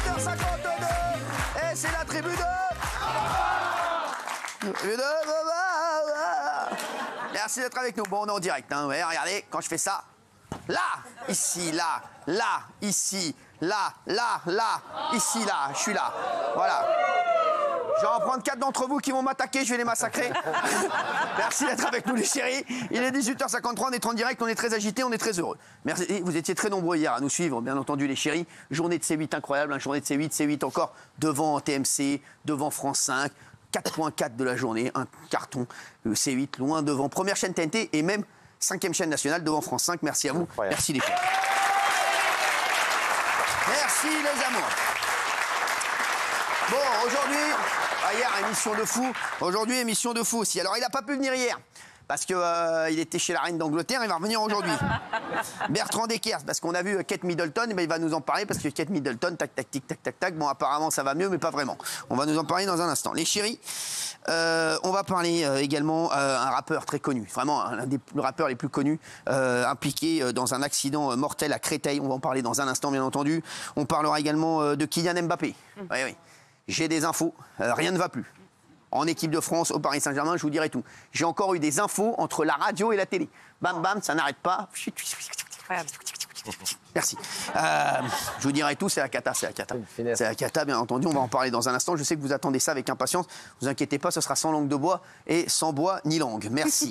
18h52. Et c'est la tribu de... Merci d'être avec nous. Bon, on est en direct. Hein. Ouais, regardez, quand je fais ça, là, ici, là, là, ici, là, là, là, ici, là, je suis là. Voilà. Je vais en prendre 4 d'entre vous qui vont m'attaquer, je vais les massacrer. Merci d'être avec nous, les chéris. Il est 18h53, on est en direct, on est très agités, on est très heureux. Merci. Vous étiez très nombreux hier à nous suivre, bien entendu, les chéris. Journée de C8 incroyable, hein, journée de C8 encore devant TMC, devant France 5. 4.4 de la journée, un carton, C8 loin devant. Première chaîne TNT et même 5e chaîne nationale devant France 5. Merci à vous. Incroyable. Merci les filles. Merci les amours. Bon, aujourd'hui, hier, émission de fou. Aujourd'hui, émission de fou aussi. Alors, il n'a pas pu venir hier. Parce qu'il était chez la reine d'Angleterre, il va revenir aujourd'hui. Bertrand Deckers, parce qu'on a vu Kate Middleton, il va nous en parler, parce que Kate Middleton, tac, tac, tic, tac, tac, tac, bon, apparemment, ça va mieux, mais pas vraiment. On va nous en parler dans un instant. Les chéris, on va parler également un rappeur très connu, vraiment un des rappeurs les plus connus, impliqué dans un accident mortel à Créteil. On va en parler dans un instant, bien entendu. On parlera également de Kylian Mbappé. Oui, oui. J'ai des infos, rien ne va plus. En équipe de France, au Paris Saint-Germain, je vous dirai tout. J'ai encore eu des infos entre la radio et la télé. Bam, bam, ça n'arrête pas. Merci. Je vous dirai tout, c'est la cata, c'est la cata. C'est la cata, bien entendu, on va en parler dans un instant. Je sais que vous attendez ça avec impatience. Ne vous inquiétez pas, ce sera sans langue de bois et sans bois ni langue. Merci.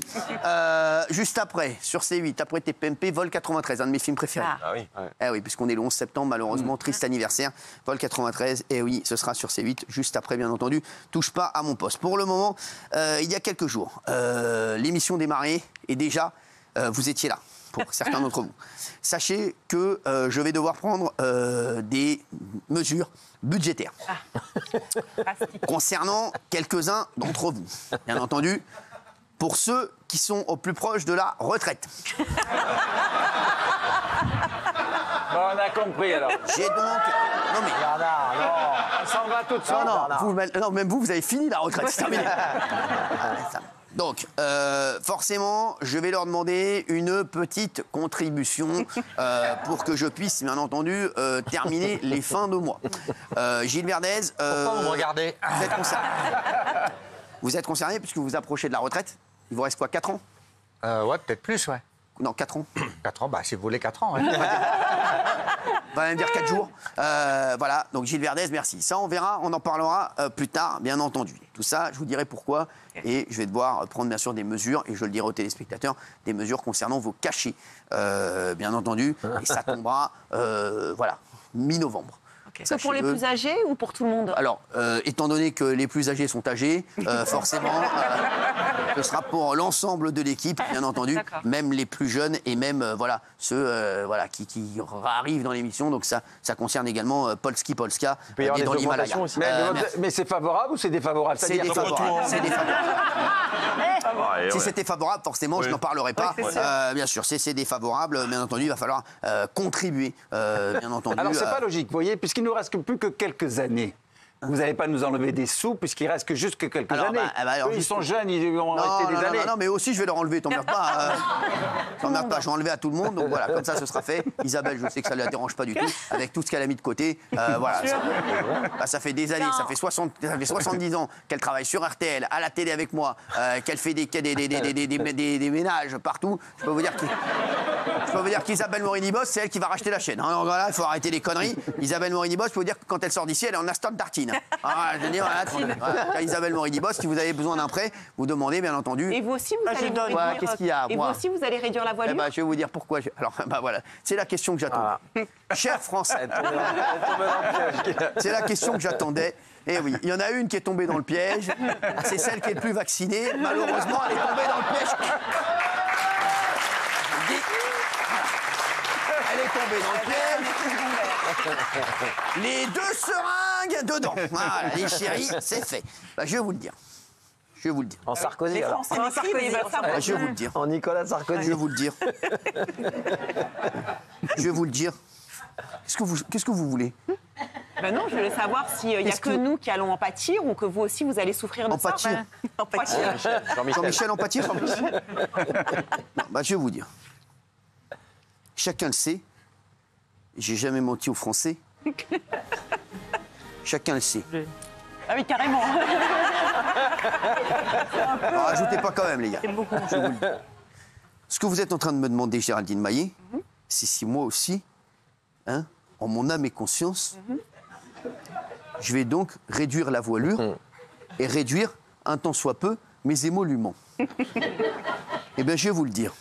Juste après, sur C8, après TPMP, Vol 93, un de mes films préférés. Ah oui. Eh oui, puisqu'on est le 11 septembre, malheureusement, triste anniversaire. Vol 93, et oui, ce sera sur C8, juste après, bien entendu. Touche pas à mon poste. Pour le moment, il y a quelques jours, l'émission démarrait et déjà, vous étiez là. Pour certains d'entre vous. Sachez que je vais devoir prendre des mesures budgétaires concernant quelques-uns d'entre vous. Bien entendu, pour ceux qui sont au plus proche de la retraite. Bon, on a compris alors. J'ai donc... Non mais... Bernard, non, on s'en va tout de suite. Non, même vous avez fini la retraite, c'est terminé. Donc, forcément, je vais leur demander une petite contribution pour que je puisse, bien entendu, terminer les fins de mois. Gilles Verdez... Pourquoi vous me regardez? Vous êtes concerné. Vous êtes concerné puisque vous vous approchez de la retraite. Il vous reste quoi, 4 ans? Ouais, peut-être plus, ouais. Non, 4 ans. 4 ans, bah si vous voulez 4 ans, ouais. On va même dire 4 jours. Voilà, donc Gilles Verdez, merci. Ça, on verra, on en parlera plus tard, bien entendu. Tout ça, je vous dirai pourquoi. Et je vais devoir prendre, bien sûr, des mesures, et je le dirai aux téléspectateurs, des mesures concernant vos cachets, bien entendu. Et ça tombera, voilà, mi-novembre. C'est pour les plus âgés ou pour tout le monde? Alors, étant donné que les plus âgés sont âgés, forcément, ce sera pour l'ensemble de l'équipe, bien entendu, même les plus jeunes et même voilà, ceux voilà, qui arrivent dans l'émission. Donc ça concerne également Polski Polska dans l'Himalaya. Mais c'est favorable ou c'est défavorable? C'est défavorable. C'est défavorable. Si c'était favorable, forcément, je n'en parlerai pas. Bien sûr, si c'est défavorable, bien entendu, il va falloir contribuer, bien entendu. Alors, c'est pas logique, vous voyez, puisqu'il nous reste plus que quelques années. Vous n'allez pas nous enlever des sous, puisqu'il reste que juste quelques années. Eux, ils sont jeunes, ils vont rester des années. Non, mais aussi, je vais leur enlever, t'emmerdes pas. T'emmerdes pas, je vais enlever à tout le monde. Donc voilà, comme ça, ce sera fait. Isabelle, je sais que ça ne la dérange pas du tout, avec tout ce qu'elle a mis de côté. Voilà. Ça fait des années, ça fait 70 ans qu'elle travaille sur RTL, à la télé avec moi, qu'elle fait des ménages partout. Je peux vous dire qu'Isabelle Morini-Boss, c'est elle qui va racheter la chaîne. Donc voilà, il faut arrêter les conneries. Isabelle Morini-Boss, je peux vous dire que quand elle sort d'ici, elle est en instant de tartine. Ah, je veux dire, voilà, Isabelle Morini-Boss, si vous avez besoin d'un prêt, vous demandez, bien entendu. Et vous aussi, vous allez réduire... Qu'est-ce qu'il y a, Et vous aussi, vous allez réduire la voilure? Je vais vous dire pourquoi. Alors, voilà, c'est la question que j'attendais. Chers Français, c'est la question que j'attendais. Eh oui, il y en a une qui est tombée dans le piège. C'est celle qui est le plus vaccinée. Malheureusement, elle est tombée dans le piège. Elle est tombée dans le piège. Les 2 seringues dedans. Voilà, les chéris, c'est fait. Je vais vous le dire. Je vais vous le dire. En Sarkozy, alors. En Sarkozy, je vais vous le dire. En Nicolas Sarkozy. Je vais vous le dire. Je vais vous le dire. Qu'est-ce que vous voulez? Ben non, je voulais savoir s'il n'y a que nous qui allons en pâtir ou que vous aussi, vous allez souffrir de ça. En pâtir. Jean-Michel en pâtir. Je vais vous dire. Chacun le sait. J'ai jamais menti aux Français. Chacun le sait. Ah oui, carrément. Alors, rajoutez pas quand même, les gars. Je vous le dis. Ce que vous êtes en train de me demander, Géraldine Maillet, c'est si moi aussi, hein, en mon âme et conscience, je vais donc réduire la voilure et réduire, un tant soit peu, mes émoluments. Eh bien, je vais vous le dire.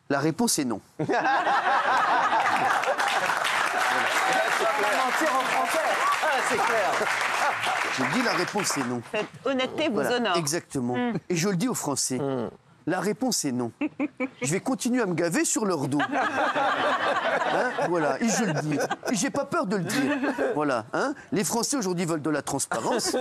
La réponse est non. Mentir en français. C'est clair. Je dis la réponse est non. Cette honnêteté vous honore. Exactement. Et je le dis aux Français. La réponse est non. Je vais continuer à me gaver sur leur dos. Hein, voilà, et je le dis. Et j'ai pas peur de le dire. Voilà. Hein. Les Français aujourd'hui veulent de la transparence.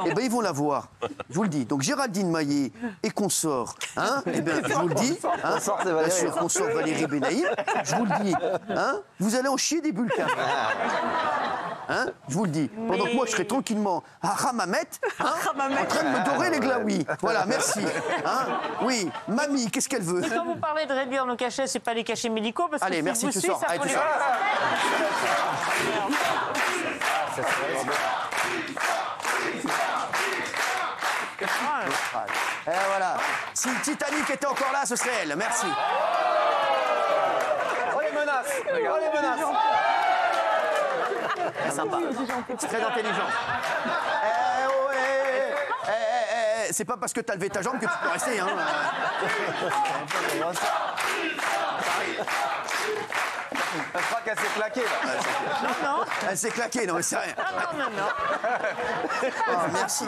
Eh ben ils vont la voir. Je vous le dis. Donc Géraldine Maillet et consort. Hein, eh ben, je vous le dis. Hein, bien sûr, consort Valérie Benaïm. Je vous le dis. Hein, vous allez en chier des bulles. Hein, je vous le dis. Pendant que moi, je serai tranquillement à Hammamet, hein, en train de me dorer les glaouis. Voilà, merci. Hein, oui, mamie, qu'est-ce qu'elle veut? Et quand vous parlez de réduire nos cachets, c'est pas les cachets médicaux parce Allez, que merci, vous tu suivez, sors. ça Allez, faut tu les- sors. Et voilà. Si le Titanic était encore là, ce serait elle. Merci. Oh les menaces. Oh les menaces. C'est sympa. C'est très intelligent. C'est pas parce que t'as levé ta jambe que tu peux rester. Hein. Je crois qu'elle s'est claquée là. Elle s'est claquée, non mais c'est rien. Non. Oh, merci.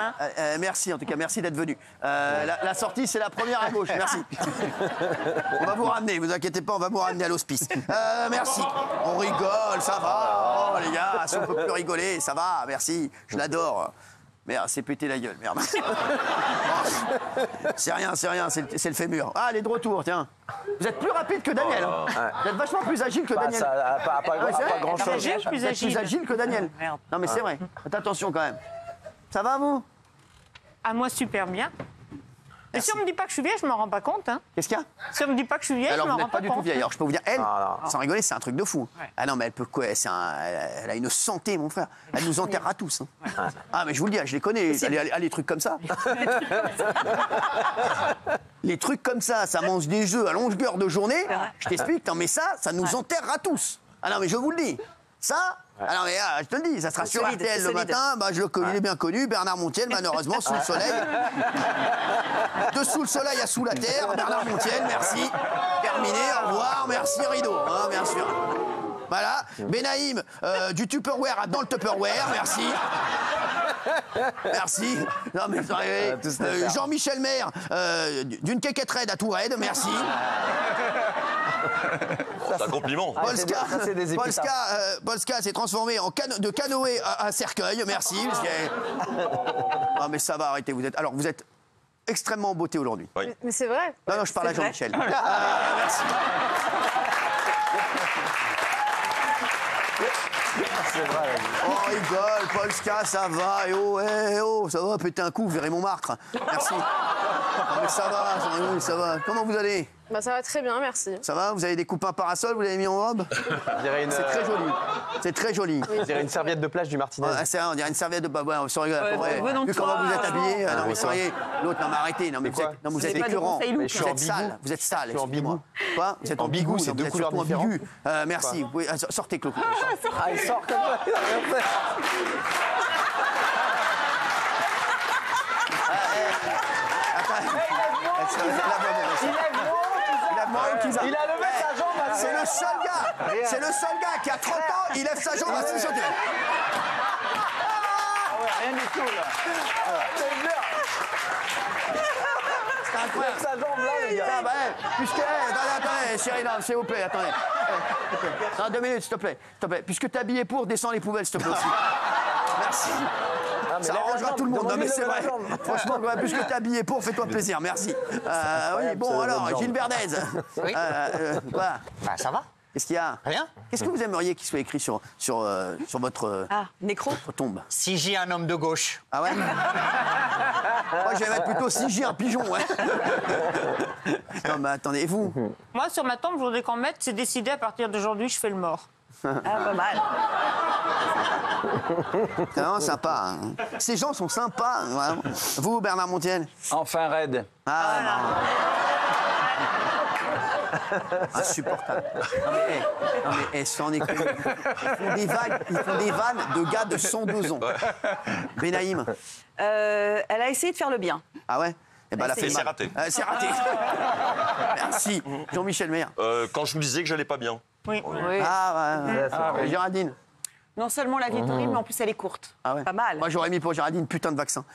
Merci en tout cas, merci d'être venu. La sortie, c'est la première à gauche, merci. On va vous ramener, vous inquiétez pas, on va vous ramener à l'hospice. Merci. On rigole, ça va. Oh les gars, si on peut plus rigoler, ça va, merci. Je l'adore. Merde, c'est pété la gueule, merde. Oh, c'est rien, c'est le fémur. Ah, elle est de retour, tiens. Vous êtes plus rapide que Daniel. Hein. Vous êtes vachement plus agile que Daniel. Pas grand chose. Plus Vous êtes plus agile que Daniel. Merde. Non mais c'est vrai. Faites attention quand même. Ça va vous? Ah, moi, super bien. Et si on me dit pas que je suis vieille, je m'en rends pas compte. Hein. Qu'est-ce qu'il y a? Si on me dit pas que je suis vieille, Alors je m'en vous rends n'êtes pas du tout compte. vieille. Alors je peux vous dire, elle, non. sans rigoler, c'est un truc de fou. Ouais. Ah non mais elle peut quoi? Elle a une santé, mon frère. Elle nous enterrera tous. Hein. Ah mais je vous le dis, je les connais. Les trucs comme ça. Les trucs comme ça mange des jeux à longueur de journée. Je t'explique, non mais ça nous enterrera tous. Ah non mais je vous le dis. Ça, alors mais je te le dis, ça sera sur solide, RTL c'est le solide. matin. Bah, je l'ai bien connu, Bernard Montiel, malheureusement, sous le soleil. De sous le soleil à sous la terre, Bernard Montiel, merci. Terminé, au revoir, merci, rideau, hein, bien sûr. Voilà, Benaïm, du Tupperware dans le Tupperware, merci. Merci. Non mais Jean-Michel Maire, d'une quéquette raide à tout raide, merci. C'est un compliment. Polska, ça, c'est des épitaphes. Polska s'est transformé en de canoë à cercueil, merci. Parce que... Non mais ça va, arrêtez, vous êtes extrêmement en beauté aujourd'hui. Oui. Mais c'est vrai. Non, je parle à C'est vrai. Jean-Michel. Merci. C'est vrai. Oh, rigole, Polska, ça va, ça va, péter un coup, vous verrez Montmartre. Merci. Non, mais ça va. Comment vous allez? Bah ça va très bien, merci. Ça va? Vous avez des coupins parasols, vous l'avez mis en robe? C'est très joli. C'est très joli. Je dirais une serviette de plage du Martinez. Ah, c'est vrai, on dirait une serviette de ouais, on se rigole. Ouais, Après, venons de vu comment toi, vous êtes habillés, non mais quoi soyez l'autre, non mais arrêtez, non mais vous quoi êtes, non, vous C'est êtes pas de écœurant, conseils loups, Mais je suis vous en êtes bigou. sale, vous êtes sale. Je suis en excusez-moi. Quoi? Vous êtes en bigou, c'est non, deux vous êtes couleurs surtout en différentes. bigu. Merci. Vous pouvez- sortez Cloco. Ah, il sort comme ça. Il a rien fait. Il a levé sa jambe à C'est le seul gars. C'est le seul gars qui a 30 ans, il lève sa jambe à 6 sauter. rien du tout là. C'est incroyable. Sa jambe là, les gars. Ah, bah, puisque, attendez, chérie, non, s'il vous plaît, attendez. Non, 2 minutes, s'il te plaît. Puisque t'es habillé pour, descends les poubelles, s'il te plaît aussi. Merci. Ça arrangera tout le monde, non mais c'est vrai. Franchement, puisque t'es habillé pour, fais-toi plaisir, merci. Oui, bon alors, Gilles Verdez. Voilà. Bah, ça va. Qu'est-ce qu'il y a? Rien. Qu'est-ce que vous aimeriez qu'il soit écrit sur votre Nécro. tombe? Si j'ai un homme de gauche. Ah ouais? Moi, je vais mettre plutôt si j'ai un pigeon, ouais. Non, mais attendez, et vous? Moi, sur ma tombe, je voudrais qu'en mette, c'est décidé à partir d'aujourd'hui, je fais le mort. Ah, pas mal. C'est vraiment sympa. Hein. Ces gens sont sympas, vraiment. Vous, Bernard Montiel? Enfin raide. Ah, non. Insupportable. Non mais sans déconner. Ils font des vannes de gars de 102 ans. Benaïm. Elle a essayé de faire le bien. Ah ouais? Eh ben, C'est raté. C'est raté. Merci. Jean-Michel Maire. Quand je vous disais que j'allais pas bien. Oui. Ah ouais. Géraldine. Non seulement la vie est horrible, mais en plus elle est courte. Ah ouais. Pas mal. Moi j'aurais mis pour Géraldine putain de vaccin.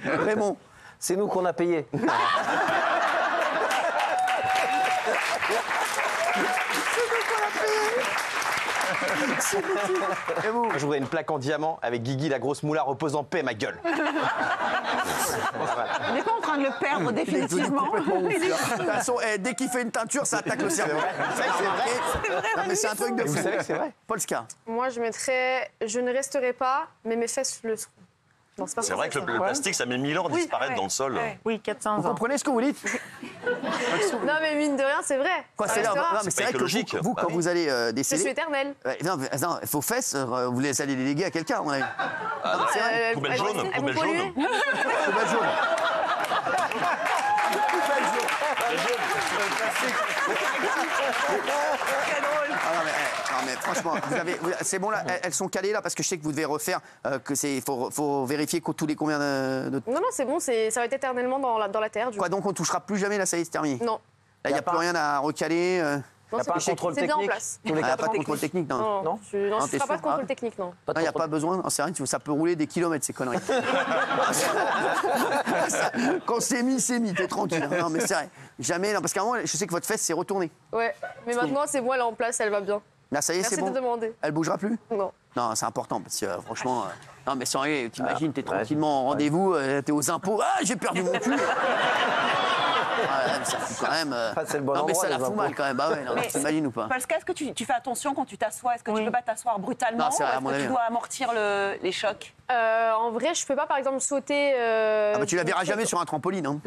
Raymond. C'est nous qu'on a payé. Et vous? Je voudrais une plaque en diamant avec Guigui, la grosse moula, repose en paix, ma gueule. On n'est pas en train de le perdre définitivement. De toute façon, dès qu'il fait une teinture, ça attaque le cerveau. C'est vrai. Non, mais c'est un truc de fou. Vous savez que c'est vrai. Polska. Moi, je mettrais « Je ne resterai pas, mais mes fesses le seront ». Non, c'est pas C'est vrai que le plastique, ça met 1000 ans à disparaître dans le sol. Oui, 400 Vous ans. comprenez ce que vous dites? Non, mais mine de rien, c'est vrai. Quoi, Ça c'est là? restera. Non, mais c'est vrai que écologique. vous, quand vous allez Je décéder. suis éternelle. Non, vos fesses, vous les allez les léguer à quelqu'un, à mon avis. Non, c'est vrai. Poubelle jaune, elles poubelle vont polluer. jaune. Poubelle jaune. Non mais franchement, c'est bon là, elles sont calées là parce que je sais que vous devez refaire, faut vérifier tous les combien de. Non, c'est bon, ça va être éternellement dans la terre. Quoi donc on touchera plus jamais là, ça y est, c'est terminé. Non. Là il n'y a plus rien à recaler. Non, pas un contrôle c'est bien en technique place. Il n'y a pas de contrôle technique, non. Non, je ne t'es ferai pas de sûr, contrôle hein technique, non. Non, il n'y a pas besoin, non, c'est rien, ça peut rouler des kilomètres ces conneries. Quand c'est mis, t'es tranquille. Non mais c'est vrai, jamais, non, parce qu'à un moment, je sais que votre fesse s'est retournée. Ouais, mais maintenant, c'est bon, elle est en place, elle va bien. Là ça y est, c'est Merci bon. de demander. Elle bougera plus? Non. Non, c'est important parce que franchement, non mais sans rien, t'imagines, t'es tranquillement en rendez-vous, t'es aux impôts, ah j'ai perdu mon cul. Ça fout quand même. c'est le bon non mais endroit, ça la les fout impôts. mal quand même. Bah ouais, non, Mais t'imagines ou pas? Pascal, est-ce que tu fais attention quand tu t'assois? Est-ce que tu peux pas t'asseoir brutalement? Non, c'est vrai, à Est-ce mon que avis, tu ouais. dois amortir les chocs? En vrai, je peux pas, par exemple, sauter. Ah bah tu la verras jamais sur un trampoline. Hein.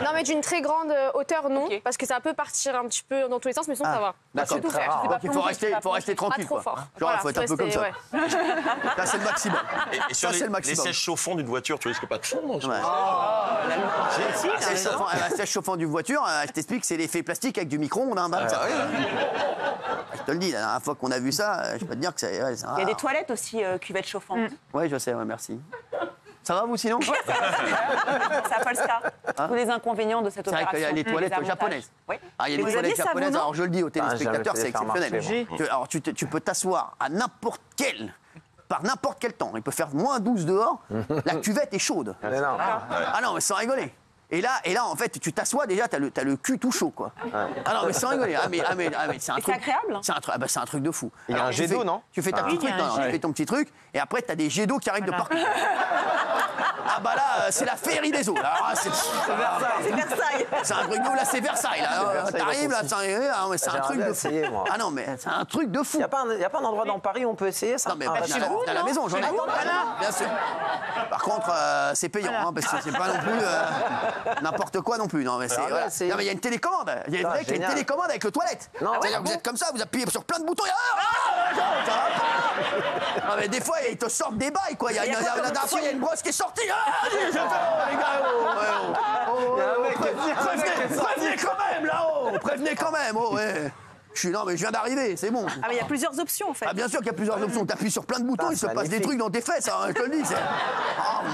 Non, mais d'une très grande hauteur, non, Ok. parce que ça peut partir un petit peu dans tous les sens, mais sinon, ça va. D'accord. Tu peux tout faire. Tu peux pas Donc il faut plonger, rester, tu peux pas rester plonger. tranquille Pas trop quoi. fort. Genre Voilà, il faut être un peu faut comme ça. rester, Là c'est le maximum. Et sur Ça, c'est le les maximum. sièges chauffants d'une voiture, tu risques pas de fondre? Ouais. Un siège chauffant d'une voiture, je t'explique, c'est l'effet plastique avec du micro-ondes. Hein, ça. Je te le dis, la dernière fois qu'on a vu ça, je peux te dire que c'est. Ouais, Il y a des toilettes aussi cuvettes chauffantes. Ouais, je sais, ouais, merci. Ça va vous sinon? Ça Polska. Tous les inconvénients de cette C'est vrai opération. qu'il y a les toilettes avantages. japonaises. Oui. Ah, il y a Vous des toilettes aviez ça, vous, japonaises, non? alors je le dis aux jamais téléspectateurs, fait c'est les faire exceptionnel. marcher, Alors tu peux t'asseoir à n'importe quel, par n'importe quel temps. Il peut faire moins 12 dehors, la cuvette est chaude. Mais non. Ah non, mais sans rigoler. Et là, en fait, tu t'assois déjà, t'as le cul tout chaud, quoi. Ah non, mais sans rigoler. Ah mais c'est un Et truc. c'est agréable, hein. C'est un truc de fou. Il y a Alors, un jet d'eau, non? Tu fais ta petite Oui, truc, il y a un non, tu fais ton petit truc, et après t'as des jets d'eau qui arrivent de partout. Ah bah là, c'est la féerie des eaux. Là. Ah, c'est Versailles. c'est un truc de fou, là, c'est Versailles. Là. T'arrives, là, c'est un truc de fou. Essayé, moi. Ah non, mais c'est un truc de fou. Il n'y a pas un endroit dans Paris où on peut essayer ça? Non, mais Ah, bah, à la maison, j'en ai. Bien sûr. Par contre, c'est payant, hein, parce que c'est pas non plus n'importe quoi non plus. Non, mais voilà. Non, mais il y a une télécommande. Il y a une génial. télécommande avec le toilette. Non, C'est-à-dire ouais, que vous êtes comme ça, vous appuyez sur plein de boutons. Et... Non, mais des fois, ils te sortent des bails, quoi. La dernière fois, il y a une brosse qui est sortie. Les gars, prévenez quand même, là-haut. Prévenez quand même, ouais. Non, mais je viens d'arriver, c'est bon. Ah, mais il y a plusieurs options, en fait. Ah, bien sûr qu'il y a plusieurs options. T'appuies sur plein de boutons, il se passe des magnifique. trucs dans tes fesses, hein, je te le dis.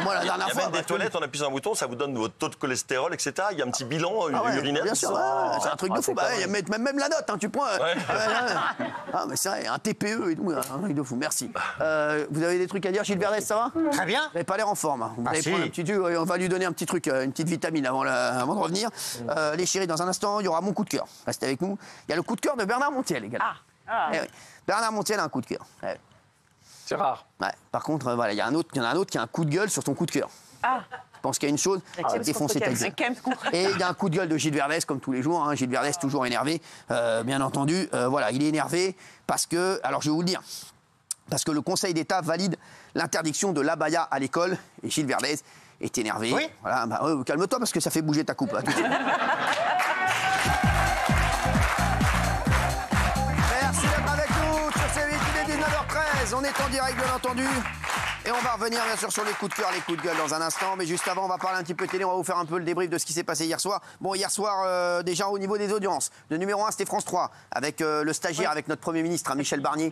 Moi, la Il y a dernière fois. même des toilettes, on appuie sur un bouton, ça vous donne votre taux de cholestérol, etc. Il y a un petit bilan urinaire. Bien qui sûr, sort. ouais, c'est un truc de fou. Bah, il y a même la note, hein, tu prends. Ah, mais c'est vrai, un TPE et tout, un truc de fou. Merci. Vous avez des trucs à dire, Gilles Verdès, ça va? Très bien. Vous n'avez pas l'air en forme. Vous allez si. prendre un petit truc, on va lui donner un petit truc, une petite vitamine avant de revenir. Les chéris, dans un instant, il y aura mon coup de cœur. Restez avec nous. Il y a le coup de cœur de Bernard Montiel également. Eh oui. Bernard Montiel a un coup de cœur. Eh oui. C'est rare. Ouais. Par contre, voilà, il y en a un autre qui a un coup de gueule sur son coup de cœur. Je pense qu'il y a une chose, c'est défoncer ta gueule. Et il y a un coup de gueule de Gilles Verdès, comme tous les jours. Hein. Gilles Verdès, toujours énervé, bien entendu. Voilà, il est énervé parce que, alors je vais vous le dire, parce que le Conseil d'État valide l'interdiction de l'abaya à l'école. Et Gilles Verdès est énervé. Oui. Voilà, bah, calme-toi parce que ça fait bouger ta coupe. Hein, tout de suite. Merci d'être avec nous sur CBS. 13, on est en direct bien entendu. Et on va revenir bien sûr sur les coups de cœur, les coups de gueule dans un instant. Mais juste avant, on va parler un petit peu télé, on va vous faire un peu le débrief de ce qui s'est passé hier soir. Bon, hier soir, déjà au niveau des audiences, le numéro 1 c'était France 3, avec le stagiaire, avec notre Premier ministre, Michel Barnier.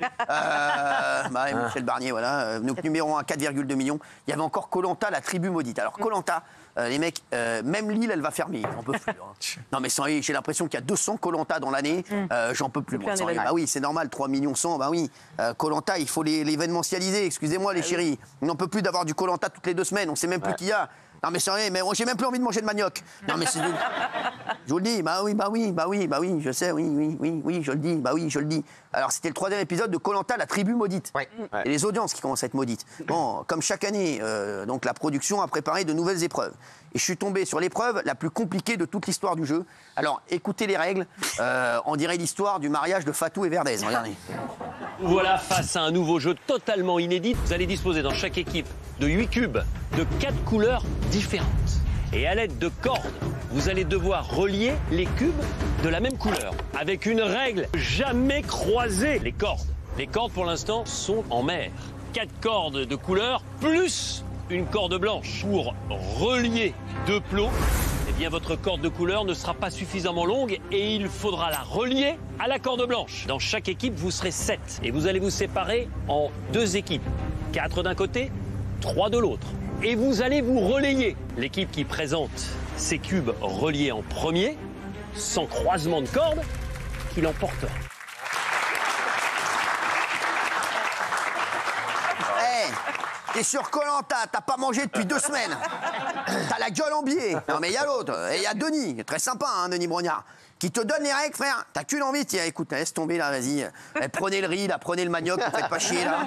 Michel Barnier, voilà. Donc numéro 1, 4,2 millions. Il y avait encore Koh-Lanta, la tribu maudite. Alors Koh-Lanta, les mecs, même l'île, elle va fermer. On peut plus. Hein. Non mais j'ai l'impression qu'il y a 200 Koh-Lanta dans l'année. J'en peux plus. Moi, bah oui, c'est normal, 3 millions 100, bah oui. Koh-Lanta, il faut l'événementialiser. Excusez-moi les chéris. On n'en peut plus d'avoir du Koh-Lanta toutes les 2 semaines. On sait même plus qui y a. Non mais c'est vrai, mais j'ai même plus envie de manger de manioc. Non mais c'est... Je vous le dis, bah oui, je sais, oui, je le dis, bah oui, je le dis. Alors c'était le 3e épisode de Koh-Lanta, la tribu maudite. Ouais. Et les audiences qui commencent à être maudites. Bon, comme chaque année, donc la production a préparé de nouvelles épreuves. Et je suis tombé sur l'épreuve la plus compliquée de toute l'histoire du jeu. Alors écoutez les règles, on dirait l'histoire du mariage de Fatou et Verdez, regardez. Voilà, face à un nouveau jeu totalement inédit, vous allez disposer dans chaque équipe de 8 cubes de 4 couleurs différentes. Et à l'aide de cordes, vous allez devoir relier les cubes de la même couleur. Avec une règle, jamais croiser les cordes. Les cordes, pour l'instant, sont en mer. 4 cordes de couleur, plus une corde blanche. Pour relier 2 plots, eh bien, votre corde de couleur ne sera pas suffisamment longue et il faudra la relier à la corde blanche. Dans chaque équipe, vous serez 7. Et vous allez vous séparer en 2 équipes. 4 d'un côté, 3 de l'autre. Et vous allez vous relayer. L'équipe qui présente ses cubes reliés en premier, sans croisement de cordes, qui l'emportera. T'es sur Koh-Lanta, t'as pas mangé depuis 2 semaines. T'as la gueule en biais. Non mais il y a l'autre, et il y a Denis, très sympa, hein, Denis Brognard, qui te donne les règles, frère. T'as qu'une envie, tiens, écoute, laisse tomber là, vas-y. Prenez le riz, là, prenez le manioc, ne faites pas chier là.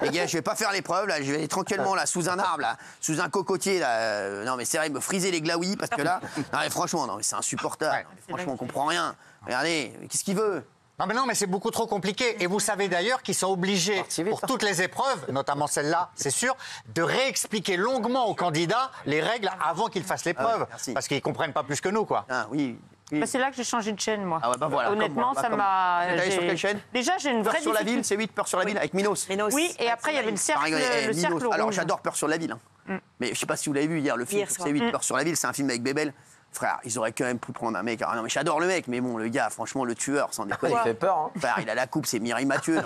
Les gars, je vais pas faire l'épreuve, là, je vais aller tranquillement là, sous un arbre, là, sous un cocotier, là. Non mais c'est vrai, me friser les glaouis, parce que là, non mais franchement, non mais c'est insupportable. Non, mais franchement, on comprend rien. Regardez, qu'est-ce qu'il veut? Non, mais c'est beaucoup trop compliqué. Et vous savez d'ailleurs qu'ils sont obligés, pour toutes les épreuves, notamment celle-là, c'est sûr, de réexpliquer longuement aux candidats les règles avant qu'ils fassent l'épreuve. Parce qu'ils ne comprennent pas plus que nous, quoi. Ah oui. Bah, c'est là que j'ai changé de chaîne, moi. Ah ouais, bah voilà, honnêtement, moi, ça m'a... T'es allé sur quelle chaîne? Déjà, j'ai une vraie Peur sur la ville, c'est 8 Peur sur la ville avec Minos. Oui, et après, il y avait le cercle, cercle Alors, rouge. j'adore Peur sur la ville. Hein. Mais je sais pas si vous l'avez vu hier, le film, c'est 8 Peur sur la ville, c'est un film avec Bébel. Frère, ils auraient quand même pu prendre un mec. Ah non, mais j'adore le mec, mais bon, le gars, franchement, le tueur, sans déconner. Il fait peur, hein. Frère, il a la coupe, c'est Mireille Mathieu.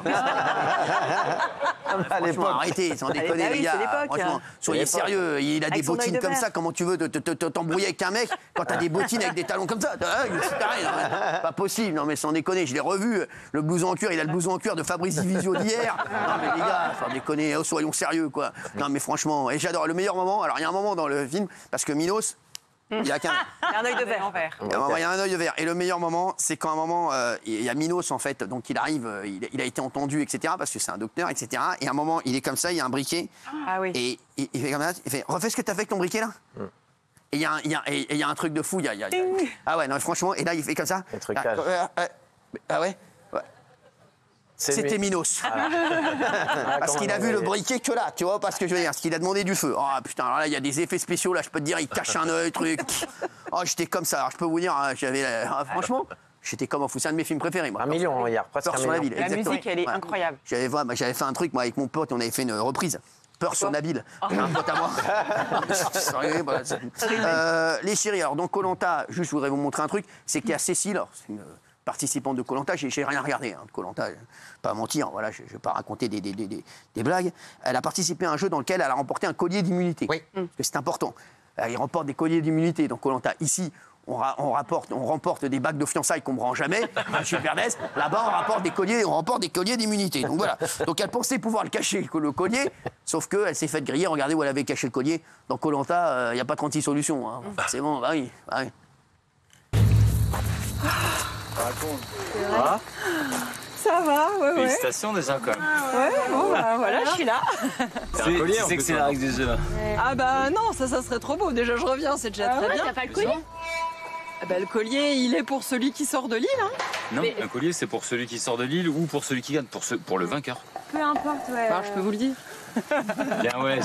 Franchement, arrêtez, sans déconner, les gars. Franchement, soyez sérieux. Il a des bottines comme ça. Comment tu veux t'embrouiller avec un mec quand t'as des bottines avec des talons comme ça? Pas possible. Non, mais sans déconner, je l'ai revu. Le blouson en cuir, il a le blouson en cuir de Fabrice Divisio d'hier. Non, mais les gars, sans déconner, soyons sérieux, quoi. Non, mais franchement, et j'adore le meilleur moment. Alors, il y a un moment dans le film, parce que Minos, il y a un œil de verre. Il y a un œil de verre. Et le meilleur moment, c'est quand un moment, il y a Minos, en fait, donc il arrive, il a été entendu, etc., parce que c'est un docteur, etc. Et à un moment, il est comme ça, il y a un briquet. Ah oui. Et il fait comme ça, il fait, refais ce que t'as fait avec ton briquet, là. Et il y a un truc de fou. Ah ouais, non, franchement, et là, il fait comme ça. Le trucage. Ah ouais. C'était Minos. Parce qu'il a vu le briquet que là, tu vois, parce que je veux dire, parce qu'il a demandé du feu. Oh putain, alors là, il y a des effets spéciaux, là, je peux te dire, il cache un œil, truc. Oh, j'étais comme ça, alors je peux vous dire, j'avais. Franchement, j'étais comme un fou, c'est un de mes films préférés, moi. 1 million hier, presque Peur sur la ville. La musique, elle est incroyable. J'avais fait un truc, moi, avec mon pote, on avait fait une reprise. Peur sur Nabil, un pote à moi. Les chéris, alors dans Koh-Lanta, juste je voudrais vous montrer un truc, c'est qu'il y a Cécile, alors, c'est une participante de Koh-Lanta, j'ai rien regardé de Koh-Lanta, pas mentir, voilà, je ne vais pas raconter des blagues. Elle a participé à un jeu dans lequel elle a remporté un collier d'immunité. Oui. Parce que c'est important. Il remporte des colliers d'immunité dans Koh-Lanta. Ici, on remporte des bagues de fiançailles qu'on ne me rend jamais. Super Ness. Là-bas, on remporte des colliers d'immunité. Donc voilà. Donc elle pensait pouvoir le cacher, le collier, sauf qu'elle s'est faite griller. Regardez où elle avait caché le collier. Dans Koh-Lanta, il n'y a pas 36 solutions. Hein. C'est bon, bah oui. Bah oui. Ça va, ouais. Félicitations déjà, quand même. Ouais, bon, bah, voilà, je suis là. C'est un collier, c'est que c'est la règle du jeu. Ah bah non, ça serait trop beau. Déjà, je reviens, c'est déjà très bien. T'as pas le collier? Ah bah, le collier, il est pour celui qui sort de l'île. Hein. Non, un collier, c'est pour celui qui sort de l'île ou pour celui qui gagne, pour le vainqueur. Peu importe, ouais. Alors, je peux vous le dire. Bien, ouais.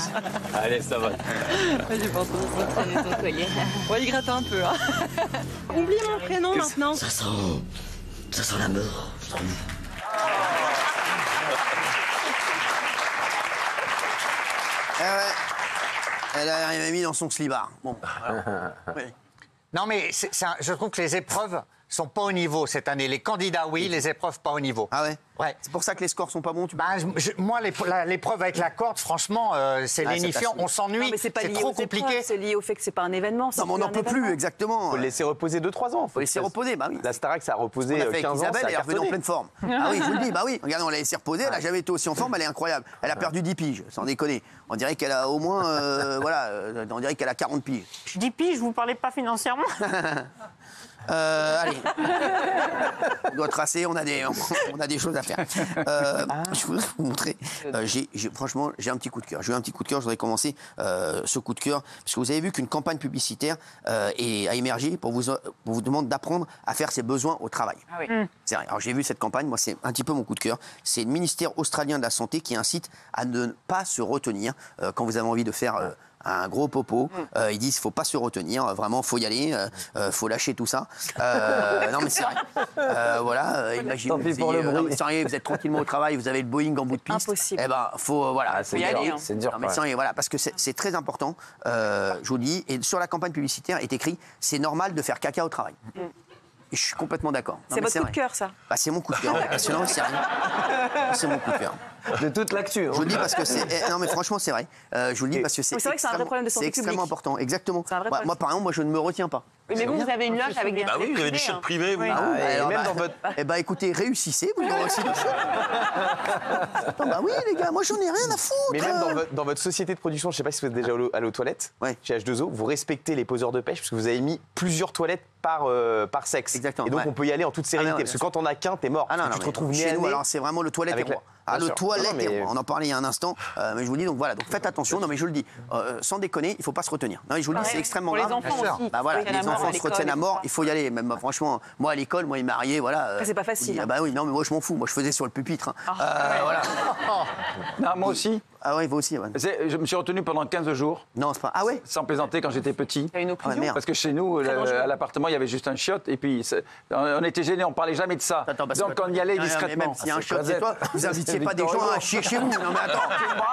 Allez, ça va. Vas-y, pense ton collier. On va y gratter un peu. Hein. Oublie mon prénom maintenant. Ça sent la mort, je trouve. Elle a mis dans son slibard. Bon, oui. Non, mais je trouve que les épreuves sont pas au niveau cette année. Les candidats, oui, les épreuves pas au niveau. Ah ouais? Ouais. C'est pour ça que les scores sont pas bons, moi, l'épreuve avec la corde, franchement, c'est lénifiant. On s'ennuie. C'est trop compliqué. C'est lié au fait que c'est pas un événement. Non, mais on n'en peut plus, exactement. Il faut le laisser reposer 2-3 ans. Faut laisser reposer, bah oui. La Starac, ça a reposé 15 ans. Isabelle, Ça a elle est revenue en cartonné. pleine forme. Ah oui, je vous le dis, bah oui. Regardez, on l'a laissé reposer, elle a jamais été aussi en forme, elle est incroyable. Elle a perdu 10 piges, sans déconner. On dirait qu'elle a au moins, voilà, on dirait qu'elle a 40 piges. 10 piges, vous parlez pas financièrement? Allez. On doit tracer, on a des choses à faire. Je voudrais vous montrer. Franchement, j'ai un petit coup de cœur. J'ai eu un petit coup de cœur, je voudrais commencer ce coup de cœur. Parce que vous avez vu qu'une campagne publicitaire a émergé pour vous demander d'apprendre à faire ses besoins au travail. Ah oui. C'est vrai. Alors j'ai vu cette campagne, moi c'est un petit peu mon coup de cœur. C'est le ministère australien de la Santé qui incite à ne pas se retenir quand vous avez envie de faire un gros popo. Ils disent qu'il ne faut pas se retenir, vraiment, il faut y aller, faut lâcher tout ça. Non, mais c'est vrai. Voilà, imaginez, vous êtes tranquillement au travail, vous avez le Boeing en bout de piste. Impossible. Eh ben, faut, voilà. C'est dur. C'est dur. Non, mais sérieux, voilà, parce que c'est très important, je vous le dis, et sur la campagne publicitaire est écrit, c'est normal de faire caca au travail. Et je suis complètement d'accord. C'est votre coup de cœur, ça? Bah, c'est mon coup de cœur. Sinon, c'est rien. C'est mon coup de cœur. De toute l'actu. Je vous le dis parce que c'est. Non, mais franchement, c'est vrai. Je vous le dis parce que c'est. C'est vrai que c'est un vrai problème de santé publique. C'est extrêmement important. Exactement. Moi, par exemple, moi, je ne me retiens pas. Oui, mais vous avez une loge avec des. Bah oui, vous avez des chiottes privées. Oui. Et même dans votre. Eh ben, écoutez, réussissez, vous aurez aussi des choses. Bah oui, les gars, moi, j'en ai rien à foutre. Mais même dans votre société de production, je ne sais pas si vous êtes déjà allé aux toilettes, chez H2O, vous respectez les poseurs de pêche parce que vous avez mis plusieurs toilettes par sexe. Exactement. Et donc, on peut y aller en toute sérénité. Parce que quand on a qu'un, t'es mort. Tu te retrouves nez à nez. Alors, c'est vraiment le toilette et roi. Le toilette et roi. On en parlait il y a un instant. Mais je vous dis, donc voilà. Donc faites attention. Non, mais je le dis, sans déconner, il ne faut pas se retenir. Non, je vous le dis, c'est extrêmement grave. Pour les enfants aussi. Bah voilà, les enfants se retiennent à mort. Il faut y aller. Même franchement, moi à l'école, moi il marié, voilà. C'est pas facile. Bah oui, non, mais moi je m'en fous. Moi je faisais sur le pupitre. Voilà. Non, moi aussi. Ah ouais, vous aussi. Ouais. Je me suis retenu pendant 15 jours. Non, c'est pas. Ah ouais. Sans plaisanter quand j'étais petit. T'as une occlusion. Parce que chez nous, à l'appartement, il y avait juste un chiotte et puis on était gênés, on parlait jamais de ça. Donc on y allait discrètement. Même s'il y a un chiotte chez toi, vous invitiez pas des gens à chier chez vous. Non mais attends.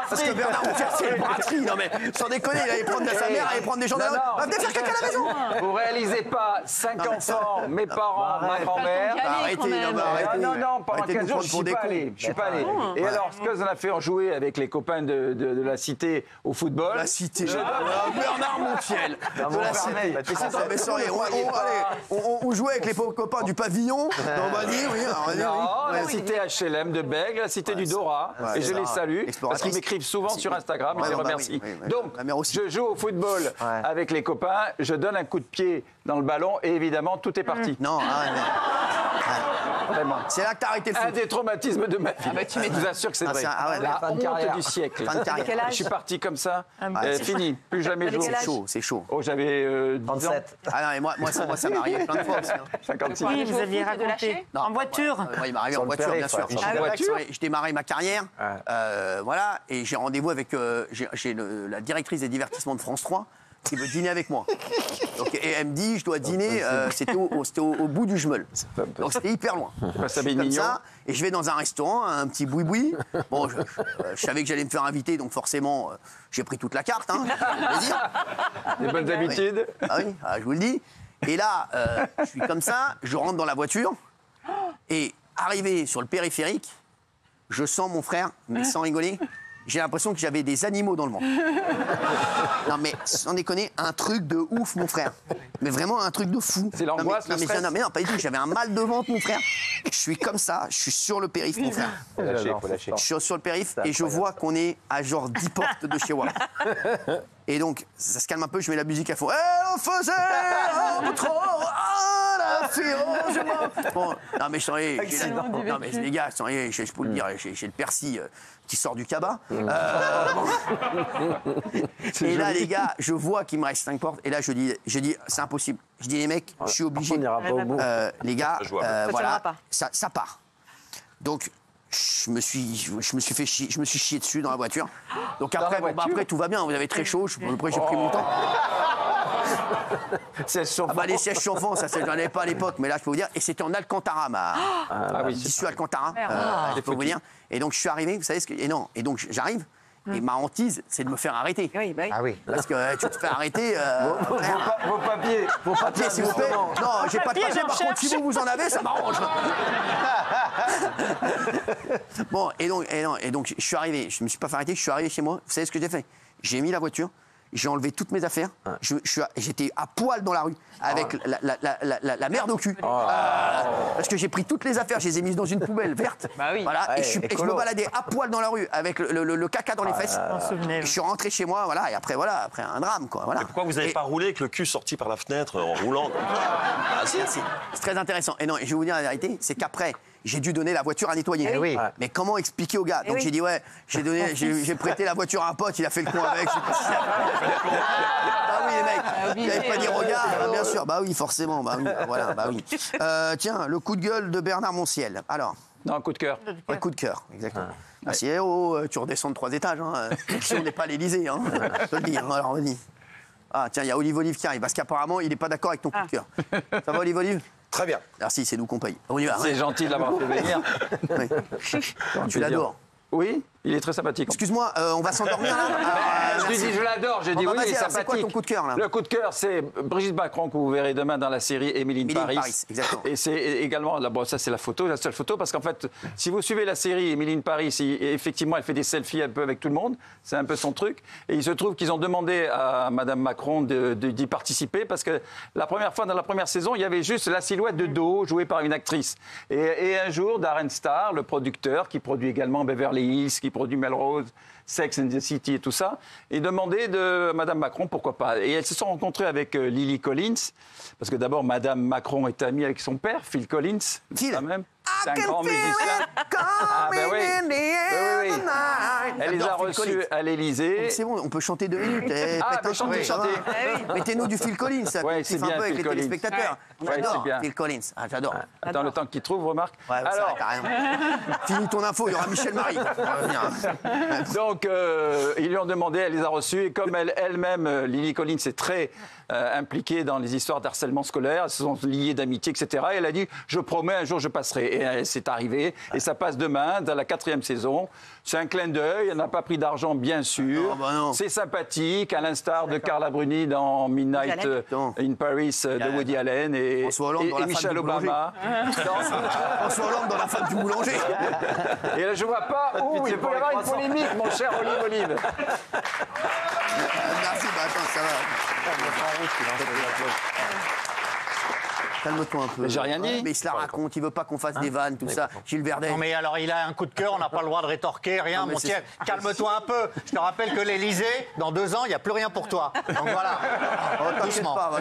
Parce que Bernard Montiel, c'est une brasserie. Non mais sans déconner, il allait prendre sa mère, il allait prendre des gens de la va venir faire caca à la maison. Vous réalisez pas, 5 enfants, mes parents, ma grand-mère. Arrêtez, non, pendant 15 jours, je suis pas allé. Je suis pas allé. Et alors, ce que on a fait, on jouait avec les copains de la cité au football. La cité. Bernard Montiel. Mais sorry, on jouait avec les copains du pavillon. On va dire, oui. La cité HLM de Bègle, la cité du Dora. Et je les salue parce qu'ils m'écrivent souvent sur Instagram. Je les remercie. Donc, je joue au football avec les copains, je donne un coup de pied dans le ballon et évidemment, tout est parti. Non, Vraiment. C'est là que t'as arrêté le foot. Un des traumatismes de ma vie. Je vous assure que c'est vrai. La honte du siècle. Je suis parti comme ça. Fini. Plus jamais jouer. C'est chaud. Oh, j'avais 10 ans. Ah non, mais moi, ça m'est arrivé plein de fois aussi. 56. Oui, vous aviez raconté. En voiture. Il m'est arrivé en voiture, bien sûr. En voiture. Je démarrais ma carrière. Voilà. Et j'ai rendez-vous avec la directrice des divertissements de France 3 qui veut dîner avec moi. Donc, et elle me dit, je dois dîner, c'était au bout du Jmeul. Donc c'était hyper loin. Comme ça, et je vais dans un restaurant, un petit boui-boui. Bon, je savais que j'allais me faire inviter, donc forcément, j'ai pris toute la carte, hein, Les bonnes habitudes. Ah oui, je vous le dis. Et là, je suis comme ça, je rentre dans la voiture, et arrivé sur le périphérique, je sens mon frère, mais sans rigoler, j'ai l'impression que j'avais des animaux dans le ventre. Non mais, sans déconner, un truc de ouf, mon frère. Mais vraiment un truc de fou. C'est l'angoisse, le stress. Mais non, pas du tout. J'avais un mal de ventre, mon frère. Je suis comme ça, je suis sur le périph', mon frère. Faut lâcher. Je suis sur le périph' et je vois qu'on est à genre 10 portes de chez moi. Et donc, ça se calme un peu, je mets la musique à fond. Elle faisait un trop la fille. Bon, non mais non mais les gars, je peux le dire, j'ai le persil qui sort du cabas. Et là, les gars, je vois qu'il me reste 5 portes. Et là, je dis, c'est impossible. Je dis, les mecs, je suis obligé. Les gars, voilà, ça part. Donc, je me suis chié dessus dans la voiture. Donc après, après tout va bien. Vous avez très chaud. Après, j'ai pris mon temps. Les sièges chauffants, ça, j'en avais pas à l'époque, mais là, je peux vous dire. Et c'était en Alcantara, je suis Alcantara, je peux vous dire. Et donc, je suis arrivé, vous savez ce que. Et donc, j'arrive. Et ma hantise, c'est de me faire arrêter. Oui, bah oui. Ah oui. Parce que tu te fais arrêter. Vos papiers. Vos papiers, s'il vous plaît. Non, j'ai pas de papiers. Par contre, si vous en avez, ça m'arrange. Bon, et donc, je suis arrivé. Je me suis pas fait arrêter. Je suis arrivé chez moi. Vous savez ce que j'ai fait? J'ai mis la voiture. J'ai enlevé toutes mes affaires. J'étais à poil dans la rue avec la merde au cul. Parce que j'ai pris toutes les affaires, je les ai mises dans une poubelle verte. Bah oui. Voilà, et je me baladais à poil dans la rue avec le caca dans les fesses. Je suis rentré chez moi, voilà, et après un drame, quoi. Voilà. Mais pourquoi vous n'avez pas roulé avec le cul sorti par la fenêtre en roulant? C'est très intéressant. Et non, je vais vous dire la vérité, c'est qu'après, j'ai dû donner la voiture à nettoyer. Eh oui. Mais comment expliquer au gars? Donc j'ai dit j'ai prêté la voiture à un pote, il a fait le con avec. Ah oui les mecs, il n'avait pas dit regarde, bien sûr. Bah oui forcément, bah oui. Tiens, le coup de gueule de Bernard Montiel. Alors. Non, coup de cœur. Ouais, coup de cœur, exactement. Ah si, tu redescends de 3 étages. Hein. Si on n'est pas à l'Élysée, hein. Je te le dis. Hein. Alors vas-y. Ah tiens, il y a Olive qui arrive parce qu'apparemment il n'est pas d'accord avec ton coup de cœur. Ça va Olive? Très bien. Merci, c'est nous qu'on paye. On y va. C'est gentil de l'avoir fait venir. Oui. Tu l'adores. Oui, il est très sympathique. Excuse-moi, on va s'endormir là. Je l'adore, j'ai dit oui, il est sympathique. C'est quoi ton coup de cœur là? Le coup de cœur, c'est Brigitte Macron que vous verrez demain dans la série Emily in Paris. Exactement. Et c'est également, bon, ça c'est la seule photo, parce qu'en fait, si vous suivez la série Emily in Paris, effectivement, elle fait des selfies un peu avec tout le monde, c'est un peu son truc. Et il se trouve qu'ils ont demandé à Madame Macron d'y participer, parce que la première fois, dans la première saison, il y avait juste la silhouette de dos jouée par une actrice. Et un jour, Darren Star, le producteur, qui produit également Beverly Hills, qui produit Melrose, Sex and the City et tout ça, et demandé de Madame Macron pourquoi pas. Et elles se sont rencontrées avec Lily Collins, parce que d'abord Madame Macron est amie avec son père, Phil Collins, quand même. C'est un grand musicien. Ah ben oui. Elle les a reçus à l'Élysée. C'est bon, on peut chanter 2 minutes. Chanter. Mettez-nous du Phil Collins, ça c'est bien, un peu avec les téléspectateurs. J'adore Phil Collins, j'adore. Attends le temps qu'il trouve, remarque. Alors, finis ton info, il y aura Michel Marie. Donc, ils lui ont demandé, elle les a reçus, et comme elle-même, Lily Collins, est très impliquée dans les histoires d'harcèlement scolaire, elles se sont liées d'amitié, etc. Et elle a dit, je promets, un jour je passerai. Et c'est arrivé, et ça passe demain, dans la 4e saison. C'est un clin d'œil, elle n'a pas pris d'argent, bien sûr. C'est sympathique, à l'instar de Carla Bruni dans Midnight in Paris de Woody Allen et Michelle Obama. François Hollande dans La femme du boulanger. Et là, je vois pas où il peut y avoir une polémique, mon cher Olive. Merci, attends, ça va. Calme-toi un peu. J'ai rien dit. Mais il se la raconte, il veut pas qu'on fasse des vannes, tout ça. Gilles Verdet. Non mais alors il a un coup de cœur, on n'a pas le droit de rétorquer, rien, mon tiers. Calme-toi un peu. Je te rappelle que l'Élysée, dans 2 ans, il n'y a plus rien pour toi. Donc voilà.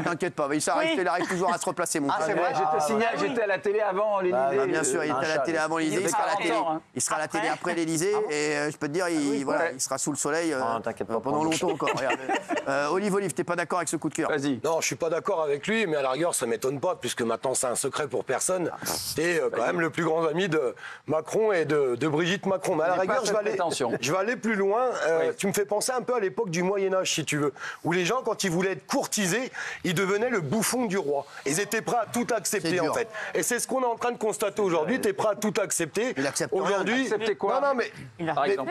T'inquiète pas, il arrive toujours à se replacer, mon frère. C'est vrai, je te signale, j'étais à la télé avant l'Élysée. Bien sûr, il était à la télé avant l'Élysée, il sera à la télé après l'Élysée, et je peux te dire, il sera sous le soleil pendant longtemps encore. Olive, t'es pas d'accord avec ce coup de cœur? Vas-y. Non, je suis pas d'accord avec lui, mais à la rigueur, ça m'étonne pas, puisque maintenant c'est un secret pour personne. T'es quand même le plus grand ami de Macron et de Brigitte Macron. Mais à la rigueur, je vais aller plus loin. Tu me fais penser un peu à l'époque du Moyen-Âge, si tu veux, où les gens, quand ils voulaient être courtisés, ils devenaient le bouffon du roi. Ils étaient prêts à tout accepter, en fait. Et c'est ce qu'on est en train de constater aujourd'hui. T'es prêt à tout accepter. Il accepte aujourd'hui. Accepter quoi? Non,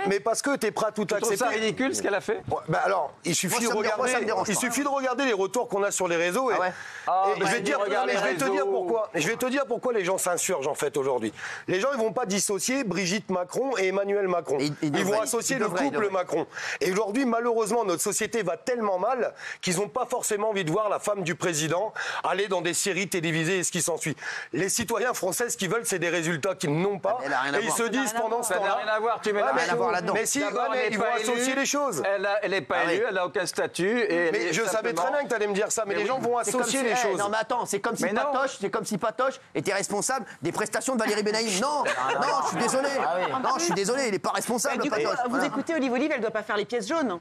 mais parce que t'es prêt à tout accepter. C'est ridicule ce qu'elle a fait. Alors, il suffit de regarder les retours qu'on a sur les réseaux. Je vais te dire pourquoi les gens s'insurgent en fait aujourd'hui. Les gens ils vont pas dissocier Brigitte Macron et Emmanuel Macron. Ils vont associer le couple Macron. Et aujourd'hui malheureusement notre société va tellement mal qu'ils n'ont pas forcément envie de voir la femme du président aller dans des séries télévisées et ce qui s'ensuit. Les citoyens français ce qu'ils veulent c'est des résultats qu'ils n'ont pas et ils se disent pendant ce temps-là. Ça n'a rien à voir, tu mets rien à voir là-dedans. Mais si ils vont associer les choses. Elle n'est pas élue, elle n'a aucun statut. Mais je savais très bien que tu allais me dire ça, mais les gens vont associer les choses. Non mais attends, c'est comme si Patoche était responsable des prestations de Valérie Benaïm. Non, je suis désolé. Non, je suis désolé, il n'est pas responsable, Patoche. Vous écoutez Olive, elle ne doit pas faire les pièces jaunes.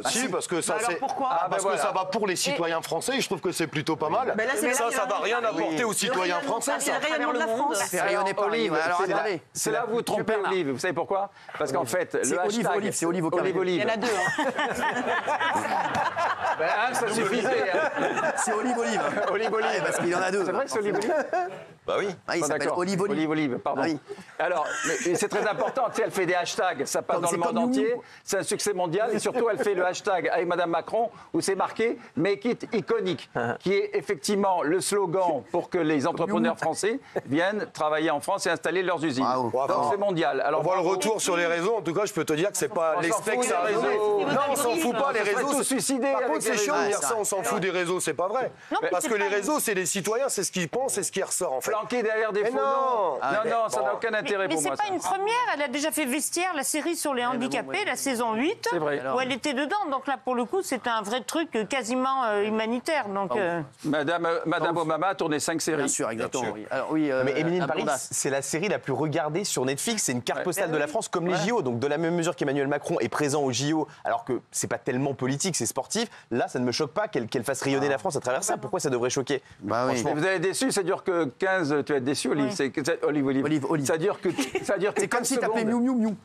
Si, parce que ça, pourquoi ça va pour les citoyens français. Je trouve que c'est plutôt pas mal. Ça va rien apporter aux citoyens français. C'est le rayonnement de la France. C'est rayonné par Olive. Alors attendez. C'est là où vous trompez Olive. Vous savez pourquoi? Parce qu'en fait, le hashtag... C'est Olive au carré. Il y en a 2. Ça suffisait. C'est Olive. Olive. Parce qu'il y en a 2. C'est vrai que c'est Olive. Bah oui. Ah, il s'appelle Olive Olive. Olive, pardon. Ah oui. Alors, mais c'est très important. Tu sais, elle fait des hashtags, ça passe dans le monde entier. C'est un succès mondial. Et surtout, elle fait le hashtag avec Madame Macron où c'est marqué Make it iconique, qui est effectivement le slogan pour que les entrepreneurs français viennent travailler en France et installer leurs usines. Donc c'est mondial. Alors, on voit le retour sur les réseaux. En tout cas, je peux te dire que c'est pas les specs, c'est un réseau. Non, on s'en fout pas. Les réseaux, tous suicidés. Par contre, c'est chiant de dire ça. On s'en fout des réseaux, c'est pas vrai. Parce que les réseaux, c'est les citoyens, c'est ce qu'ils pensent, c'est ce qui ressort en fait. Planqué derrière des faux noms. Non, ça n'a aucun intérêt pour moi. Mais c'est pas une première, elle a déjà fait Vestiaire, la série sur les handicapés, la saison 8, où elle était dedans. Donc là, pour le coup, c'est un vrai truc quasiment humanitaire. Donc, Madame Obama a tourné 5 séries. Bien sûr, exactement. Oui. Alors, oui, mais Emily in Paris, c'est la série la plus regardée sur Netflix. C'est une carte postale de la France, comme les JO. Donc de la même mesure qu'Emmanuel Macron est présent aux JO, alors que c'est pas tellement politique, c'est sportif. Là, ça ne me choque pas qu'elle fasse rayonner la France à travers ça. Pourquoi ça devrait choquer? Vous allez déçu, ça dure que 15. Tu vas être déçu, Olive. Olive. Ça dure que. C'est comme si t'appelais Miou Miou Miou.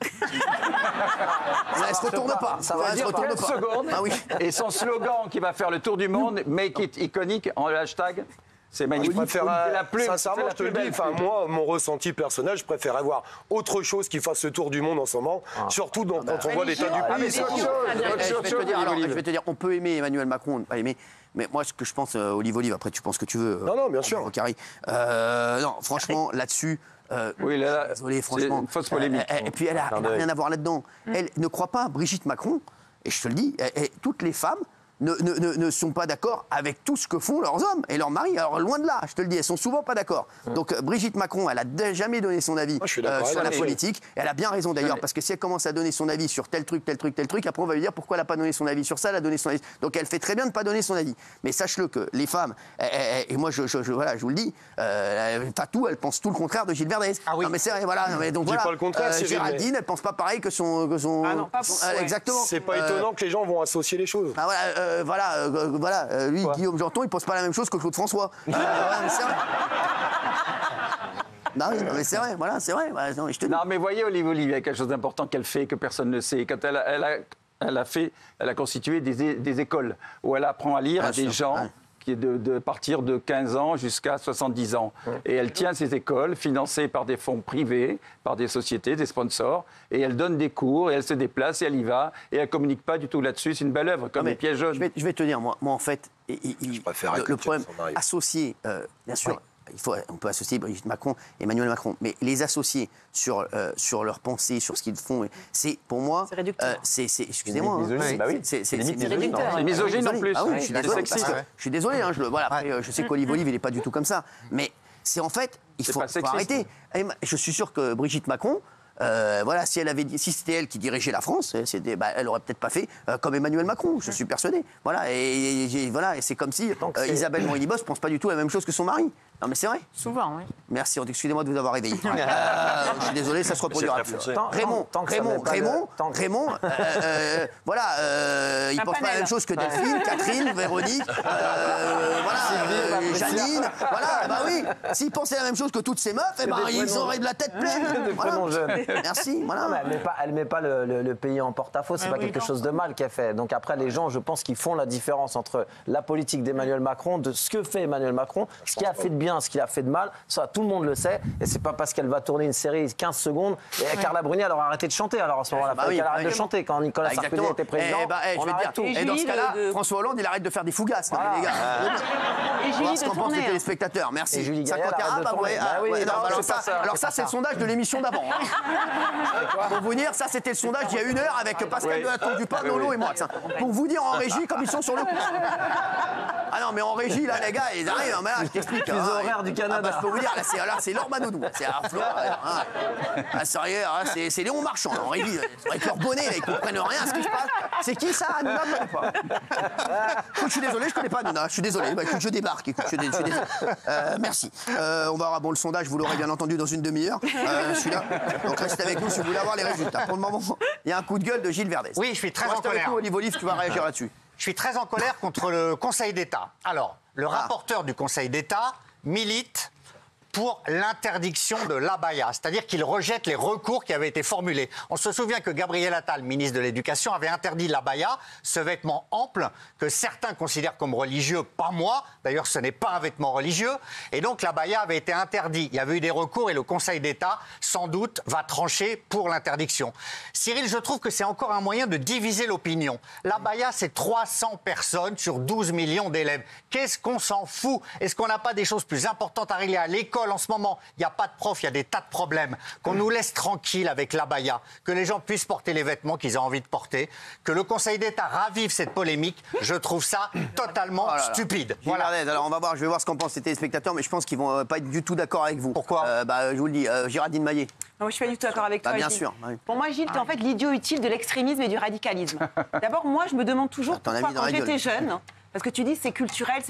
Elle se retourne pas. Ça va dire 15 secondes. Ah oui. Et son slogan qui va faire le tour du monde, Make it iconique en hashtag. C'est magnifique. Sincèrement, je te le dis, moi, mon ressenti personnel, je préfère avoir autre chose qui fasse ce tour du monde en ce moment, surtout quand on voit l'état du pays. Je vais te dire, on peut aimer Emmanuel Macron, pas aimer. Mais moi, ce que je pense, Olive, après, tu penses ce que tu veux. Non, bien sûr. Non, franchement, là-dessus. Désolé, franchement. Une fausse polémique. Et puis, elle n'a rien à voir là-dedans. Elle ne croit pas Brigitte Macron, et je te le dis, toutes les femmes ne sont pas d'accord avec tout ce que font leurs hommes et leurs maris. Alors loin de là, je te le dis, elles sont souvent pas d'accord. Donc Brigitte Macron, elle a jamais donné son avis sur la politique. Et elle a bien raison d'ailleurs, parce que si elle commence à donner son avis sur tel truc, après on va lui dire pourquoi elle n'a pas donné son avis sur ça, elle a donné son avis. Donc elle fait très bien de ne pas donner son avis. Mais sache-le que les femmes, et moi je vous le dis, Fatou, elle pense tout le contraire de Gilles Verdez. Ah oui. Non mais c'est vrai, voilà. Donc voilà. Pas le contraire, Géraldine, elle pense pas pareil que son. Ah non, pas exactement. C'est pas étonnant que les gens vont associer les choses. Lui, Guillaume Janton, il pense pas la même chose que Claude François. Mais c'est vrai. Non, mais c'est vrai, voilà, c'est vrai. Non, je te dis. Non, mais voyez, Olive, il y a quelque chose d'important qu'elle fait que personne ne sait. Quand elle a constitué des écoles où elle apprend à lire à des gens. Qui est de partir de 15 ans jusqu'à 70 ans. Et elle tient ces écoles financées par des fonds privés, par des sociétés, des sponsors, et elle donne des cours, et elle se déplace, et elle y va, et elle ne communique pas du tout là-dessus. C'est une belle œuvre, comme les pièges jaunes. Je vais te dire, moi en fait, le problème associé, bien sûr, on peut associer Brigitte Macron et Emmanuel Macron, mais les associer sur leurs pensées, sur ce qu'ils font, c'est pour moi, excusez-moi, c'est misogyne en plus. Ah oui, je suis désolé, après, je sais qu'Olive, il n'est pas du tout comme ça, mais c'est en fait, il faut arrêter. Je suis sûr que Brigitte Macron, si c'était elle qui dirigeait la France, elle aurait peut-être pas fait comme Emmanuel Macron, je suis persuadé. Voilà, et c'est comme si Isabelle Morini-Bos pense pas du tout la même chose que son mari. Non mais c'est vrai. Souvent, oui. Merci, excusez-moi de vous avoir réveillé. Je suis désolé, ça se reproduira plus. Raymond, il pense pas la même chose que Delphine, Catherine, Véronique, Janine. Oui. S'ils pensaient la même chose que toutes ces meufs, ils auraient de la tête pleine. Merci. Voilà. Elle met pas le pays en porte-à-faux, c'est pas quelque chose de mal qu'elle fait. Donc après, les gens, je pense qu'ils font la différence entre la politique d'Emmanuel Macron, de ce que fait Emmanuel Macron, ce qui a fait de bien, ce qu'il a fait de mal, ça tout le monde le sait, et c'est pas parce qu'elle va tourner une série 15 secondes, et Carla Bruni elle aura arrêté de chanter alors à ce moment-là, elle arrête de chanter quand Nicolas Sarkozy était président. On arrête tout. Et dans ce cas-là, François Hollande il arrête de faire des fougasses, les gars. Et Julie ce qu'en pensent les téléspectateurs, merci. Alors ça c'est le sondage de l'émission d'avant. Pour vous dire, ça c'était le sondage il y a 1 heure avec Pascal de la Tour du Pin, Nolo et moi. Pour vous dire en régie comme ils sont sur le coup. Ah non mais en régie là les gars ils arrivent, mais là je t'explique. Les horaires du Canada. Je peux vous dire, là c'est Laure Manodou. C'est à Florent. Sérieux, c'est Léon Marchand en régie. Avec leur bonnet, là, ils comprennent rien à ce qui se passe. C'est qui ça, Hanouna, je connais pas. Je suis désolé, je connais pas Hanouna. Je suis désolé, écoute, je débarque. Je suis désolé. Merci. On va avoir le sondage, vous l'aurez bien entendu dans une demi-heure. Celui-là. Donc restez avec nous si vous voulez avoir les résultats. Pour le moment, il y a un coup de gueule de Gilles Verdez. Oui, je suis très en colère. Olive, tu vas réagir là-dessus. Je suis très en colère contre le Conseil d'État. Alors, le rapporteur du Conseil d'État milite pour l'interdiction de l'abaya, c'est-à-dire qu'il rejette les recours qui avaient été formulés. On se souvient que Gabriel Attal, ministre de l'Éducation, avait interdit l'abaya, ce vêtement ample que certains considèrent comme religieux, pas moi, d'ailleurs ce n'est pas un vêtement religieux, et donc l'abaya avait été interdit. Il y avait eu des recours et le Conseil d'État, sans doute, va trancher pour l'interdiction. Cyril, je trouve que c'est encore un moyen de diviser l'opinion. L'abaya, c'est 300 personnes sur 12 millions d'élèves. Qu'est-ce qu'on s'en fout? Est-ce qu'on n'a pas des choses plus importantes à régler à l'école? En ce moment, il n'y a pas de profs, il y a des tas de problèmes. Qu'on nous laisse tranquilles avec l'abaya, que les gens puissent porter les vêtements qu'ils ont envie de porter, que le Conseil d'État ravive cette polémique, je trouve ça totalement stupide. Voilà. Alors on va voir, je vais voir ce qu'en pensent les téléspectateurs, mais je pense qu'ils vont pas être du tout d'accord avec vous. Pourquoi Je vous le dis, Géraldine Maillet. Non, je suis pas du tout d'accord avec toi. Bien Gilles. sûr. Oui. Pour moi, Gilles, tu es en fait l'idiot utile de l'extrémisme et du radicalisme. D'abord, moi, je me demande toujours pourquoi, quand j'étais jeune, parce que tu dis c'est culturel,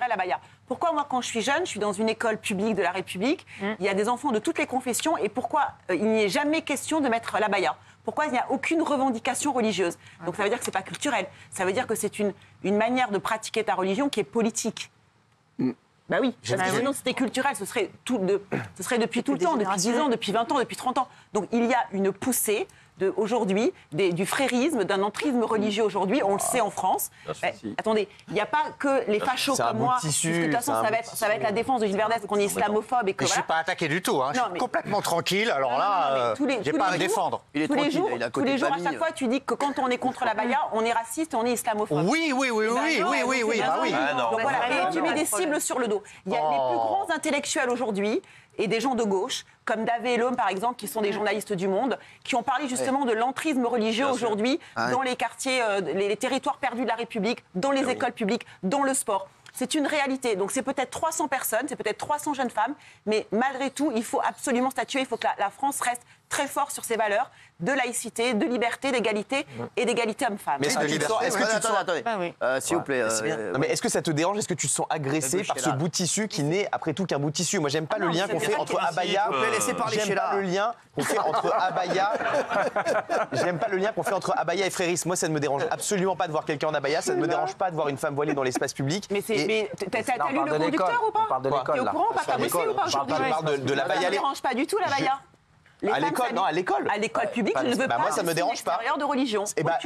l'abaya. Pourquoi moi, quand je suis jeune, je suis dans une école publique de la République, il y a des enfants de toutes les confessions, et pourquoi il n'y est jamais question de mettre l'abaya? Pourquoi il n'y a aucune revendication religieuse? Donc ça veut dire que c'est pas culturel. Ça veut dire que c'est une manière de pratiquer ta religion qui est politique. Bah oui, parce que sinon c'était culturel, ce serait depuis tout le temps, depuis 10 ans, depuis 20 ans, depuis 30 ans. Donc il y a une poussée aujourd'hui du frérisme, d'un entrisme religieux aujourd'hui, on le sait en France. Attendez, il n'y a pas que les fachos comme moi, puisque de toute façon ça va être la défense de Gilles Verdez, qu'on est islamophobe et que je ne suis pas attaqué du tout, je suis complètement tranquille, alors là, je n'ai pas à me défendre. Tous les jours, à chaque fois, tu dis que quand on est contre l'abaya, on est raciste et on est islamophobe. Oui. Donc voilà, et tu mets des cibles sur le dos. Il y a les plus grands intellectuels aujourd'hui, et des gens de gauche, comme Davé et L'Homme, par exemple, qui sont des journalistes du Monde, qui ont parlé justement de l'entrisme religieux aujourd'hui dans les quartiers, les territoires perdus de la République, dans les écoles publiques, dans le sport. C'est une réalité. Donc c'est peut-être 300 personnes, c'est peut-être 300 jeunes femmes, mais malgré tout, il faut absolument statuer, il faut que la France reste très fort sur ses valeurs de laïcité, de liberté, d'égalité et d'égalité homme-femme. Mais est-ce que tu te sens... Attendez, s'il vous plaît. Mais est-ce que ça te dérange? Est-ce que tu te sens agressé par ce bout de tissu qui n'est après tout qu'un bout de tissu? Moi, j'aime pas le lien qu'on fait entre abaya... J'aime pas le lien qu'on fait entre abaya... J'aime pas le lien qu'on fait entre abaya et frérisme. Moi, ça ne me dérange absolument pas de voir quelqu'un en abaya. Ça ne me dérange pas de voir une femme voilée dans l'espace public. Mais t'as lu le conducteur ou pas? On parle de l'école. T'es au courant? T'as bossé ou pas aujourd'hui? Je parle de l'abaya. Ça ne me dérange pas du tout l'abaya. À l'école, non, à l'école. À l'école publique, je ne veux pas. Moi, ça me dérange pas. De religion. Et ça,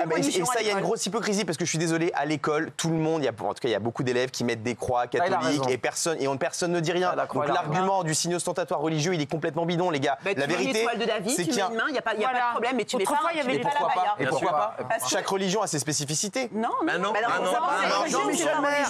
il y a une grosse hypocrisie parce que je suis désolé, à l'école, tout le monde, en tout cas, il y a beaucoup d'élèves qui mettent des croix catholiques et personne ne dit rien. Donc l'argument du signe ostentatoire religieux, il est complètement bidon, les gars. La vérité, c'est qu'il y a il n'y a pas de problème, mais tu mets pas l'abaya. Et pourquoi pas? Chaque religion a ses spécificités. Non, mais non. Jean-Michel Maire,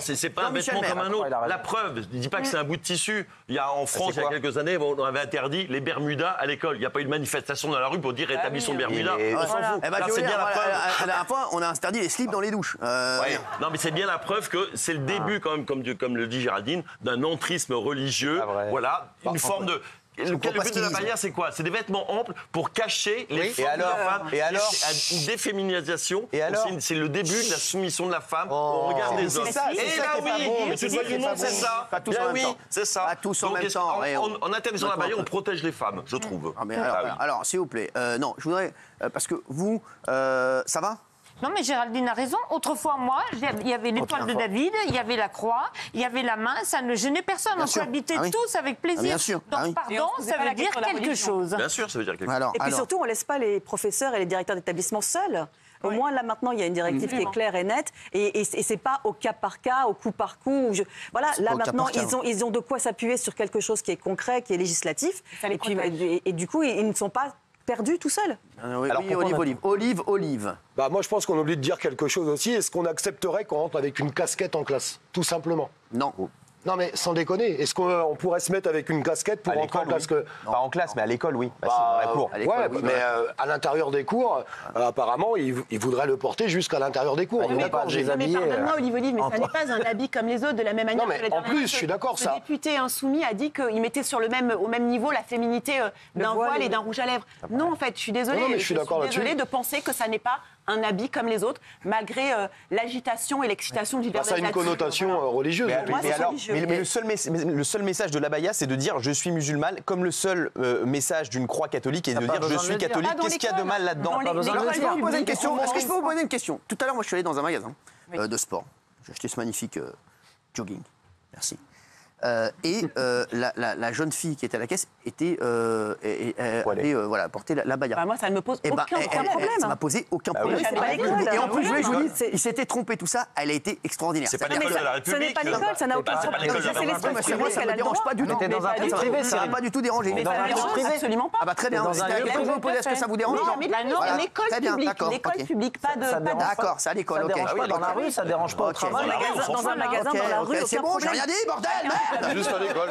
c'est pas un vêtement comme un autre. La preuve, ne dis pas que c'est un bout de tissu. Il y a en France, il y a quelques années, on avait interdit les Bermudas à l'école. Il n'y a pas eu de manifestation dans la rue pour dire rétablissons Bermudas. On s'en fout. C'est bien la preuve. La dernière fois, on a interdit les slips dans les douches. Non, mais c'est bien la preuve que c'est le début, quand même, comme le dit Géraldine, d'un entrisme religieux. Voilà, une forme de... Le but de l'abaya, c'est quoi? C'est des vêtements amples pour cacher les formes de la femme. Et alors une déféminisation. Et alors c'est le début de la soumission de la femme au regard des hommes. Et là, oui, tu vois du monde, c'est ça. Pas tous en même temps. C'est ça. Pas tous en même temps. En interdisant l'abaya, on protège les femmes, je trouve. Alors, s'il vous plaît, non, je voudrais, parce que vous, ça va? Non, mais Géraldine a raison. Autrefois, moi, il y avait l'étoile de David, il y avait la croix, il y avait la main, ça ne gênait personne. On cohabitait tous avec plaisir. Bien sûr. Donc, pardon, ça veut dire quelque chose. Bien sûr, ça veut dire quelque chose. Et puis surtout, on ne laisse pas les professeurs et les directeurs d'établissement seuls. Au moins, là, maintenant, il y a une directive qui est claire et nette. Et ce n'est pas au cas par cas, au coup par coup. Voilà, là, maintenant, ils ont de quoi s'appuyer sur quelque chose qui est concret, qui est législatif. Et du coup, ils ne sont pas perdus tout seuls. Olive. Bah, moi, je pense qu'on oublie de dire quelque chose aussi. Est-ce qu'on accepterait qu'on rentre avec une casquette en classe? Tout simplement. Non. Non, mais sans déconner, est-ce qu'on pourrait se mettre avec une casquette pour rentrer en classe? Pas en classe, mais à l'école, oui. C'est dans la cour. Mais à l'intérieur des cours, apparemment, ils voudraient le porter jusqu'à l'intérieur des cours. Mais pardonne-moi, Olive, mais ça n'est pas un habit comme les autres, de la même manière. Non, mais en plus, je suis d'accord, ça. Le député insoumis a dit qu'il mettait au même niveau la féminité d'un voile et d'un rouge à lèvres. Non, en fait, je suis désolée. Non, mais je suis désolée de penser que ça n'est pas un habit comme les autres, malgré l'agitation et l'excitation du Ça a une connotation religieuse. Mais le seul message de l'abaya, c'est de dire je suis musulmane, comme le seul message d'une croix catholique est de dire je suis catholique. Qu'est-ce qu'il y a de mal là-dedans? Est-ce que je peux vous poser une question? Tout à l'heure, moi, je suis allé dans un magasin de sport. J'ai acheté ce magnifique jogging. Merci. et la jeune fille qui était à la caisse était voilà, portait la baya. Bah moi, ça ne me pose aucun problème. Ça m'a posé aucun problème. Et en plus, je vous dis, il s'était trompé, tout ça. Elle a été extraordinaire. C'est pas l'école de la République. Ce n'est pas l'école, ça n'a aucun problème. Moi, ça me dérange pas du tout. Dans un truc privé, ça n'a pas du tout dérangé. Mais ça ne dérange absolument pas. Ah bah très bien. Vous me posez, est-ce que ça vous dérange? Non, mais l'école publique, pas de. D'accord, c'est à l'école. Ça dérange pas dans la rue, ça dérange pas au travail. Dans un magasin, dans la rue, c'est bon, j'ai rien dit, bordel, merde. Juste à l'école.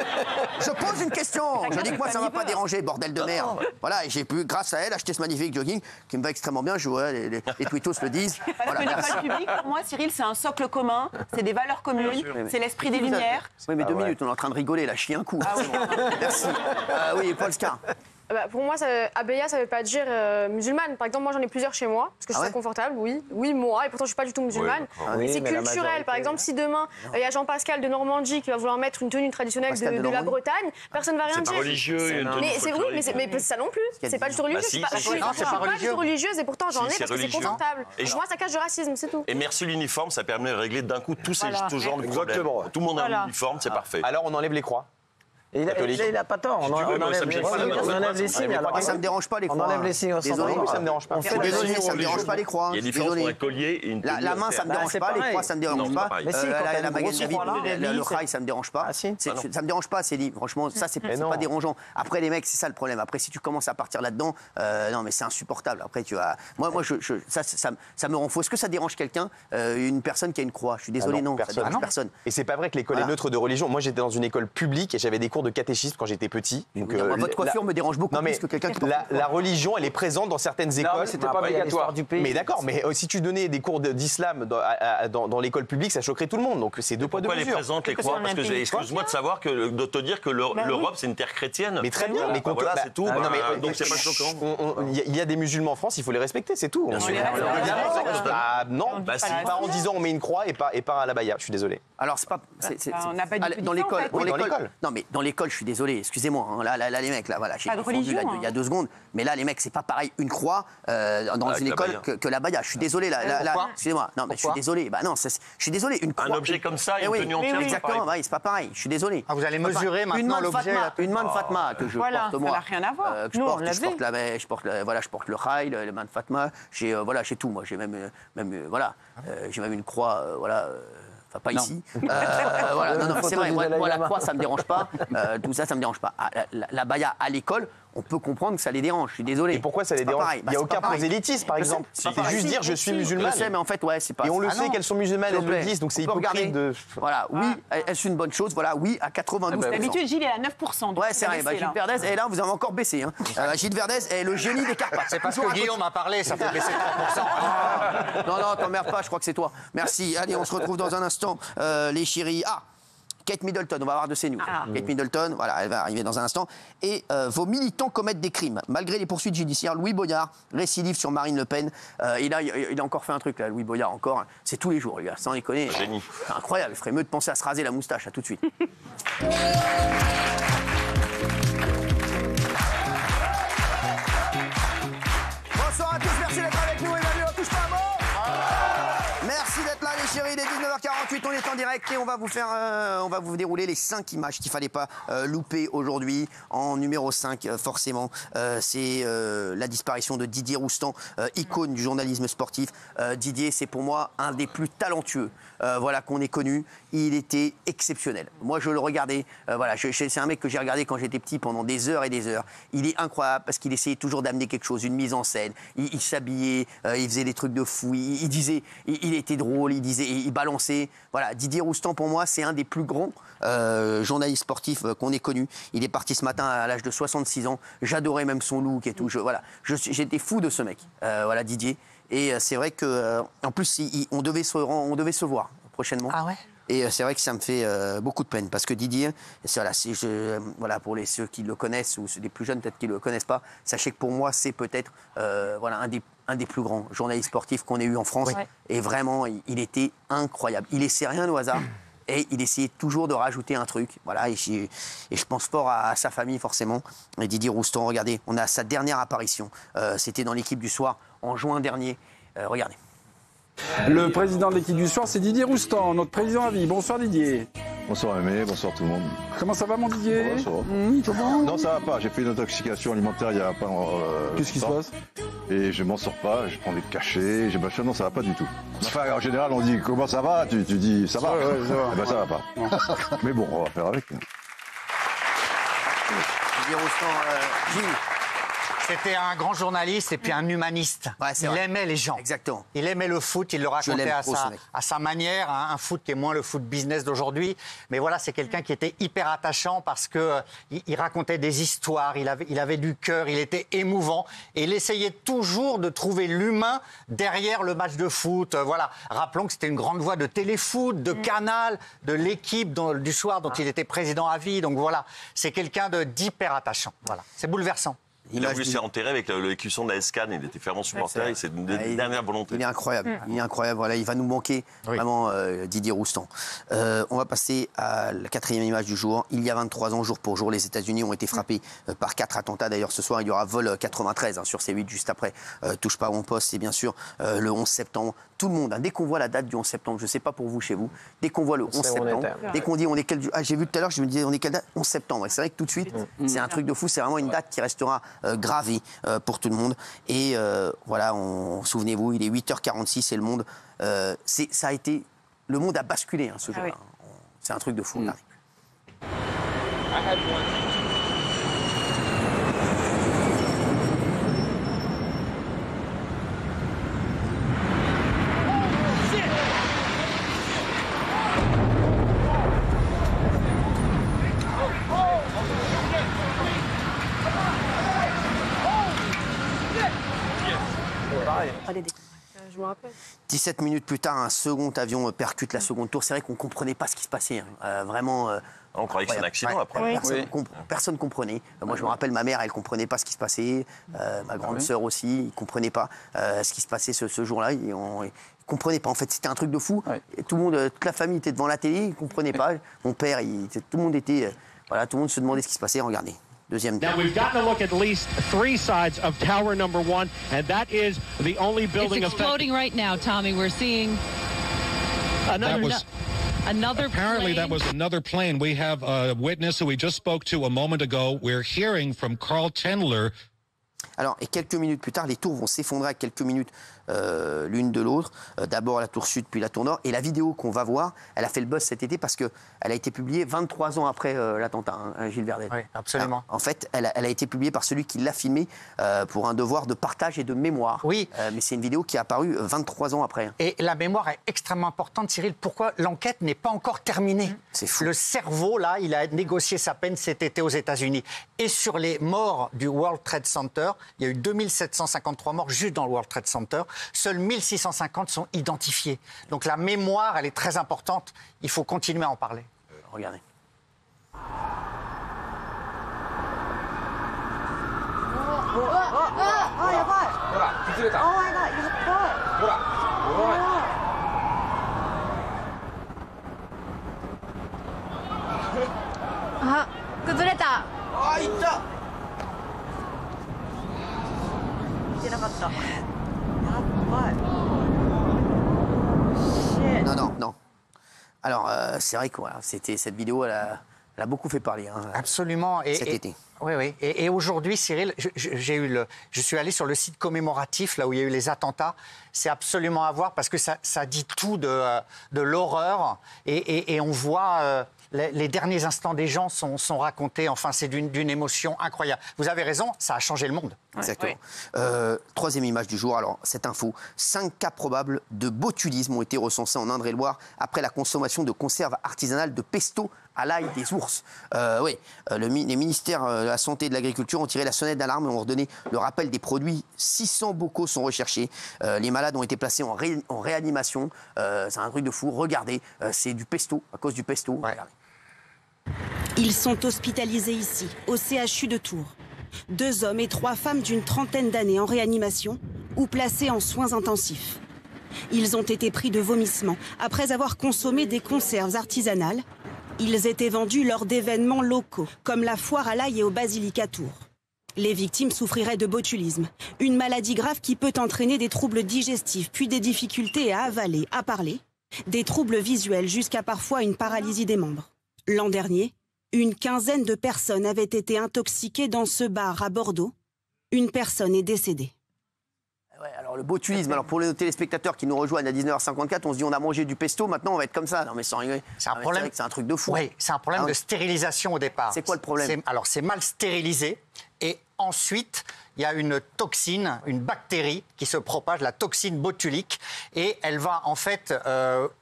Je pose une question. Je dis que moi, ça ne m'a pas dérangé, bordel de merde. Voilà, et j'ai pu, grâce à elle, acheter ce magnifique jogging qui me va extrêmement bien. Les twittos le disent. Parce que l'école publique, pour moi, Cyril, c'est un socle commun, c'est des valeurs communes, c'est l'esprit des Lumières. Oui, mais 2 minutes, on est en train de rigoler, là, je chie un coup. Merci. Oui, Paul Scar. Pour moi, abaya, ça ne veut pas dire musulmane. Par exemple, moi, j'en ai plusieurs chez moi, parce que je suis très confortable, oui, moi, et pourtant, je ne suis pas du tout musulmane. C'est culturel. Par exemple, si demain, il y a Jean-Pascal de Normandie qui va vouloir mettre une tenue traditionnelle de la Bretagne, personne ne va rien dire. C'est pas religieux. Mais ça non plus. C'est pas du tout religieux. Je ne suis pas du tout religieuse, et pourtant, j'en ai parce que c'est confortable. Pour moi, ça cache du racisme, c'est tout. Et merci l'uniforme, ça permet de régler d'un coup tous ces genres de problèmes. Tout le monde a un uniforme, c'est parfait. Alors, on enlève les croix. Et il n'a pas tort. On enlève les signes. Moi, ça ne me dérange pas les croix. On enlève les signes. Désolé, ça ne me dérange pas. Désolé, ça ne me dérange pas les croix. Il y a une différence entre un collier et une tenue. La main, ça ne me dérange pas. Les croix, ça ne me dérange pas. La baguette le rail, ça ne me dérange pas. Ça ne me dérange pas, c'est dit. Franchement, ça, c'est pas dérangeant. Après, les mecs, c'est ça le problème. Après, si tu commences à partir là-dedans, non, mais c'est insupportable. Après, tu as. Moi, ça me rend fou. Est-ce que ça dérange quelqu'un, une personne qui a une croix? Je suis désolé, non, ça dérange personne. Et c'est pas vrai que l'école est neutre de religion. Moi, j'étais dans une école publique et j'avais des cours de catéchisme quand j'étais petit. Donc, votre coiffure me dérange beaucoup plus que quelqu'un qui la religion, elle est présente dans certaines écoles. C'était pas obligatoire du pays. Mais d'accord, mais si tu donnais des cours d'islam dans l'école publique, ça choquerait tout le monde. Donc c'est deux poids deux mesures. Pourquoi les présentes les croix? Parce que excuse-moi de te dire que l'Europe c'est une terre chrétienne. Mais très bien. Mais voilà, c'est tout. Donc c'est pas choquant. Il y a des musulmans en France, il faut les respecter, c'est tout. Non, pas en disant on met une croix et pas à la baya. Je suis désolé. Alors c'est pas. On n'a pas du tout dans l'école. Non mais dans l'école, je suis désolé. Excusez-moi. Là, les mecs, là, voilà, j'ai confondu il y a 2 secondes. Mais là, les mecs, c'est pas pareil une croix dans une école que la baya. Je suis désolé. Excusez-moi. Non, mais je suis désolé. Bah non, je suis désolé. Une croix. Un objet comme ça, une tenue entière. Exactement. C'est pas pareil. Je suis désolé. Vous allez mesurer maintenant l'objet. Une main de Fatma que je porte moi. Ça n'a rien à voir. Je porte le rail, les mains de Fatma. J'ai tout. Moi, j'ai même j'ai même une croix. Enfin, pas ici. Non, c'est vrai. Moi, la croix, ça me dérange pas. Tout ça, ça me dérange pas. La baya à l'école, on peut comprendre que ça les dérange. Je suis désolé. Et pourquoi ça les dérange? Il n'y a aucun prosélytisme, par exemple. C'est juste dire je suis musulmane. Je sais, mais en fait, c'est pas. Et on le sait qu'elles sont musulmanes, elles le disent, donc c'est hypocrite de. Voilà, oui, est-ce une bonne chose? Voilà, oui, à 92%. D'habitude, Gilles est à 9%. Ouais, c'est vrai. Gilles Verdez, et là, vous avez encore baissé. Gilles Verdez est le génie des Carpates. C'est parce que Guillaume a parlé, ça fait baisser 3%. Non, t'emmerdes pas, je crois que c'est toi. Merci. Allez, on se retrouve dans un instant. Les chéris. Kate Middleton, on va avoir de ces news. Kate Middleton, voilà, elle va arriver dans un instant. Et vos militants commettent des crimes. Malgré les poursuites judiciaires, Louis Boyard, récidive sur Marine Le Pen. Il a encore fait un truc, là, Louis Boyard, encore. C'est tous les jours, les gars, sans déconner. Génie. C'est incroyable, il ferait mieux de penser à se raser la moustache, à tout de suite. Bonsoir à tous, merci d'être avec nous. Emmanuel, on touche pas à mot. Merci d'être là, les chéris. Il est 19h48, on est en direct et on va vous dérouler les 5 images qu'il ne fallait pas louper aujourd'hui. En numéro 5, forcément, c'est la disparition de Didier Roustan, icône du journalisme sportif. Didier, c'est pour moi un des plus talentueux qu'on ait connu. Il était exceptionnel. Moi, je le regardais. C'est un mec que j'ai regardé quand j'étais petit pendant des heures et des heures. Il est incroyable parce qu'il essayait toujours d'amener quelque chose, une mise en scène. Il s'habillait, il faisait des trucs de fou. Il disait, il était drôle, il balançait. Voilà, Didier Roustan, pour moi, c'est un des plus grands journalistes sportifs qu'on ait connu. Il est parti ce matin à l'âge de 66 ans. J'adorais même son look et tout. J'étais fou de ce mec. Didier. Et c'est vrai qu'en plus, on devait se voir prochainement. Ah ouais. Et c'est vrai que ça me fait beaucoup de peine parce que Didier, pour ceux qui le connaissent ou les plus jeunes peut-être qui ne le connaissent pas, sachez que pour moi c'est peut-être un des plus grands journalistes sportifs qu'on ait eu en France. Ouais. Et vraiment, il était incroyable. Il laissait rien au hasard. Et il essayait toujours de rajouter un truc. Voilà, et je pense fort à sa famille, forcément. Et Didier Roustan, regardez, on a sa dernière apparition. C'était dans l'équipe du soir en juin dernier. Regardez. Le président de l'équipe du soir, c'est Didier Roustan, notre président à vie. Bonsoir Didier. Bonsoir Aimé, bonsoir tout le monde. Comment ça va mon Didier? Ça va. Non, ça va pas. J'ai fait une intoxication alimentaire il y a pas Qu'est-ce qui se passe? Et je m'en sors pas, je prends des cachets, non, ça va pas du tout. Enfin, en général, on dit comment ça va, tu dis ça va. Ouais, ça va. Eh ben, ça va pas. Mais bon, on va faire avec. C'était un grand journaliste et puis un humaniste. Ouais, il aimait les gens. Exactement. Il aimait le foot, il le racontait à sa manière, hein, un foot qui est moins le foot business d'aujourd'hui. Mais voilà, c'est quelqu'un qui était hyper attachant parce que il racontait des histoires, il avait du cœur, il était émouvant et il essayait toujours de trouver l'humain derrière le match de foot. Voilà. Rappelons que c'était une grande voix de téléfoot, de Canal, de l'équipe du soir dont il était président à vie. Donc voilà, c'est quelqu'un d'hyper attachant. Voilà, c'est bouleversant. Il a voulu se faire enterrer avec l'écution de la SCAN, il était fervent supporter, et c'est une des dernières volontés. Il est incroyable, voilà, il va nous manquer vraiment Didier Roustan. On va passer à la 4e image du jour. Il y a 23 ans, jour pour jour, les États-Unis ont été frappés par 4 attentats. D'ailleurs, ce soir, il y aura vol 93 sur C8, juste après. Touche pas à mon poste, c'est bien sûr le 11 septembre. Tout le monde, dès qu'on voit la date du 11 septembre, je ne sais pas pour vous chez vous, dès qu'on voit le 11 septembre, dès qu'on dit on est quel... Ah, j'ai vu tout à l'heure, je me disais on est quelle date? 11 septembre. Et c'est vrai que tout de suite, c'est un truc de fou, c'est vraiment une date qui restera gravée pour tout le monde. Et voilà, souvenez-vous, il est 8h46 et le monde, ça a été... Le monde a basculé ce jour-là. C'est un truc de fou. Je me rappelle. 17 minutes plus tard, un second avion percute la seconde tour. C'est vrai qu'on ne comprenait pas ce qui se passait. Vraiment. On croyait que c'était un accident après. Personne ne comprenait. Moi, je me rappelle, ma mère, elle ne comprenait pas ce qui se passait. Ma grande sœur aussi, ils ne comprenaient pas ce qui se passait ce jour-là. Ils ne comprenaient pas. En fait, c'était un truc de fou. Et tout le monde, toute la famille était devant la télé, ils ne comprenaient pas. Mon père, tout le monde était. Voilà, tout le monde se demandait ce qui se passait. Regardez. Deuxième Now we've gotten a look at least 3 sides of tower number 1, and that is the only building. It's exploding right now, Tommy. We're seeing another Apparently, plane. that was another plane. We have a witness who we just spoke to a moment ago. We're hearing from Carl Tendler. Alors, et quelques minutes plus tard, les tours vont s'effondrer à quelques minutes l'une de l'autre. D'abord la tour sud, puis la tour nord. Et la vidéo qu'on va voir, elle a fait le buzz cet été parce qu'elle a été publiée 23 ans après l'attentat, Gilles Verdet. Oui, absolument. En fait, elle a été publiée par celui qui l'a filmée pour un devoir de partage et de mémoire. Oui. Mais c'est une vidéo qui est apparue 23 ans après. Et la mémoire est extrêmement importante, Cyril. Pourquoi l'enquête n'est pas encore terminée? C'est fou. Le cerveau, là, il a négocié sa peine cet été aux États-Unis. Et sur les morts du World Trade Center, il y a eu 2753 morts juste dans le World Trade Center. Seuls 1650 sont identifiés. Donc la mémoire, elle est très importante. Il faut continuer à en parler. Regardez. Non. Alors, c'est vrai que cette vidéo, elle a beaucoup fait parler. Absolument. Cet été. Oui. Et aujourd'hui, Cyril, je suis allé sur le site commémoratif, là où il y a eu les attentats. C'est absolument à voir parce que ça dit tout de l'horreur. Et on voit... Les derniers instants des gens sont racontés. Enfin, c'est d'une émotion incroyable. Vous avez raison, ça a changé le monde. Exactement. Troisième image du jour. Alors, cette info. 5 cas probables de botulisme ont été recensés en Indre-et-Loire après la consommation de conserves artisanales de pesto à l'ail des ours. Les ministères de la Santé et de l'Agriculture ont tiré la sonnette d'alarme et ont ordonné le rappel des produits. 600 bocaux sont recherchés. Les malades ont été placés en réanimation. C'est un truc de fou. Regardez, c'est du pesto, à cause du pesto. Ouais. Ils sont hospitalisés ici, au CHU de Tours. 2 hommes et 3 femmes d'une trentaine d'années en réanimation ou placés en soins intensifs. Ils ont été pris de vomissements après avoir consommé des conserves artisanales. Ils étaient vendus lors d'événements locaux, comme la foire à l'ail et au basilic à Tours. Les victimes souffriraient de botulisme, une maladie grave qui peut entraîner des troubles digestifs, puis des difficultés à avaler, à parler, des troubles visuels jusqu'à parfois une paralysie des membres. L'an dernier, une quinzaine de personnes avaient été intoxiquées dans ce bar à Bordeaux. Une personne est décédée. Ouais, alors le botulisme, alors pour les téléspectateurs qui nous rejoignent à 19h54, on se dit on a mangé du pesto, maintenant on va être comme ça. Non mais sans rigoler. C'est un problème. C'est un truc de fou. Oui, c'est un problème de stérilisation au départ. C'est quoi le problème? Alors c'est mal stérilisé et ensuite il y a une toxine, une bactérie qui se propage, la toxine botulique, et elle va en fait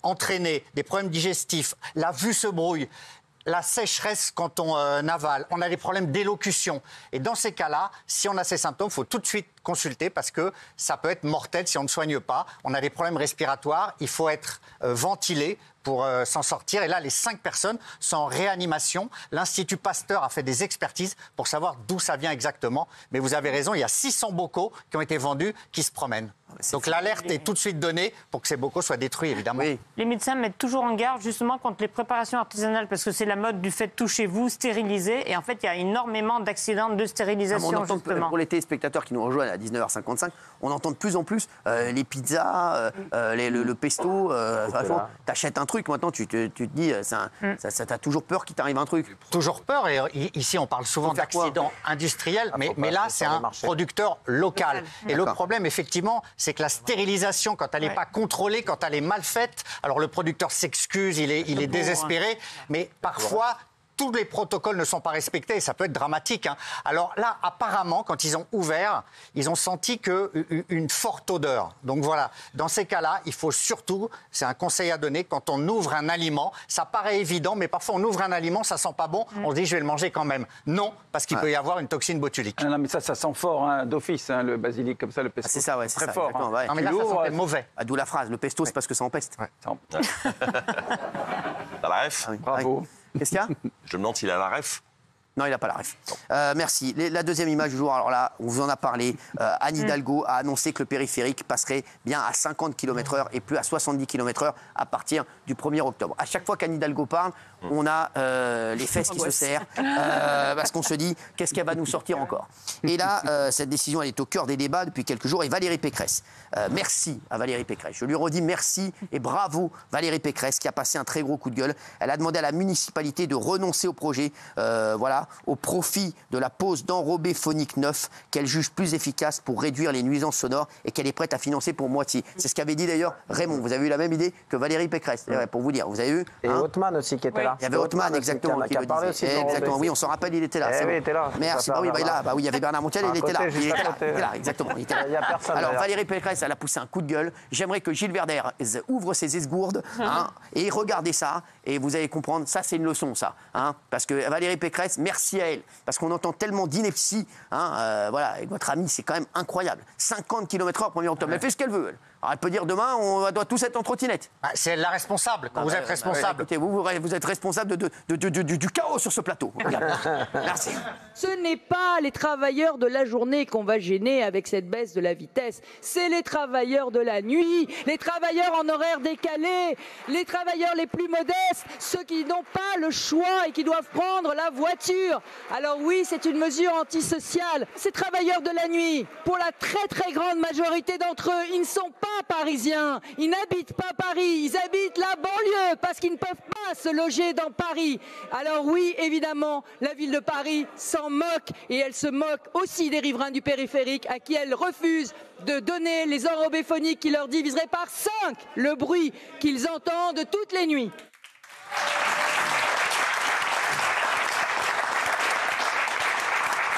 entraîner des problèmes digestifs. La vue se brouille. La sécheresse quand on avale, on a des problèmes d'élocution. Et dans ces cas-là, si on a ces symptômes, il faut tout de suite consulter parce que ça peut être mortel si on ne soigne pas. On a des problèmes respiratoires, il faut être ventilé pour s'en sortir. Et là, les 5 personnes sont en réanimation. L'Institut Pasteur a fait des expertises pour savoir d'où ça vient exactement. Mais vous avez raison, il y a 600 bocaux qui ont été vendus, qui se promènent. Donc l'alerte est tout de suite donnée pour que ces bocaux soient détruits, évidemment. Oui. Les médecins mettent toujours en garde justement contre les préparations artisanales parce que c'est la mode du fait touchez-vous, stérilisez. Et en fait, il y a énormément d'accidents de stérilisation, justement. Pour les téléspectateurs qui nous rejoignent à 19h55, on entend de plus en plus les pizzas, le pesto. T'achètes un truc, maintenant tu te dis, t'as toujours peur qu'il t'arrive un truc. Toujours peur. Et ici, on parle souvent d'accidents industriels, mais là, c'est un producteur local. Et le problème, effectivement, c'est que la stérilisation, quand elle n'est pas contrôlée, quand elle est mal faite, alors le producteur s'excuse, il est désespéré, mais parfois tous les protocoles ne sont pas respectés et ça peut être dramatique. Hein. Alors là, apparemment, quand ils ont ouvert, ils ont senti une forte odeur. Donc voilà, dans ces cas-là, il faut surtout, c'est un conseil à donner, quand on ouvre un aliment, ça paraît évident, mais parfois on ouvre un aliment, ça sent pas bon, on se dit je vais le manger quand même. Non, parce qu'il peut y avoir une toxine botulique. Non, mais ça sent fort, hein, d'office, hein, le basilic comme ça, le pesto. C'est ça, ouais, c'est très fort. Hein. Ouais. Non, mais là, ça sentait mauvais. D'où la phrase, le pesto, c'est parce que ça empeste. T'as la ref? Bravo. Qu'est-ce qu'il y a? Je me demande s'il a la ref. Non, il n'a pas la ref. Merci. La deuxième image du jour, alors là, on vous en a parlé. Anne Hidalgo a annoncé que le périphérique passerait bien à 50 km/h et plus à 70 km/h à partir du 1er octobre. À chaque fois qu'Anne Hidalgo parle, on a les fesses qui se serrent parce qu'on se dit qu'est-ce qu'elle va nous sortir encore. Et là, cette décision, elle est au cœur des débats depuis quelques jours. Et Valérie Pécresse, merci à Valérie Pécresse. Je lui redis merci et bravo Valérie Pécresse qui a passé un très gros coup de gueule. Elle a demandé à la municipalité de renoncer au projet, au profit de la pose d'enrobés phoniques neufs qu'elle juge plus efficace pour réduire les nuisances sonores et qu'elle est prête à financer pour moitié. C'est ce qu'avait dit d'ailleurs Raymond. Vous avez eu la même idée que Valérie Pécresse, pour vous dire. Vous avez eu et Hautemann aussi qui était là. Il y avait Hautemann, exactement, qui le disait. Exactement, oui, on s'en rappelle, il était là. Oui, il était là. Merci. Oui, il y avait Bernard Montiel, il était là. Il était là, exactement. Il y a personne. Alors Valérie Pécresse, elle a poussé un coup de gueule. J'aimerais que Gilles Verder ouvre ses esgourdes et regardez ça et vous allez comprendre. Ça, c'est une leçon, ça, parce que Valérie Pécresse, merci à elle, parce qu'on entend tellement d'inepties. Avec votre amie, c'est quand même incroyable. 50 km/h 1er octobre. Elle fait ce qu'elle veut. Alors elle peut dire demain, on doit tous être en trottinette. C'est elle la responsable. Quand vous êtes responsable. Écoutez, vous êtes responsable du chaos sur ce plateau. Merci. Ce n'est pas les travailleurs de la journée qu'on va gêner avec cette baisse de la vitesse. C'est les travailleurs de la nuit, les travailleurs en horaire décalé, les travailleurs les plus modestes, ceux qui n'ont pas le choix et qui doivent prendre la voiture. Alors oui, c'est une mesure antisociale. Ces travailleurs de la nuit, pour la très très grande majorité d'entre eux, ils ne sont pas parisiens, ils n'habitent pas Paris, ils habitent la banlieue parce qu'ils ne peuvent pas se loger dans Paris. Alors oui, évidemment, la ville de Paris s'en moque et elle se moque aussi des riverains du périphérique à qui elle refuse de donner les enrobés phoniques qui leur diviseraient par 5 le bruit qu'ils entendent toutes les nuits.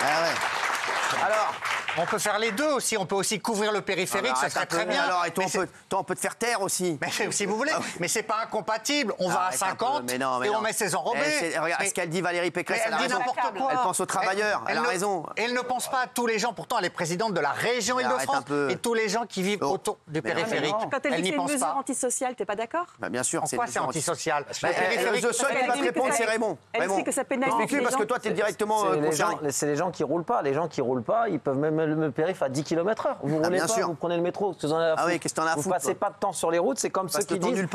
Ah ouais. Alors, on peut faire les deux aussi. On peut aussi couvrir le périphérique, ça serait très bien. Alors, et toi, on peut te faire taire aussi. Mais, si vous voulez. Mais c'est pas incompatible. On va à 50 et on met ses enrobés. Regarde ce qu'elle dit, Valérie Pécresse. Elle dit n'importe quoi. Elle pense aux travailleurs. Elle a raison. Elle ne pense pas à tous les gens. Pourtant, elle est présidente de la région Île-de-France et tous les gens qui vivent autour du périphérique. Quand elle dit que c'est une mesure antisociale, t'es pas d'accord? Bien sûr. Pourquoi c'est antisocial? Le seul qui va te répondre, c'est Raymond. Elle dit que ça pénalise les gens. Parce que toi, t'es directement concerné. C'est les gens qui roulent pas. Les gens qui roulent pas, ils peuvent même le périph' à 10 km/h. Vous roulez pas, vous prenez le métro. Qu'est-ce que t'en as à foutre? Vous passez pas de temps sur les routes, c'est comme ceux qui disent.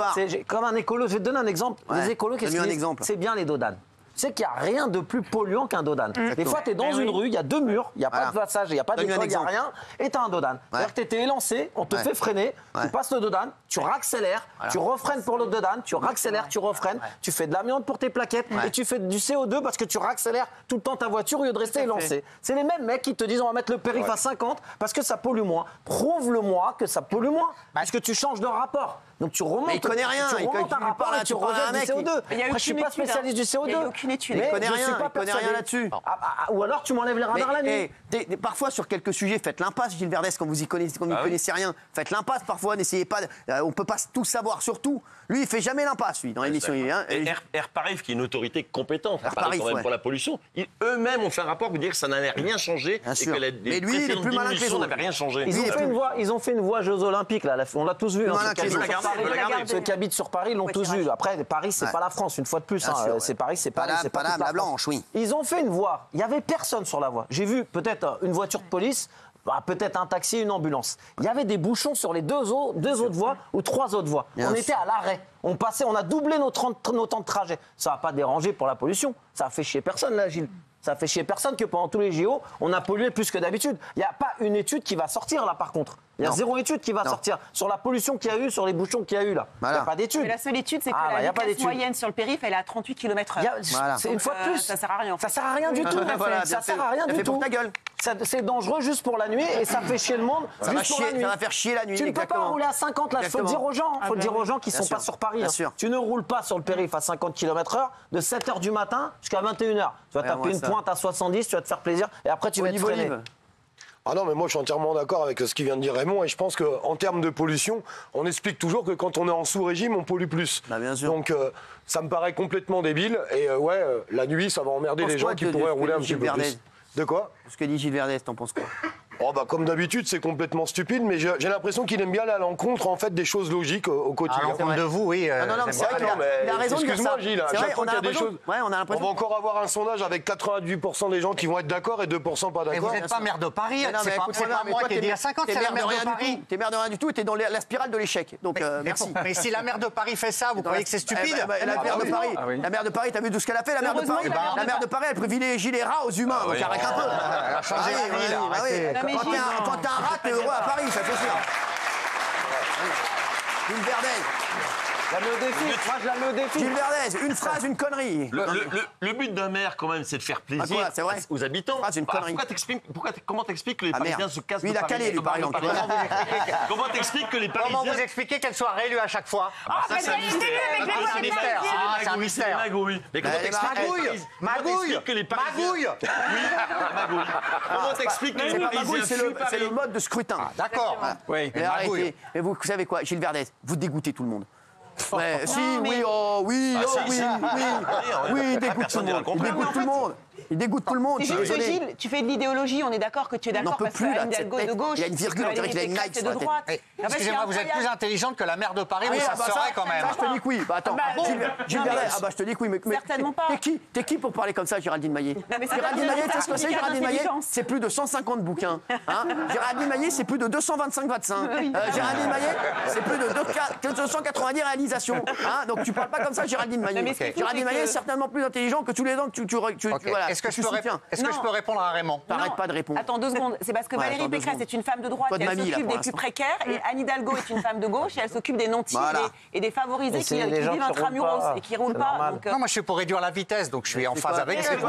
Comme un écolo, je vais te donner un exemple. Les écolos, qu'est-ce qu'ils disent? C'est bien les dodanes. sais qu'il n'y a rien de plus polluant qu'un dodane. Des fois, tu es dans une rue, il y a 2 murs, il n'y a pas de passage, il n'y a pas d'école, il n'y a rien, et tu as un dodane. C'est-à-dire que tu étais élancé, on te fait freiner, tu passes le dodane, tu raccélères, tu refreines pour le dodane, tu raccélères, tu refreines, tu fais de l'amiante pour tes plaquettes et tu fais du CO2 parce que tu raccélères tout le temps ta voiture au lieu de rester élancé. C'est les mêmes mecs qui te disent on va mettre le périph' à 50 parce que ça pollue moins. Prouve-le-moi que ça pollue moins, parce que tu changes de rapport. Donc tu remontes. Mais il connaît rien. Tu remontes un rapport et tu rejettes du CO2. Après, je suis pas spécialiste du CO2. Il n'y a aucune étude. Il connaît rien là-dessus. Ou alors tu m'enlèves les radars la nuit. Parfois sur quelques sujets, faites l'impasse, Gilles Verdès, quand vous y connaissez, quand vous n'y connaissez rien. Faites l'impasse parfois. N'essayez pas. On peut pas tout savoir sur tout. Lui, il fait jamais l'impasse, lui, dans l'émission. Air Paris, qui est une autorité compétente, quand même pour la pollution, eux-mêmes ont fait un rapport pour dire que ça n'avait rien changé et que les précédentes diminutions n'avaient rien changé. Ils ont fait une voie Jeux Olympiques, là. On l'a tous vu. Ceux qui habitent sur Paris l'ont tous vu. Après, Paris, c'est pas la France, une fois de plus. C'est Paris, c'est Paris, c'est pas la Blanche, oui. Ils ont fait une voie. Il y avait personne sur la voie. J'ai vu peut-être une voiture de police. Peut-être un taxi, une ambulance. Il y avait des bouchons sur les deux autres voies ou 3 autres voies. On était à l'arrêt. On a doublé nos temps de trajet. Ça n'a pas dérangé pour la pollution. Ça a fait chier personne, là, Gilles. Ça a fait chier personne que pendant tous les JO, on a pollué plus que d'habitude. Il n'y a pas une étude qui va sortir, là, par contre. Il y a 0 étude qui va sortir sur la pollution qu'il y a eu, sur les bouchons qu'il y a eu, là. Il n'y a pas d'étude. Mais la seule étude, c'est que la vitesse moyenne sur le périph', elle est à 38 km/h. C'est une fois de plus. Ça sert à rien. Ça sert à rien du tout. Ça sert à rien du tout. C'est dangereux juste pour la nuit et ça fait chier le monde juste pour la nuit. Ça va faire chier la nuit. Tu ne peux pas rouler à 50, là. Il faut le dire aux gens. Il faut le dire aux gens qui ne sont pas sur Paris. Tu ne roules pas sur le périph' à 50 km/h de 7h du matin jusqu'à 21h. Tu vas taper une pointe à 70, tu vas te faire plaisir et après tu vas te freiner. Ah non, mais moi je suis entièrement d'accord avec ce qu'il vient de dire Raymond et je pense qu'en termes de pollution, on explique toujours que quand on est en sous-régime, on pollue plus. Bien sûr. Donc ça me paraît complètement débile et la nuit, ça va emmerder les gens qui pourraient rouler un petit peu plus. De quoi? Ce que dit Gilles Verdès, t'en penses quoi? Comme d'habitude, c'est complètement stupide, mais j'ai l'impression qu'il aime bien aller à l'encontre en fait, des choses logiques au quotidien. À l'encontre de vous, oui. Non, c'est vrai qu'il a raison de dire ça. Excuse-moi, Gilles, chaque fois qu'il y a des choses... on va encore avoir un sondage avec 98% des gens qui vont être d'accord et 2% pas d'accord. Mais vous n'êtes pas maire de Paris, c'est pas moi qui ai dit à 50, c'est la maire de Paris. T'es maire de rien du tout et t'es dans la spirale de l'échec. Donc merci. Mais si la maire de Paris fait ça, vous croyez que c'est stupide? La maire de Paris, t'as vu tout ce qu'elle a fait, la maire de Paris? La maire de Paris, elle privilégie les rats aux humains, donc arrête un peu. Elle a changé la ville. Quand t'es un rat, t'es heureux à Paris, ça c'est sûr. Gilles Verdès. La mets au défi. Moi, je la mets au défi. Gilles Verdès, une phrase, une connerie. Le but d'un maire, quand même, c'est de faire plaisir aux habitants. Une connerie. Comment t'expliques que les Parisiens se cassent de Paris? Il a calé, lui, par exemple. Comment t'expliques que les Parisiens... Comment vous expliquez qu'elle soit réélue à chaque fois? Ça, c'est un mystère. C'est un mystère. Mais comment t'expliques... Magouille. Que les Parisiens... Magouille. Oui, Comment t'expliques que les Parisiens... C'est le mode de scrutin. D'accord. Oui. Mais arrêtez. Mais vous savez quoi, Gilles Verdès, vous dégoûtez tout le monde. Ouais, il dégoûte tout le monde. Il dégoûte tout le monde. Gilles, tu fais de l'idéologie, on est d'accord que tu es d'accord parce que Anne Hidalgo est de gauche. Il y a une virgule, on dirait qu'il a une Nike sur la tête. Excusez-moi, vous êtes plus intelligente que la maire de Paris, mais ça serait quand même. Ça, je te dis que oui. Attends, Gilles Verdès, je te dis que oui, mais certainement pas. T'es qui pour parler comme ça, Géraldine Maillet? Géraldine Maillet, tu sais ce que c'est, Géraldine Maillet? C'est plus de 150 bouquins. Géraldine Maillet, c'est plus de 225 vaccins. Géraldine Maillet, c'est plus de 290 réalisations. Donc tu parles pas comme ça, Géraldine Maillet. Géraldine Maillet est certainement plus intelligent que tous les gens que tu voilà. Est-ce que je peux répondre à Raymond? T'arrêtes pas de répondre. Attends 2 secondes. C'est parce que Valérie Pécresse est une femme de droite et elle s'occupe des plus précaires. Et Anne Hidalgo est une femme de gauche et elle s'occupe des nantis et des favorisés qui vivent intramuros et qui roulent pas. Non, moi je suis pour réduire la vitesse, donc je suis en phase avec ce que tu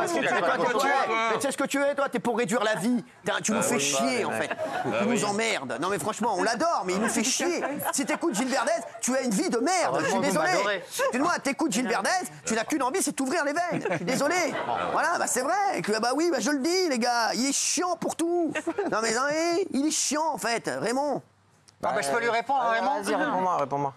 sais ce que tu es, toi? T'es pour réduire la vie. Tu nous fais chier, en fait. Tu nous emmerdes. Non, mais franchement, on l'adore, mais il nous fait chier. Si t'écoutes Gilles Verdès, tu as une vie de merde. Je suis désolé. Excuse-moi, t'écoutes Gilles Verdès, tu n'as qu'une envie, c'est de t'ouvrir les veines. Je suis désolé. Voilà, c'est vrai. Oui, je le dis, les gars, il est chiant pour tout. Non, mais il est chiant, en fait, Raymond. Je peux lui répondre à Raymond? Vas-y, réponds-moi.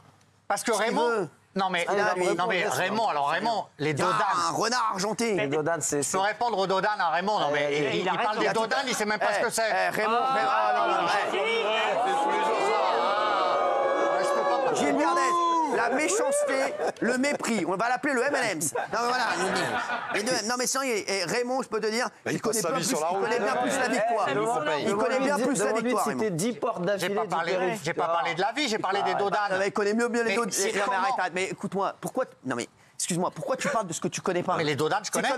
Parce que Raymond... Non mais Raymond, les dodanes... Un renard argenté. Les dodanes, c'est... Je peux répondre aux dodanes à Raymond. Non mais il parle des dodanes, il sait même pas ce que c'est. Raymond... Gilles Verdès, la méchanceté, le mépris. On va l'appeler le M&M's. Non, mais voilà. Non, mais sans Raymond, je peux te dire, il connaît bien plus la victoire. Il connaît bien plus la victoire. C'était 10 portes d'affilée. J'ai pas parlé de la vie, j'ai parlé des dodanes. Il connaît mieux les dodanes. Mais écoute-moi, pourquoi... Non, mais Excuse-moi, pourquoi tu parles de ce que tu connais pas? Mais les dodanes, je connais.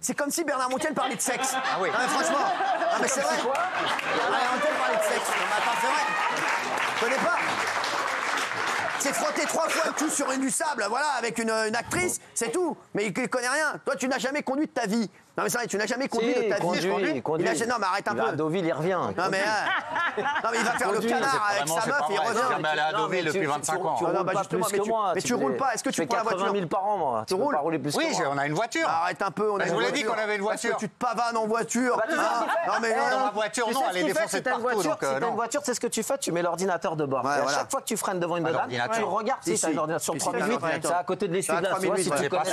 C'est comme si Bernard Montiel parlait de sexe. Ah oui. Non, mais franchement, non, mais c'est vrai. Bernard Montiel parlait de sexe. Non, mais attends, c'est vrai. Je connais pas. C'est frotter 3 fois le cul sur du sable, voilà, avec une actrice, c'est tout. Mais il connaît rien. Toi, tu n'as jamais conduit de ta vie. Non mais c'est vrai, tu n'as jamais conduit de ta vie. Il conduit. Non mais arrête un peu. À Deauville, il revient. Non mais il va faire le canard avec sa meuf et il revient. Je suis jamais allé à Deauville depuis 25 ans. Tu roules pas plus que moi. Mais tu roules pas. Est-ce que tu prends la voiture? 80 000 par an, moi. Tu roules pas rouler plus que moi. Oui, on a une voiture. Arrête un peu. Je vous l'ai dit qu'on avait une voiture. Parce que tu te pavanes en voiture. Non mais dans la voiture, non, elle est défoncée de partout. Si t'as une voiture, c'est ce que tu fais. Tu mets l'ordinateur de bord. À chaque fois que tu freines devant une dodane, tu regardes si t'as une ordinateur sur 3008. C'est à côté de l'essuie-glace. Si tu connaissais, toi.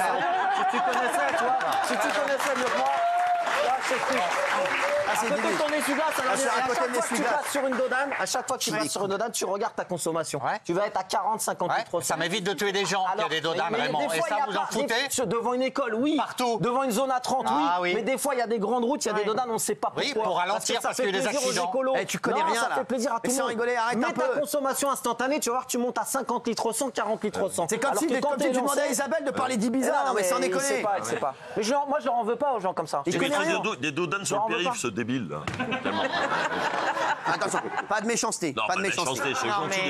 Si tu connaissais mieux que moi. À côté de ton essuie-glace, à chaque fois que tu passes sur une dodane, tu regardes ta consommation. Tu vas être à 40-50 litres. Ça m'évite de tuer des gens qu'il y a des dodanes, vraiment. Et ça, vous en foutez? Devant une école, oui. Partout. Devant une zone à 30, oui. Mais des fois, il y a des grandes routes, il y a des dodanes, on ne sait pas pourquoi. Oui, pour ralentir parce qu'il y a des accidents. Tu connais rien là. Ça fait plaisir à tout le monde. Mets ta consommation instantanée, tu vas voir, tu montes à 50 litres au 100, 40 litres au 100. C'est comme si tu demandais à Isabelle de parler d'Ibiza. Non mais sans déconner. Mais moi, je leur en veux pas aux gens comme ça. Tu mettrais des dodanes sur le périph', ce débile là. Attention, pas de méchanceté. Non, pas de méchanceté.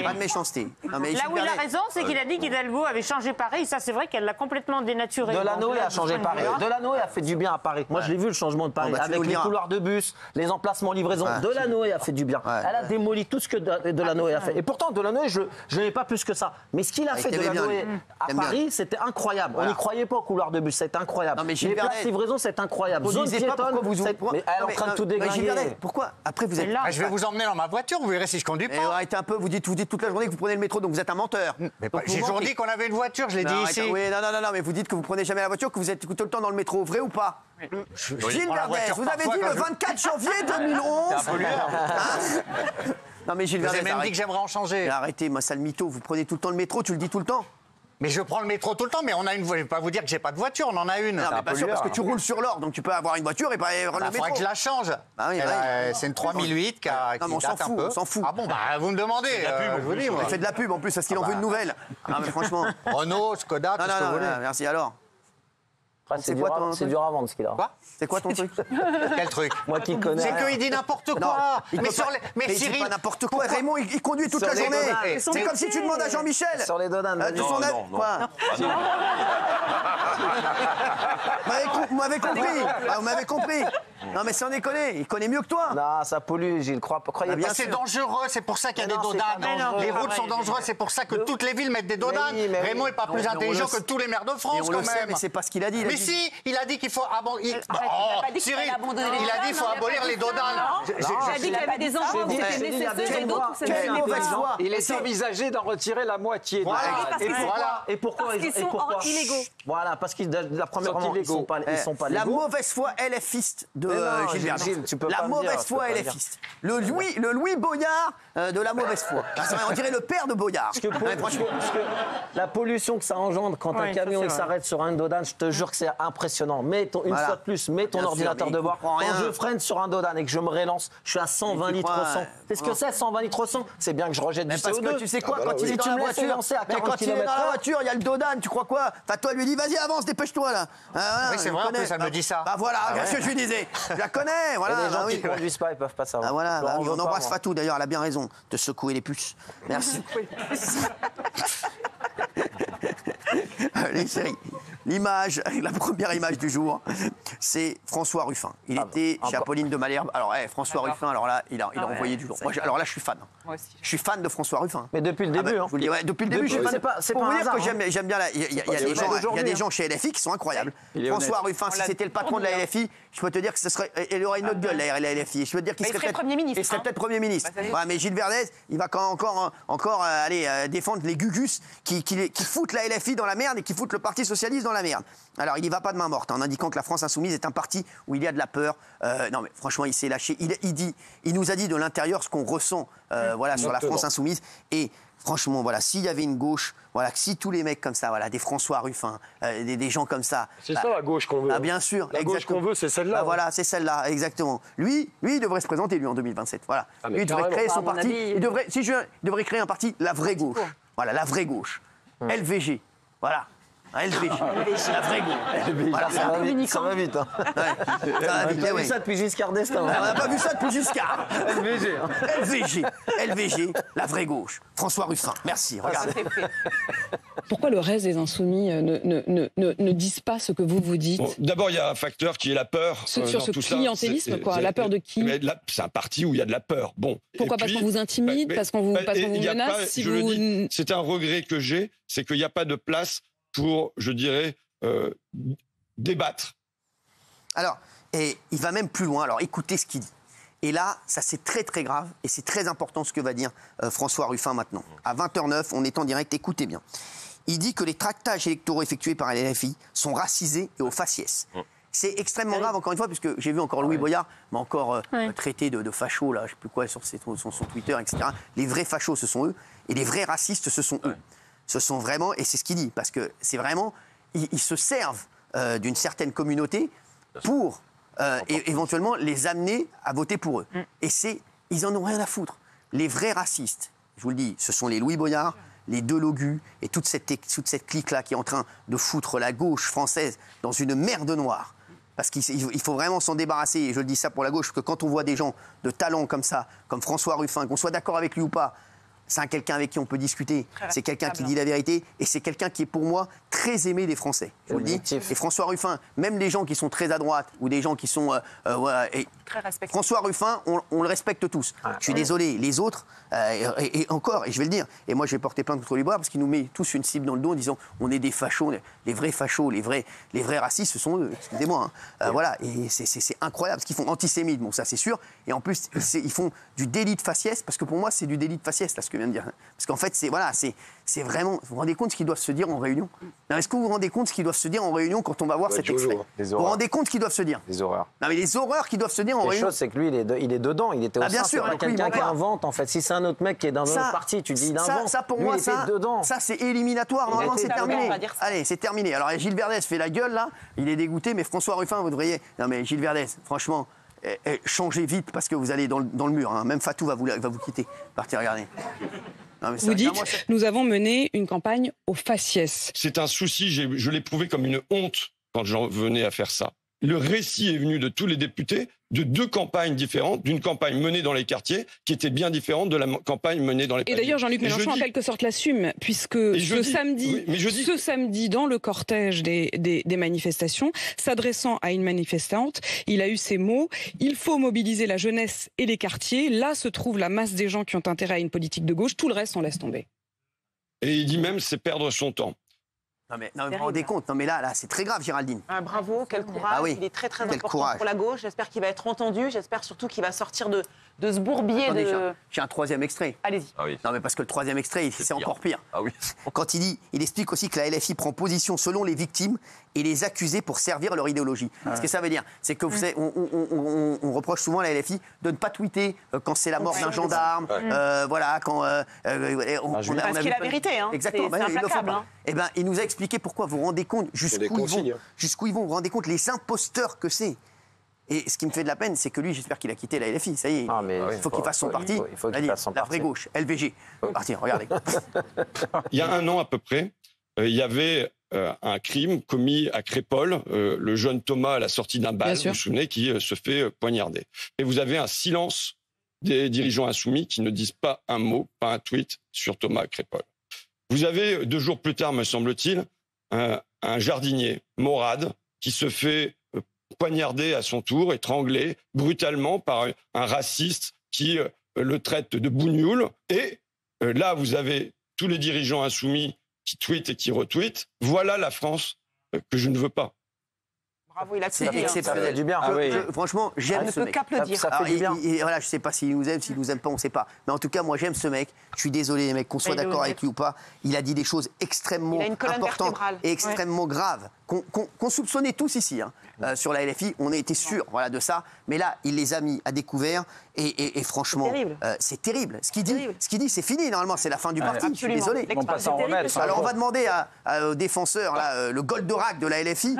Pas de méchanceté. Là où il a raison, c'est qu'il a dit qu'Hidalgo avait changé Paris. Ça, c'est vrai qu'elle l'a complètement dénaturé. Delanoë a changé Paris. Delanoë a fait du bien à Paris. Moi, je l'ai vu le changement de Paris. Avec les couloirs de bus, les emplacements livraison. Delanoë a fait du bien. Elle a démoli tout ce que Delanoë a fait. Et pourtant, Delanoë, je n'ai pas plus que ça. Mais ce qu'il a fait Delanoë à Paris, c'était incroyable. On n'y croyait pas au couloir de bus. C'était incroyable. Les places livraison, c'est incroyable. Zone piétonne. Mais elle est en train de tout déglinguer. Pourquoi après vous êtes là? Je vais vous emmener dans ma voiture, vous verrez si je conduis pas. Arrêtez un peu, vous dites toute la journée que vous prenez le métro, donc vous êtes un menteur. J'ai toujours dit qu'on avait une voiture, je l'ai dit ici. Oui, non, mais vous dites que vous prenez jamais la voiture, que vous êtes tout le temps dans le métro, vrai ou pas? Gilles Verdez, vous avez dit le 24 janvier 2011. Non mais Gilles Verdez, vous avez même dit que j'aimerais en changer. Arrêtez, moi sale mytho, vous prenez tout le temps le métro, tu le dis tout le temps. Mais je prends le métro tout le temps, mais on a une. Je vais pas vous dire que j'ai pas de voiture, on en a une. Non, mais pas sûr, parce que tu roules sur l'or, donc tu peux avoir une voiture et pas prendre le métro. Faudrait que je la change. C'est une 3008 qui date un peu. On s'en fout. Ah bon, bah vous me demandez. Je vous dis, il fait de la pub en plus, parce qu'il en veut une nouvelle. Non mais franchement. Renault, Skoda, tout ce que vous voulez. Merci, alors. C'est dur à vendre ce qu'il a. Quoi? C'est quoi ton truc? Quel truc? Moi qui connais. C'est qu'il dit n'importe quoi. Mais Cyril, pas n'importe quoi. Raymond, il conduit toute la journée. C'est comme si tu demandes à Jean-Michel. Sur les dodanes. Quoi? Vous m'avez compris. Vous m'avez compris. Non mais sans déconner, il connaît mieux que toi. Non, ça pollue, Gilles. Croyez pas. C'est dangereux, c'est pour ça qu'il y a des dodanes. Les routes sont dangereuses, c'est pour ça que toutes les villes mettent des dodanes. Raymond est pas plus intelligent que tous les maires de France quand même. Mais c'est pas ce qu'il a dit. Mais si, il a dit qu'il faut Cyril, il a dit qu'il faut abolir les dodanes. Il a dit qu'il y avait des endroits où c'était nécessaire et d'autres où c'était Quelle mauvaise foi. Il est envisagé d'en retirer la moitié. Et pourquoi? Parce qu'ils sont illégaux. Voilà, parce qu'ils la première ils sont pas légaux. La mauvaise foi LFiste de Gilles Verdez. La mauvaise foi LFiste. Le Louis Boyard de la mauvaise foi. On dirait le père de Boyard. Franchement, la pollution que ça engendre quand un camion s'arrête sur un dodane, je te jure que c'est impressionnant. Une fois de plus, mets ton ordinateur de bord. Quand je freine sur un dodane et que je me relance, je suis à 120 litres au 100. C'est ce que c'est, 120 litres au 100? C'est bien que je rejette du CO2. Parce que tu sais quoi, quand il est dans la voiture, quand il est dans la voiture, il y a le dodane, tu crois quoi? Toi, lui dis, vas-y, avance, dépêche-toi là. Oui, c'est vrai, en plus, elle me dit ça. Bah voilà, qu'est-ce que je lui disais? Je la connais, voilà. Les gens qui conduisent pas, ils peuvent pas savoir. Ah voilà, on embrasse Fatou d'ailleurs, elle a bien raison de secouer les puces. Merci. Les séries. L'image, la première image du jour, c'est François Ruffin. Il était chez Apolline de Malherbe. Alors, François Ruffin, alors là, il a envoyé du lourd. Alors là, je suis fan. Moi aussi. Je suis fan de François Ruffin. Mais depuis le début, je vous le dis, depuis le début, je suis fan. Pour vous dire que j'aime bien. Il y a des gens chez LFI qui sont incroyables. François Ruffin, si c'était le patron de la LFI, je peux te dire que il aurait une autre gueule, la LFI. Je peux te dire qu'il serait peut-être Premier ministre. Il serait peut-être Premier ministre. Mais Gilles Verdez, il va encore aller défendre les gugus qui foutent la LFI dans la merde et qui foutent le Parti socialiste dans la merde. Alors, il n'y va pas de main morte, en indiquant que la France insoumise est un parti où il y a de la peur. Non, mais franchement, il s'est lâché. Il nous a dit de l'intérieur ce qu'on ressent sur la France insoumise. Et franchement, voilà, s'il y avait une gauche, voilà, si tous les mecs comme ça, voilà, des François Ruffin, des gens comme ça. C'est ça la gauche qu'on veut. Ah, bien sûr. La gauche qu'on veut, c'est celle-là. Ah, voilà, c'est celle-là, exactement. Lui, il devrait se présenter, lui, en 2027. Voilà. Lui, il devrait créer son parti. Il devrait créer un parti, la vraie gauche. Voilà, la vraie gauche. LVG. Voilà. LVG, la vraie gauche. Voilà, ça va vite. Ça va vite. Hein. Ouais. On n'a pas vu ça depuis Giscard d'Estaing. On n'a pas vu ça depuis Giscard. LVG. LVG, la vraie gauche. François Ruffin. Merci, regardez. Pourquoi le reste des Insoumis ne disent pas ce que vous dites? Bon, d'abord, il y a un facteur qui est la peur. Sur ce clientélisme, quoi. La peur de qui? C'est un parti où il y a de la peur. Bon. Pourquoi? Parce qu'on vous intimide? Parce qu'on vous menace? C'est un regret que j'ai, c'est qu'il n'y a pas de place pour, je dirais, débattre. Alors, et il va même plus loin. Alors, écoutez ce qu'il dit. Et là, ça c'est très très grave et c'est très important ce que va dire François Ruffin maintenant. À 20h09, on est en direct, écoutez bien. Il dit que les tractages électoraux effectués par LFI sont racisés et au faciès. C'est extrêmement grave, encore une fois, puisque j'ai vu encore Louis Boyard, mais encore traité de fachos, là, je ne sais plus quoi, sur son Twitter, etc. Les vrais fachos, ce sont eux, et les vrais racistes, ce sont eux. Ce sont vraiment, et c'est ce qu'il dit, parce que c'est vraiment, ils se servent d'une certaine communauté pour éventuellement les amener à voter pour eux. Et ils en ont rien à foutre. Les vrais racistes, je vous le dis, ce sont les Louis Boyard, les Delogu et toute cette clique-là qui est en train de foutre la gauche française dans une merde noire. Parce qu'il faut vraiment s'en débarrasser, et je le dis ça pour la gauche, parce que quand on voit des gens de talent comme ça, comme François Ruffin, qu'on soit d'accord avec lui ou pas, c'est quelqu'un avec qui on peut discuter, c'est quelqu'un qui dit la vérité, et c'est quelqu'un qui est pour moi très aimé des Français. Je vous le dis. Et François Ruffin, même les gens qui sont très à droite, ou des gens qui sont... François Ruffin, on le respecte tous. Je suis désolé, les autres, et encore, et je vais le dire, et moi je vais porter plainte contre les Bois, parce qu'il nous met tous une cible dans le dos en disant on est des fachos, les vrais fachos, les vrais racistes, ce sont eux, excusez-moi. Voilà, et c'est incroyable, parce qu'ils font antisémites, bon ça c'est sûr, et en plus ils font du délit de faciès, parce que pour moi c'est du délit de faciès, là, ce que je viens de dire. Parce qu'en fait, c'est vraiment... Vous vous rendez compte ce qu'ils doivent se dire en réunion? Est-ce que vous vous rendez compte ce qu'ils doivent se dire en réunion quand on va voir cet extrait? Vous vous rendez compte ce qu'ils doivent se dire? Les horreurs. Non, mais les horreurs qu'ils doivent se dire en réunion. La chose, c'est que lui, il est dedans. Il était au sein. C'est pas quelqu'un qui invente, en fait. Si c'est un autre mec qui est dans un autre parti, tu dis il invente. Ça, pour moi, ça, c'est éliminatoire. Normalement, c'est terminé. Allez, c'est terminé. Alors, Gilles Verdès fait la gueule, là. Il est dégoûté, mais François Ruffin, vous devriez... Non, mais Gilles Verdès, franchement... changez vite parce que vous allez dans le mur. Hein. Même Fatou va vous quitter. Partez regarder. Non, vous dites, nous avons mené une campagne au faciès. C'est un souci, je l'ai prouvé comme une honte quand j'en venais à faire ça. Le récit est venu de tous les députés de deux campagnes différentes, d'une campagne menée dans les quartiers qui était bien différente de la campagne menée dans les pavillons. Et d'ailleurs, Jean-Luc Mélenchon, en quelque sorte, l'assume, puisque ce samedi, dans le cortège des manifestations, s'adressant à une manifestante, il a eu ces mots « Il faut mobiliser la jeunesse et les quartiers. Là se trouve la masse des gens qui ont intérêt à une politique de gauche. Tout le reste, on laisse tomber. » Et il dit même « c'est perdre son temps ». Non mais vous vous rendez compte, non mais là c'est très grave, Géraldine. Bravo, quel courage, oui. Il est très important pour la gauche, j'espère qu'il va être entendu, j'espère surtout qu'il va sortir de ce bourbier. Attendez, j'ai un troisième extrait. Allez-y. Ah oui. Non mais parce que le troisième extrait, c'est encore pire. Ah oui. Quand il explique aussi que la LFI prend position selon les victimes et les accusés pour servir leur idéologie. Ce que ça veut dire, c'est que vous savez, on reproche souvent à la LFI de ne pas tweeter quand c'est la mort d'un gendarme, voilà, quand... parce qu'il est la vérité, hein. Exactement, c'est implacable. Hein. Eh ben, il nous a expliqué pourquoi. Vous vous rendez compte jusqu'où ils vont. Vous vous rendez compte les imposteurs que c'est. Et ce qui me fait de la peine, c'est que lui, j'espère qu'il a quitté la LFI. Ça y est, il faut qu'il fasse son parti. Il faut qu'il fasse son parti. La vraie gauche, LVG. Parti, regardez. Il y a un an à peu près, il y avait un crime commis à Crépol, le jeune Thomas à la sortie d'un bal, vous vous souvenez, qui se fait poignarder. Et vous avez un silence des dirigeants insoumis qui ne disent pas un mot, pas un tweet sur Thomas à Crépol. Vous avez 2 jours plus tard, me semble-t-il, un jardinier, Morad, qui se fait poignarder à son tour, étranglé brutalement par un raciste qui le traite de bougnoul. Et là, vous avez tous les dirigeants insoumis qui tweetent et qui retweetent. Voilà la France que je ne veux pas. Bravo, il a c'est exceptionnel. Ça fait du bien. Franchement, j'aime ce mec. Ça fait du bien. Voilà, je sais pas s'il nous aime, s'il nous aime pas, on sait pas. Mais en tout cas, moi, j'aime ce mec. Je suis désolé, les mecs, qu'on soit d'accord avec lui ou pas. Il a dit des choses extrêmement importantes et extrêmement graves qu'on soupçonnait tous ici sur la LFI. On a été sûrs, voilà, de ça. Mais là, il les a mis à découvert et franchement, c'est terrible. Ce qu'il dit, c'est fini. Normalement, c'est la fin du parti. Je suis désolé. Alors, on va demander aux défenseurs, là, le Goldorak de la LFI.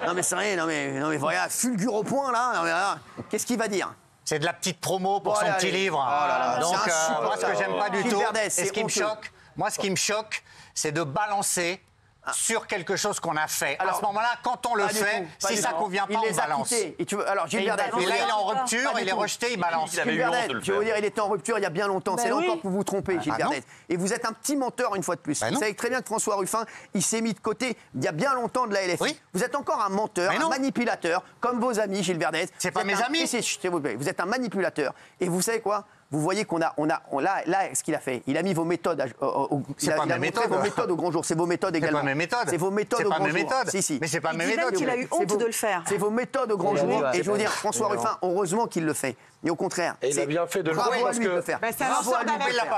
Non mais c'est rien, non mais voilà, fulgure au point là. Qu'est-ce qu'il va dire? C'est de la petite promo pour son petit livre. Oh là là, donc moi, ce que j'aime pas du tout, et ce qui me choque, Moi, ce qui me choque, c'est de balancer sur quelque chose qu'on a fait. Alors, à ce moment-là, quand on le fait, si ça ne convient pas, on balance. Et là, il est en rupture, il est rejeté, il balance. Je vais vous dire, il était en rupture il y a bien longtemps. C'est longtemps que vous vous trompez, Gilles Vernet. Et vous êtes un petit menteur une fois de plus. Vous savez très bien que François Ruffin, il s'est mis de côté il y a bien longtemps de la LFI. Vous êtes encore un menteur, un manipulateur, comme vos amis, Gilles Vernet. C'est pas mes amis. S'il vous plaît. Vous êtes un manipulateur. Et vous savez quoi ? Vous voyez qu'on a là, ce qu'il a fait, il a mis vos méthodes, il a montré vos méthodes au grand jour. C'est vos méthodes également. C'est pas mes méthodes. C'est vos méthodes au grand jour. Si. Mais c'est pas mes méthodes. Il a eu honte de le faire. C'est vos méthodes au grand jour. Et je veux dire, François Ruffin, heureusement qu'il le fait. Et au contraire, il a bien fait de le faire parce que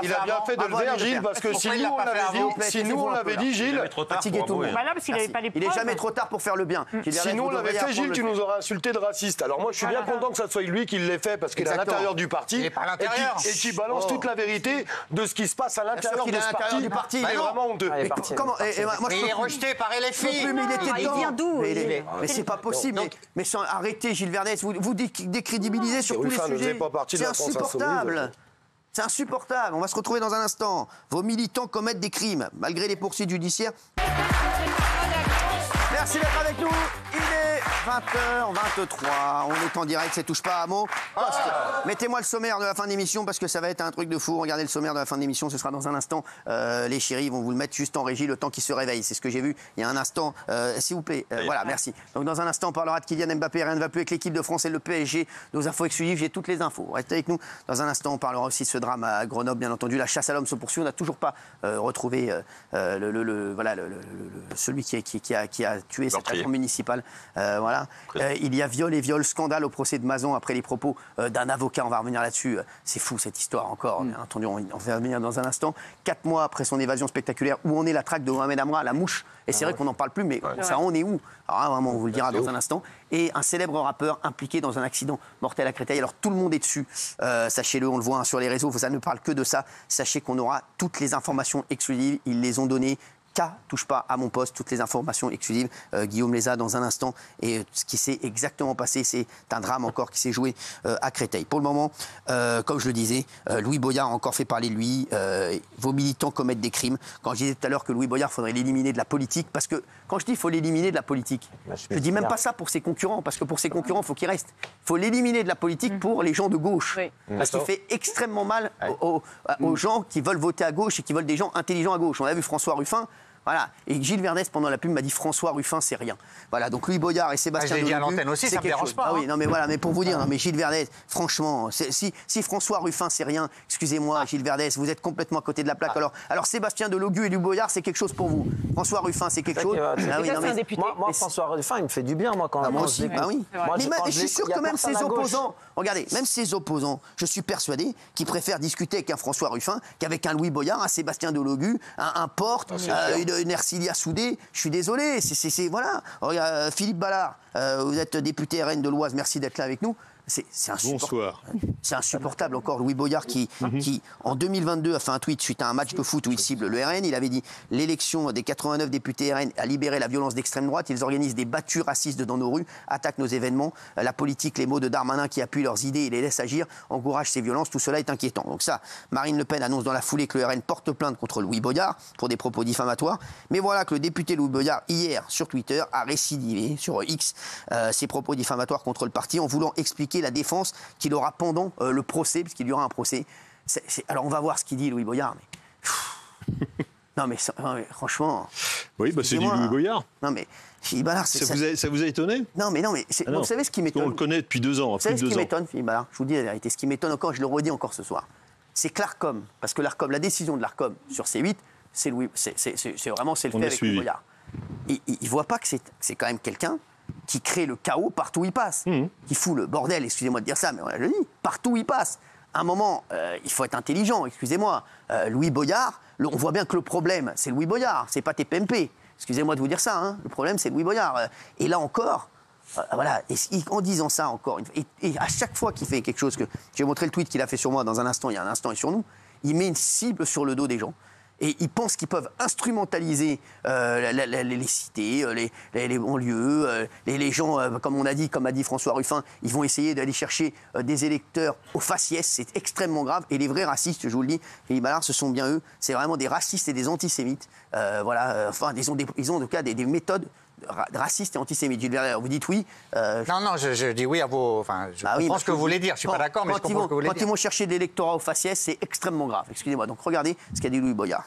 il a bien fait de le faire, Gilles, parce que si nous on l'avait dit, Gilles, fatigué tout le monde. Il est jamais trop tard pour faire le bien. Si nous on l'avait fait, Gilles, tu nous aurais insulté de raciste. Alors moi, je suis bien content que ça soit lui qui l'ait fait parce qu'il est à l'intérieur du parti et qui balance toute la vérité de ce qui se passe à l'intérieur de ce parti. Il est vraiment honteux. Il est rejeté par LFI. Il vient d'où? Mais c'est pas possible. Mais arrêtez, Gilles Vernet, vous décrédibilisez sur tous les sujets. C'est insupportable. C'est insupportable. On va se retrouver dans un instant. Vos militants commettent des crimes, malgré les poursuites judiciaires. Merci d'être avec nous. Il est 20h23. On est en direct, ça touche pas à mot. Mettez-moi le sommaire de la fin d'émission parce que ça va être un truc de fou. Regardez le sommaire de la fin d'émission, ce sera dans un instant. Les chéris vont vous le mettre juste en régie le temps qu'ils se réveillent. C'est ce que j'ai vu il y a un instant. S'il vous plaît. Voilà, merci. Donc dans un instant, on parlera de Kylian Mbappé. Rien ne va plus avec l'équipe de France et le PSG. Nos infos exclusives, j'ai toutes les infos. Restez avec nous. Dans un instant, on parlera aussi de ce drame à Grenoble, bien entendu. La chasse à l'homme se poursuit. On n'a toujours pas retrouvé celui qui a tué cette agent municipale. Voilà. Il y a viol, scandale au procès de Mazan après les propos d'un avocat. On va revenir là-dessus. C'est fou cette histoire encore. Bien entendu, on va revenir dans un instant. 4 mois après son évasion spectaculaire, où en est la traque de Mohamed Amra, la mouche? Et c'est vrai qu'on n'en parle plus, mais ça en est où? Alors vraiment, on vous le dira dans un instant. Et un célèbre rappeur impliqué dans un accident mortel à Créteil. Alors tout le monde est dessus. Sachez-le, on le voit sur les réseaux. Ça ne parle que de ça. Sachez qu'on aura toutes les informations exclusives. Ils les ont données. Touche pas à mon poste, toutes les informations exclusives. Guillaume les a dans un instant. Et ce qui s'est exactement passé, c'est un drame encore qui s'est joué à Créteil. Pour le moment, comme je le disais, Louis Boyard a encore fait parler de lui. Vos militants commettent des crimes. Quand je disais tout à l'heure que Louis Boyard, il faudrait l'éliminer de la politique, parce que quand je dis qu'il faut l'éliminer de la politique, je dis même pas ça pour ses concurrents, parce que pour ses concurrents, il faut qu'il reste. Il faut l'éliminer de la politique pour les gens de gauche. Parce qu'il fait extrêmement mal aux gens qui veulent voter à gauche et qui veulent des gens intelligents à gauche. On a vu François Ruffin. Voilà. Et Gilles Vernet, pendant la pub, m'a dit François Ruffin, c'est rien. Voilà. Donc Louis Boyard et Sébastien Delogu. Je l'ai dit à l'antenne aussi, ça ne me dérange pas. Ah oui, non, mais voilà. Mais pour vous dire, non, mais Gilles Vernet, franchement, si François Ruffin, c'est rien, excusez-moi, Gilles Vernet, vous êtes complètement à côté de la plaque. Alors Sébastien Delogu et Louis Boyard, c'est quelque chose pour vous. François Ruffin, c'est quelque chose. Moi, François Ruffin, il me fait du bien, moi, quand même. Moi aussi, bah oui. Mais je suis sûr que même ses opposants, regardez, même ses opposants, je suis persuadé qu'ils préfèrent discuter avec un François Ruffin qu'avec un Louis Boyard, un Sébastien Delogu, un Porte, une Ercilia Soudé. Je suis désolé, voilà. Regarde, Philippe Ballard, vous êtes député RN de l'Oise, merci d'être là avec nous. C'est Bonsoir. C'est insupportable encore. Louis Boyard qui, en 2022, a fait un tweet suite à un match de foot où il cible le RN. Il avait dit « L'élection des 89 députés RN a libéré la violence d'extrême droite. Ils organisent des battues racistes dans nos rues, attaquent nos événements. La politique, les mots de Darmanin qui appuient leurs idées et les laissent agir, encouragent ces violences. Tout cela est inquiétant. » Donc ça, Marine Le Pen annonce dans la foulée que le RN porte plainte contre Louis Boyard pour des propos diffamatoires. Mais voilà que le député Louis Boyard, hier, sur Twitter, a récidivé sur X ses propos diffamatoires contre le parti en voulant expliquer la défense qu'il aura pendant le procès, puisqu'il y aura un procès. Alors on va voir ce qu'il dit, Louis Boyard. Mais... non, mais franchement... Oui, c'est du Louis Boyard. Non, mais... Philippe Ballard, ça vous a étonné? Non, mais vous savez ce qui m'étonne? On le connaît depuis 2 ans. Vous savez ce qui m'étonne, Philippe Ballard? Je vous dis la vérité. Ce qui m'étonne encore, je le redis encore ce soir, c'est que l'ARCOM, parce que l'ARCOM, la décision de l'ARCOM sur C8, c'est vraiment le fait avec Louis Boyard. Il ne voit pas que c'est quand même quelqu'un qui crée le chaos partout où il passe, qui fout le bordel, excusez-moi de dire ça, mais on le dit, partout où il passe. À un moment, il faut être intelligent, excusez-moi. Louis Boyard, on voit bien que le problème, c'est Louis Boyard, c'est pas TPMP. Excusez-moi de vous dire ça, hein, le problème, c'est Louis Boyard. Et là encore, voilà, en disant ça encore, et à chaque fois qu'il fait quelque chose, je vais montrer le tweet qu'il a fait sur moi dans un instant, il y a un instant, et sur nous, il met une cible sur le dos des gens. Et ils pensent qu'ils peuvent instrumentaliser les cités, les banlieues, les gens, comme on a dit, comme a dit François Ruffin, ils vont essayer d'aller chercher des électeurs au faciès, c'est extrêmement grave. Et les vrais racistes, je vous le dis, Philippe Ballard, ce sont bien eux, c'est vraiment des racistes et des antisémites. Enfin, ils ont en tout cas des méthodes racistes et antisémites. Gilles Verret, vous dites oui. Non, je dis oui à vos... Enfin, je comprends ce que vous voulez dire. Je ne suis pas d'accord, mais je comprends ce que vous voulez dire. Quand ils vont chercher des électorats au faciès, c'est extrêmement grave. Excusez-moi. Donc regardez ce qu'a dit Louis Boyard.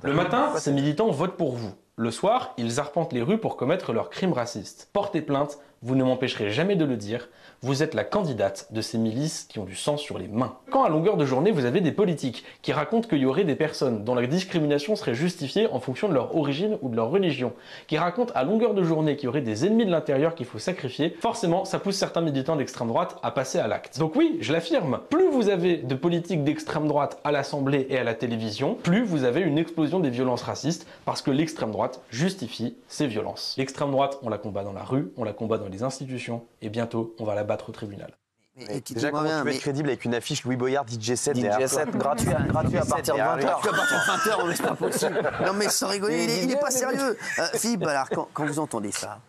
Le matin, ces militants votent pour vous. Le soir, ils arpentent les rues pour commettre leurs crimes racistes. Portez plainte, vous ne m'empêcherez jamais de le dire. Vous êtes la candidate de ces milices qui ont du sang sur les mains. Quand à longueur de journée, vous avez des politiques qui racontent qu'il y aurait des personnes dont la discrimination serait justifiée en fonction de leur origine ou de leur religion, qui racontent à longueur de journée qu'il y aurait des ennemis de l'intérieur qu'il faut sacrifier, forcément, ça pousse certains militants d'extrême droite à passer à l'acte. Donc oui, je l'affirme, plus vous avez de politiques d'extrême droite à l'Assemblée et à la télévision, plus vous avez une explosion des violences racistes, parce que l'extrême droite justifie ces violences. L'extrême droite, on la combat dans la rue, on la combat dans les institutions, et bientôt, on va la battre au tribunal. Déjà, comment tu peux être crédible avec une affiche Louis Boyard DJ7 DJ7 gratuit à partir de 20h. Gratuit à partir de 20h, mais c'est pas possible. Non mais sans rigoler, il n'est pas sérieux. Philippe, alors quand vous entendez ça...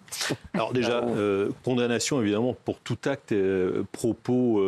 Alors déjà, condamnation évidemment pour tout acte, propos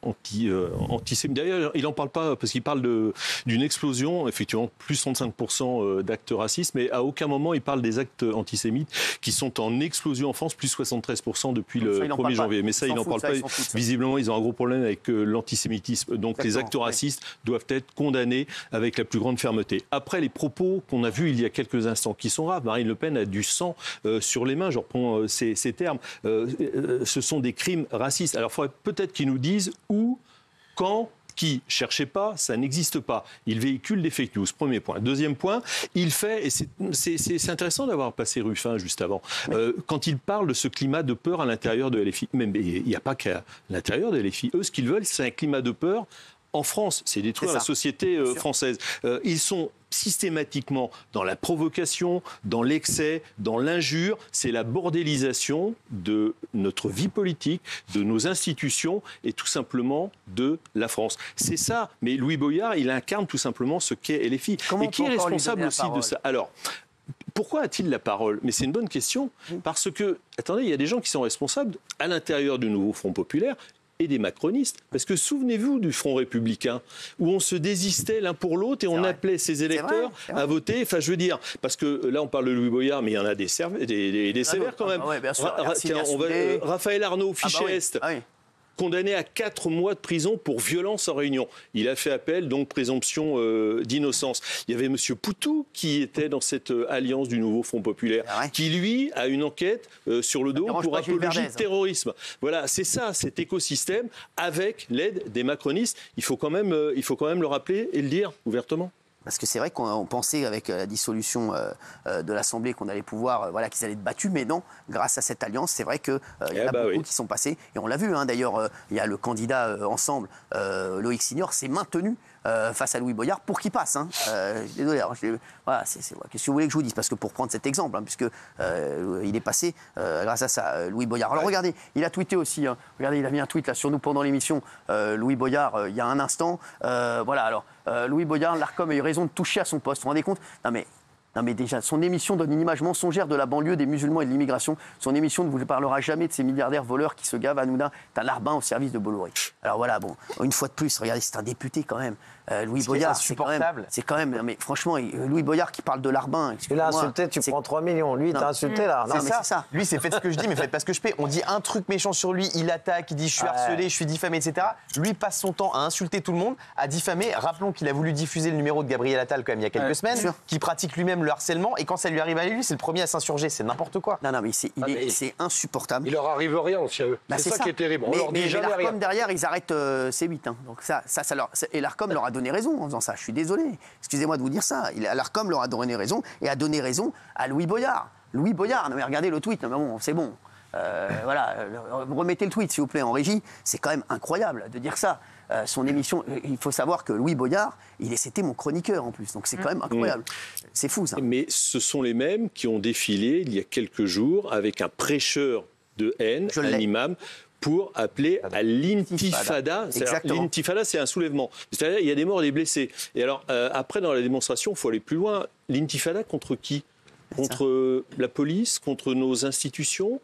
antisémites. D'ailleurs, il n'en parle pas parce qu'il parle d'une explosion, effectivement, plus 35% d'actes racistes, mais à aucun moment il parle des actes antisémites qui sont en explosion en France, plus 73% depuis le 1er janvier. Mais ça, il n'en parle pas. Visiblement, ils ont un gros problème avec l'antisémitisme. Donc les actes racistes doivent être condamnés avec la plus grande fermeté. Après, les propos qu'on a vus il y a quelques instants, qui sont graves, Marine Le Pen a du sang sur les mains. Je reprends ces termes. Ce sont des crimes racistes. Alors, il faudrait peut-être qu'ils nous disent où, quand, qui. Cherchez pas, ça n'existe pas. Il véhicule des fake news. Premier point. Deuxième point, il fait, et c'est intéressant d'avoir passé Ruffin juste avant, quand il parle de ce climat de peur à l'intérieur de LFI. Même, il n'y a pas qu'à l'intérieur de LFI. Eux, ce qu'ils veulent, c'est un climat de peur en France. C'est détruire la société française. Ils sont systématiquement dans la provocation, dans l'excès, dans l'injure. C'est la bordélisation de notre vie politique, de nos institutions et tout simplement de la France. C'est ça. Mais Louis Boyard, il incarne tout simplement ce qu'est LFI. Et qui est responsable aussi de ça? Alors, pourquoi a-t-il la parole? Mais c'est une bonne question. Parce que, attendez, il y a des gens qui sont responsables à l'intérieur du nouveau Front populaire et des macronistes. Parce que souvenez-vous du Front républicain, où on se désistait l'un pour l'autre et on appelait ses électeurs à voter. Enfin, je veux dire, parce que là, on parle de Louis Boyard, mais il y en a des sévères quand même. Raphaël Arnaud, fiché Est. Condamné à 4 mois de prison pour violence en réunion. Il a fait appel, donc présomption d'innocence. Il y avait M. Poutou qui était dans cette alliance du nouveau Front populaire, qui lui a une enquête sur le dos pour apologie de terrorisme. Voilà, c'est ça, cet écosystème, avec l'aide des macronistes. Il faut quand même le rappeler et le dire ouvertement. Parce que c'est vrai qu'on pensait avec la dissolution de l'Assemblée qu'on allait pouvoir, qu'ils allaient être battus, mais non, grâce à cette alliance, c'est vrai qu'il y en a beaucoup qui sont passés. Et on l'a vu, d'ailleurs, il y a le candidat ensemble, Loïc Signor, s'est maintenu face à Louis Boyard pour qu'il passe. Désolé, qu'est-ce que vous voulez que je vous dise? Parce que pour prendre cet exemple, puisque il est passé grâce à ça, Louis Boyard. Alors regardez, il a tweeté aussi, regardez, il a mis un tweet là sur nous pendant l'émission, Louis Boyard, il y a un instant. Louis Boyard, l'Arcom a eu raison de toucher à son poste. Vous vous rendez compte? Non mais déjà, son émission donne une image mensongère de la banlieue, des musulmans et de l'immigration. Son émission ne vous parlera jamais de ces milliardaires voleurs qui se gavent à Hanouna. C'est un larbin au service de Bolloré. Alors voilà, bon, une fois de plus, regardez, c'est un député quand même. Louis Boyard, c'est quand même, mais franchement, Louis Boyard qui parle de larbin. Tu l'as insulté, tu prends 3 millions. Lui, t'as insulté là. C'est ça. Lui, c'est faites ce que je dis, mais faites pas ce que je fais. On dit un truc méchant sur lui, il attaque, il dit je suis harcelé, je suis diffamé, etc. Lui passe son temps à insulter tout le monde, à diffamer. Rappelons qu'il a voulu diffuser le numéro de Gabriel Attal quand même il y a quelques semaines, qui pratique lui-même le harcèlement. Et quand ça lui arrive à lui, c'est le premier à s'insurger. C'est n'importe quoi. Non, mais c'est insupportable. Il leur arrive rien aussi à eux. C'est ça qui est terrible. On leur dit jamais rien. l'Arcom derrière, ils arrêtent C8. Donc et l'Arcom leur a donné raison en faisant ça. Je suis désolé. Excusez-moi de vous dire ça. L'Arcom leur a donné raison et a donné raison à Louis Boyard. Louis Boyard, non mais regardez le tweet. Non, mais bon, c'est bon. Remettez le tweet, s'il vous plaît, en régie. C'est quand même incroyable de dire ça. Son émission, il faut savoir que Louis Boyard, c'était mon chroniqueur en plus. Donc c'est quand même incroyable. C'est fou ça. Mais ce sont les mêmes qui ont défilé il y a quelques jours avec un prêcheur de haine, un imam, pour appeler à l'intifada. L'intifada, c'est un soulèvement. C'est-à-dire il y a des morts et des blessés. Et alors, après, dans la démonstration, il faut aller plus loin. L'intifada contre qui ? Contre la police, contre nos institutions,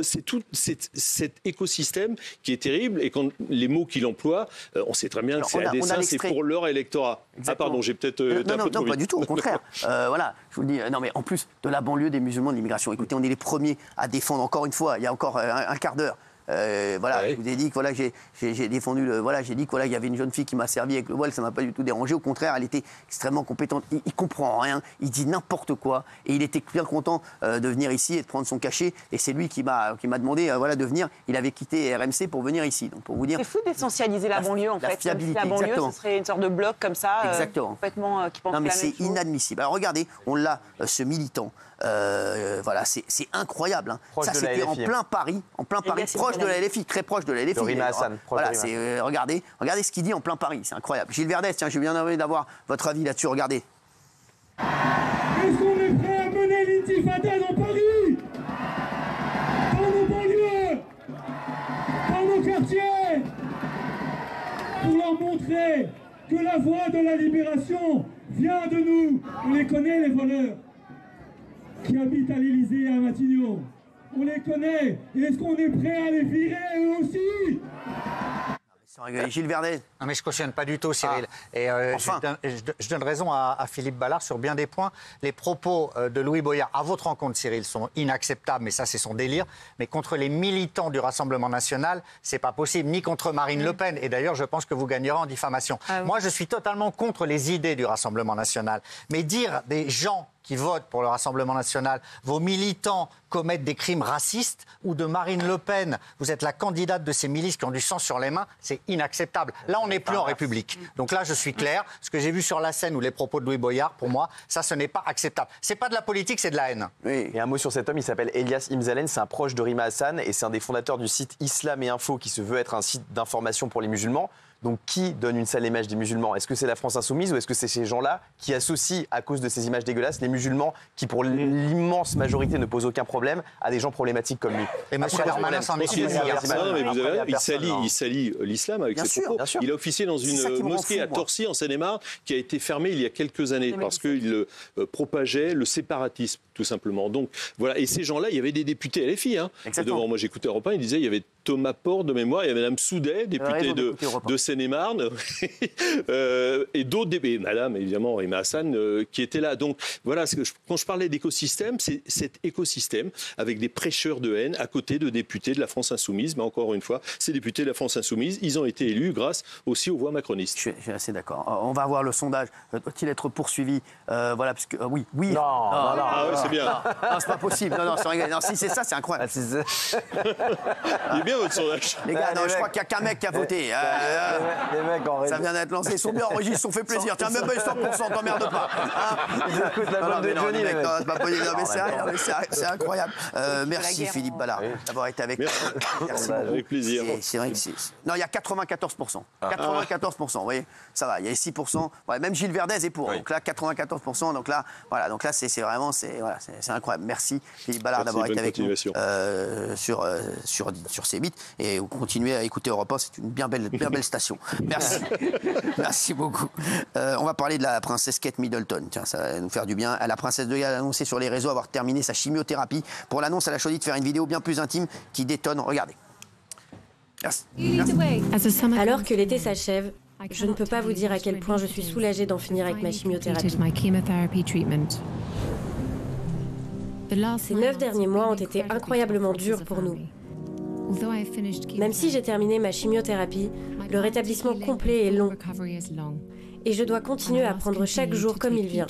c'est tout cet écosystème qui est terrible. Et quand les mots qu'il emploie, on sait très bien que c'est à dessein, c'est pour leur électorat. Exactement. Ah pardon, j'ai peut-être non, pas du tout, au contraire. Voilà, je vous le dis. Non, mais en plus de la banlieue des musulmans de l'immigration. Écoutez, on est les premiers à défendre. Encore une fois, il y a encore un quart d'heure. Voilà, je vous ai dit que voilà, j'ai défendu j'ai dit que voilà, il y avait une jeune fille qui m'a servi avec le voile, ça m'a pas du tout dérangé. Au contraire, elle était extrêmement compétente. Il comprend rien, il dit n'importe quoi, et il était bien content de venir ici et de prendre son cachet. Et c'est lui qui m'a demandé voilà de venir. Il avait quitté RMC pour venir ici. Donc pour vous dire. C'est fou d'essentialiser la banlieue en fait. Fiabilité, la banlieue, exactement. Ce serait une sorte de bloc comme ça, complètement qui pense. Non mais c'est inadmissible. Alors regardez, on l'a ce militant. Voilà, c'est incroyable. Hein. Ça, c'était en plein Paris, proche de la LFI, très proche de la LFI. Rima Hassan. Voilà, regardez ce qu'il dit en plein Paris, c'est incroyable. Gilles Verdez, tiens, j'ai bien envie d'avoir votre avis là-dessus. Regardez. Est-ce qu'on est prêt à mener l'intifada dans Paris, dans nos banlieues, dans nos quartiers, pour leur montrer que la voie de la libération vient de nous. On les connaît, les voleurs qui habitent à l'Élysée et à Matignon. On les connaît. Est-ce qu'on est prêt à les virer eux aussi? Gilles Verdez. Non mais je ne cautionne pas du tout, Cyril. Et je donne raison à Philippe Ballard sur bien des points. Les propos de Louis Boyard à votre rencontre, Cyril, sont inacceptables, mais ça c'est son délire. Mais contre les militants du Rassemblement national, c'est pas possible, ni contre Marine Le Pen. Et d'ailleurs, je pense que vous gagnerez en diffamation. Moi, je suis totalement contre les idées du Rassemblement national. Mais dire des gens qui votent pour le Rassemblement national, vos militants commettent des crimes racistes, ou de Marine Le Pen, vous êtes la candidate de ces milices qui ont du sang sur les mains, c'est inacceptable. Là, on n'est plus en République. Donc là, je suis clair. Ce que j'ai vu sur la scène ou les propos de Louis Boyard, pour moi, ça, ce n'est pas acceptable. C'est pas de la politique, c'est de la haine. Oui. Et un mot sur cet homme, il s'appelle Elias Imzalen, c'est un proche de Rima Hassan, et c'est un des fondateurs du site Islam et Info, qui se veut être un site d'information pour les musulmans. Donc qui donne une sale image des musulmans? Est-ce que c'est la France insoumise ou est-ce que c'est ces gens-là qui associent, à cause de ces images dégueulasses, les musulmans qui, pour l'immense majorité, ne posent aucun problème, à des gens problématiques comme lui? Et M. Darmanin s'en est il salit l'islam avec ses propos. Il a officié dans une mosquée à Torcy, en Seine-et-Marne, qui a été fermée il y a quelques années parce qu'il propageait le séparatisme, tout simplement. Donc voilà. Et ces gens-là, il y avait des députés LFI. Devant moi, j'écoutais Europe 1, il disait il y avait Thomas Porte de mémoire, il y avait Mme Soudet, députée de Seine-et-Marne, et d'autres députés, Madame, évidemment, Rima Hassan, qui étaient là. Donc voilà, quand je parlais d'écosystème, c'est cet écosystème avec des prêcheurs de haine à côté de députés de la France insoumise. Mais encore une fois, ces députés de la France insoumise, ils ont été élus grâce aussi aux voix macronistes. Je suis assez d'accord. On va avoir le sondage. Doit-il être poursuivi? Voilà, parce que oui. Non. Ah oui, c'est bien. Non, c'est pas possible. Non, si c'est ça, c'est incroyable. Il est bien votre sondage. Les gars, je crois qu'il n'y a qu'un mec qui a voté. Les mecs en ça vient d'être lancé. Ils sont bien enregistrés, ils se sont fait plaisir. Tiens, même pas 100%, t'emmerdes pas. Ils écoutent la bonne de Johnny, les mecs. Non, c'est pas possible. Non, mais c'est incroyable. Merci Philippe Ballard d'avoir été avec nous. Merci beaucoup. Avec plaisir. C'est vrai que non, il y a 94%. 94%, vous voyez, ça va. Il y a 6%. Ouais, même Gilles Verdez est pour. Donc là, 94%. Donc là, voilà. Donc là, c'est vraiment, c'est incroyable. Merci Philippe Ballard d'avoir été avec nous sur C8 et vous continuez à écouter Europe 1. C'est une bien belle station. Merci. Merci beaucoup. On va parler de la princesse Kate Middleton. Tiens, ça va nous faire du bien. La princesse de Galles a annoncé sur les réseaux avoir terminé sa chimiothérapie. Pour l'annonce, elle a choisi de faire une vidéo bien plus intime qui détonne. Regardez. Merci. Alors que l'été s'achève, je ne peux pas vous dire à quel point je suis soulagée d'en finir avec ma chimiothérapie. Ces 9 derniers mois ont été incroyablement durs pour nous. Même si j'ai terminé ma chimiothérapie, le rétablissement complet est long. Et je dois continuer à prendre chaque jour comme il vient.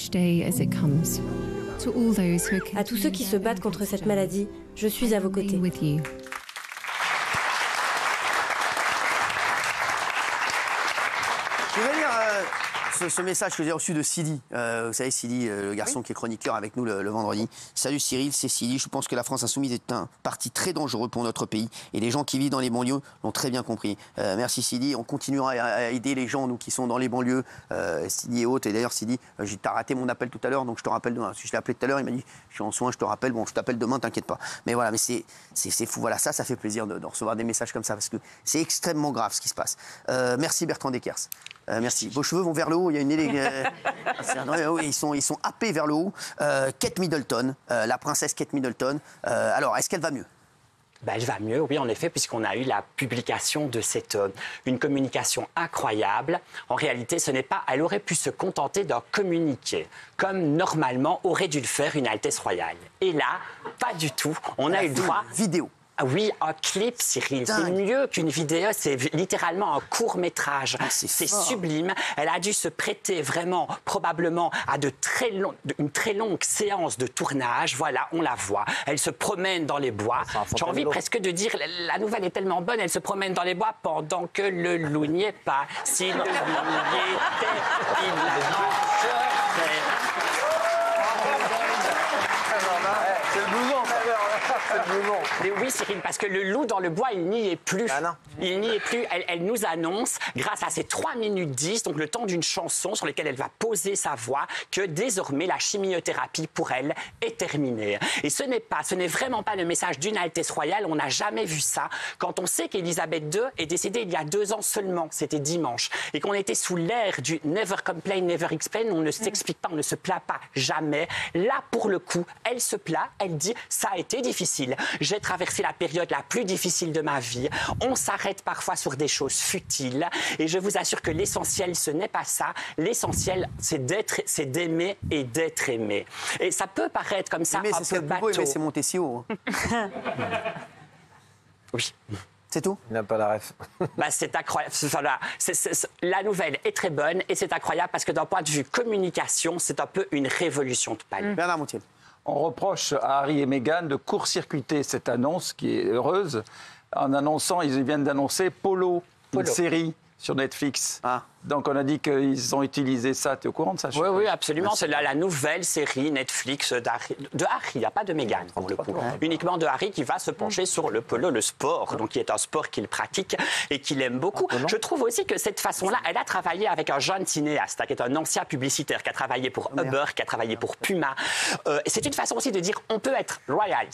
À tous ceux qui se battent contre cette maladie, je suis à vos côtés. Je veux dire, ce message que j'ai reçu de Sidi, vous savez Sidi, le garçon qui est chroniqueur avec nous le vendredi. Salut Cyril, c'est Sidi. Je pense que la France insoumise est un parti très dangereux pour notre pays et les gens qui vivent dans les banlieues l'ont très bien compris. Merci Sidi, on continuera à aider les gens nous qui sont dans les banlieues. Sidi et autres. Et d'ailleurs Sidi, t'as raté mon appel tout à l'heure, donc je te rappelle demain. Si je l'ai appelé tout à l'heure, il m'a dit je suis en soin, je te rappelle. Bon, je t'appelle demain, t'inquiète pas. Mais voilà, mais c'est fou. Voilà, ça fait plaisir de recevoir des messages comme ça parce que c'est extrêmement grave ce qui se passe. Merci Bertrand Dekers. Merci. Vos cheveux vont vers le haut. Il y a une ils sont happés vers le haut. Kate Middleton, la princesse Kate Middleton. Alors, est-ce qu'elle va mieux? Elle va mieux, oui, en effet, puisqu'on a eu la publication de une communication incroyable. En réalité, ce n'est pas... Elle aurait pu se contenter d'un communiqué, comme normalement aurait dû le faire une Altesse royale. Et là, pas du tout. On a eu le droit... Vidéo. Oui, un clip, Cyril. C'est mieux qu'une vidéo, c'est littéralement un court-métrage. C'est sublime. Elle a dû se prêter vraiment, probablement, à une très longue séance de tournage. Voilà, on la voit. Elle se promène dans les bois. J'ai envie presque de dire, la nouvelle est tellement bonne, elle se promène dans les bois pendant que le loup n'y est pas. Si le loup y était, il la mangerait. C'est le blouson, Mais oui, Cyril, parce que le loup dans le bois, il n'y est plus. Ah non. Il n'y est plus. Elle nous annonce, grâce à ces 3 minutes 10, donc le temps d'une chanson sur laquelle elle va poser sa voix, que désormais la chimiothérapie pour elle est terminée. Et ce n'est vraiment pas le message d'une Altesse royale. On n'a jamais vu ça. Quand on sait qu'Élisabeth II est décédée il y a 2 ans seulement, c'était dimanche, et qu'on était sous l'ère du never complain, never explain, on ne s'explique pas, on ne se plaint pas jamais. Là, pour le coup, elle se plaint, elle dit ça a été difficile. J'ai traversé la période la plus difficile de ma vie. On s'arrête parfois sur des choses futiles. Et je vous assure que l'essentiel, ce n'est pas ça. L'essentiel, c'est d'aimer et d'être aimé. Et ça peut paraître comme ça un peu bateau. Mais c'est Montessio. Oui. C'est tout? Il n'a pas la ref. C'est incroyable. La nouvelle est très bonne et c'est incroyable parce que d'un point de vue communication, c'est un peu une révolution totale. Bernard Montiel. On reproche à Harry et Meghan de court-circuiter cette annonce qui est heureuse en annonçant, ils viennent d'annoncer Polo, une série sur Netflix. Donc on a dit qu'ils ont utilisé ça. Tu es au courant de ça? Oui, absolument. C'est la nouvelle série Netflix de Harry. Il n'y a pas de Meghan, pour le coup. Uniquement de Harry qui va se pencher sur le polo, le sport, donc qui est un sport qu'il pratique et qu'il aime beaucoup. Je trouve aussi que cette façon-là, elle a travaillé avec un jeune cinéaste, qui est un ancien publicitaire, qui a travaillé pour Uber, qui a travaillé pour Puma. C'est une façon aussi de dire on peut être royals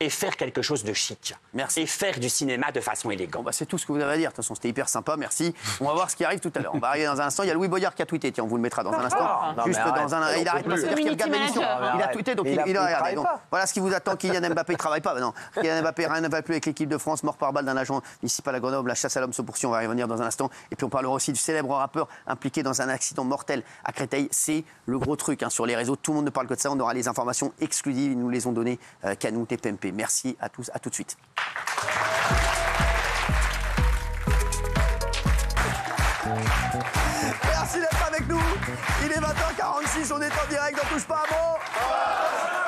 et faire quelque chose de chic. Merci. Et faire du cinéma de façon élégante. C'est tout ce que vous avez à dire. De toute façon, c'était hyper sympa. Merci. On va voir ce qui arrive tout à l'heure. On va arriver dans un instant. Il y a Louis Boyard qui a tweeté. Tiens, on vous le mettra dans un instant. Il arrête pas. C'est-à-dire qu'il regarde l'émission. Il a tweeté, donc il a regardé. Donc, voilà ce qui vous attend. Kylian Mbappé ne travaille pas. Non. Kylian Mbappé, rien ne va plus avec l'équipe de France. Mort par balle d'un agent municipal à Grenoble. La chasse à l'homme se poursuit. On va y revenir dans un instant. Et puis on parlera aussi du célèbre rappeur impliqué dans un accident mortel à Créteil. C'est le gros truc sur les réseaux. Tout le monde ne parle que de ça. On aura les informations exclusives. Ils nous les ont données. Canou, TPMP. Merci à tous. À tout de suite. Merci d'être avec nous. Il est 20h46, on est en direct dans Touche pas à mot.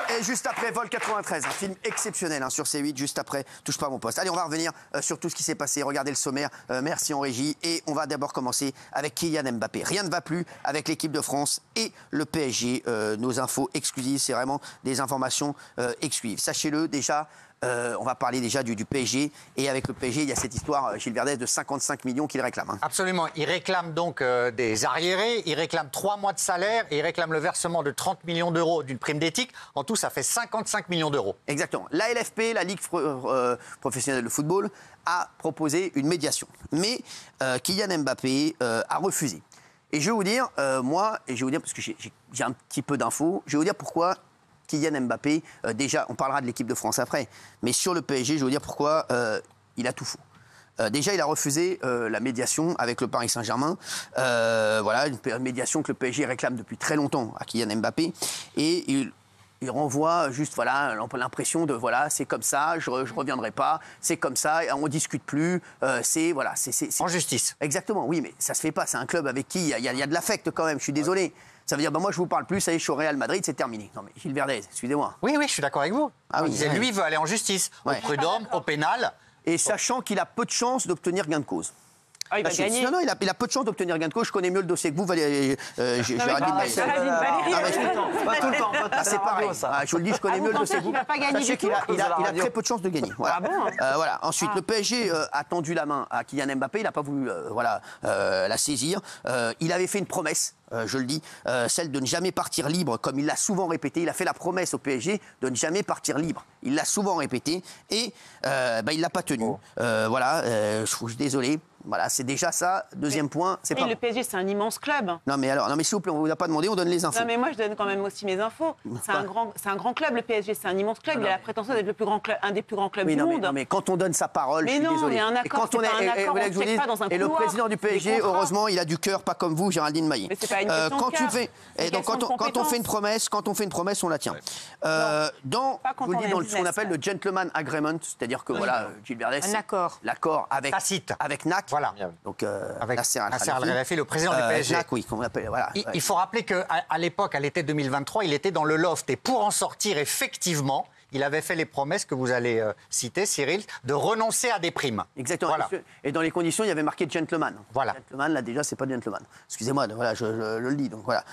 Et juste après, Vol 93, un film exceptionnel sur C8, juste après Touche pas à mon poste. Allez, on va revenir sur tout ce qui s'est passé. Regardez le sommaire, merci en régie. Et on va d'abord commencer avec Kylian Mbappé. Rien ne va plus avec l'équipe de France et le PSG. Nos infos exclusives, c'est vraiment des informations exclusives. Sachez-le déjà. On va parler déjà du PSG. Et avec le PSG, il y a cette histoire, Gilles Verdez, de 55 millions qu'il réclame. Absolument. Il réclame donc des arriérés, il réclame 3 mois de salaire et il réclame le versement de 30 millions d'euros d'une prime d'éthique. En tout, ça fait 55 millions d'euros. Exactement. La LFP, la Ligue professionnelle de football, a proposé une médiation. Mais Kylian Mbappé a refusé. Et je vais vous dire, parce que j'ai un petit peu d'infos, je vais vous dire pourquoi Kylian Mbappé, déjà, on parlera de l'équipe de France après, mais sur le PSG, je vais vous dire pourquoi il a tout faux. Déjà, il a refusé la médiation avec le Paris Saint-Germain. Voilà, une médiation que le PSG réclame depuis très longtemps à Kylian Mbappé. Et il renvoie juste l'impression de c'est comme ça, je reviendrai pas, c'est comme ça, on discute plus, c'est en justice. Exactement, oui, mais ça se fait pas. C'est un club avec qui il y a de l'affect quand même. Je suis désolé. Ça veut dire, moi, je vous parle plus, ça y est, je suis au Real Madrid, c'est terminé. Non, mais Gilles Verdez, excusez-moi. Oui, je suis d'accord avec vous. Lui veut aller en justice, au prud'homme, au pénal. Et sachant qu'il a peu de chances d'obtenir gain de cause. Ah, il va gagner. Non, il a peu de chance d'obtenir gain de cause. Je connais mieux le dossier que vous, Valérie. Pas tout le temps. C'est pareil. Je vous le dis, je connais mieux le dossier que vous. Sachez qu'il a très peu de chance de gagner. Voilà. Ensuite, le PSG a tendu la main à Kylian Mbappé. Il n'a pas voulu la saisir. Il avait fait une promesse. Je le dis, celle de ne jamais partir libre, comme il l'a souvent répété. Il a fait la promesse au PSG de ne jamais partir libre. Il l'a souvent répété et il l'a pas tenu. Je suis désolé. Voilà, c'est déjà ça. Deuxième point, c'est pas. Le PSG, c'est un immense club. Non, mais s'il vous plaît, on vous a pas demandé, on donne les infos. Non, mais moi, je donne quand même aussi mes infos. C'est un grand club, le PSG. C'est un immense club. Il a la prétention d'être un des plus grands clubs du monde. Non, mais quand on donne sa parole, je suis désolé. Mais un accord, c'est pas un accord, on ne pas dans un couloir. Et le président du PSG, heureusement, il a du cœur, pas comme vous, Géraldine Maillet. Mais c'est pas une question de cœur. Quand on fait une promesse, on la tient. Dans ce qu'on appelle le gentleman agreement, c'est-à-dire que Gilles Verdès, l'accord avec NAC. Voilà. Donc avec Nasser Al-Khelaifi, le président du PSG. NAC, oui, qu'on appelle. Voilà. Il faut rappeler qu'à l'époque, à l'été 2023, il était dans le loft. Et pour en sortir, effectivement, il avait fait les promesses que vous allez citer, Cyril, de renoncer à des primes. Exactement. Voilà. Et dans les conditions, il y avait marqué gentleman. Voilà. Gentleman, là, déjà, c'est pas gentleman. Excusez-moi, voilà, je le dis. Donc voilà.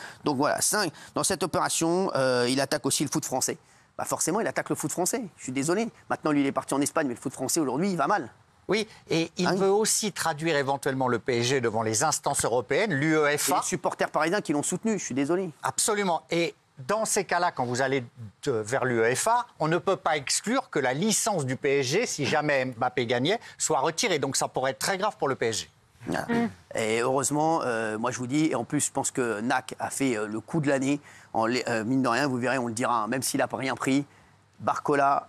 5. Dans cette opération, il attaque aussi le foot français. Forcément, il attaque le foot français. Je suis désolé. Maintenant, lui, il est parti en Espagne, mais le foot français, aujourd'hui, il va mal. Oui, et il veut aussi traduire éventuellement le PSG devant les instances européennes, l'UEFA. Les supporters parisiens qui l'ont soutenu, je suis désolé. Absolument. Et dans ces cas-là, quand vous allez vers l'UEFA, on ne peut pas exclure que la licence du PSG, si jamais Mbappé gagnait, soit retirée. Donc ça pourrait être très grave pour le PSG. Et heureusement, moi je vous dis, et en plus je pense que NAC a fait le coup de l'année. Mine de rien, vous verrez, on le dira, même s'il n'a rien pris, Barcola.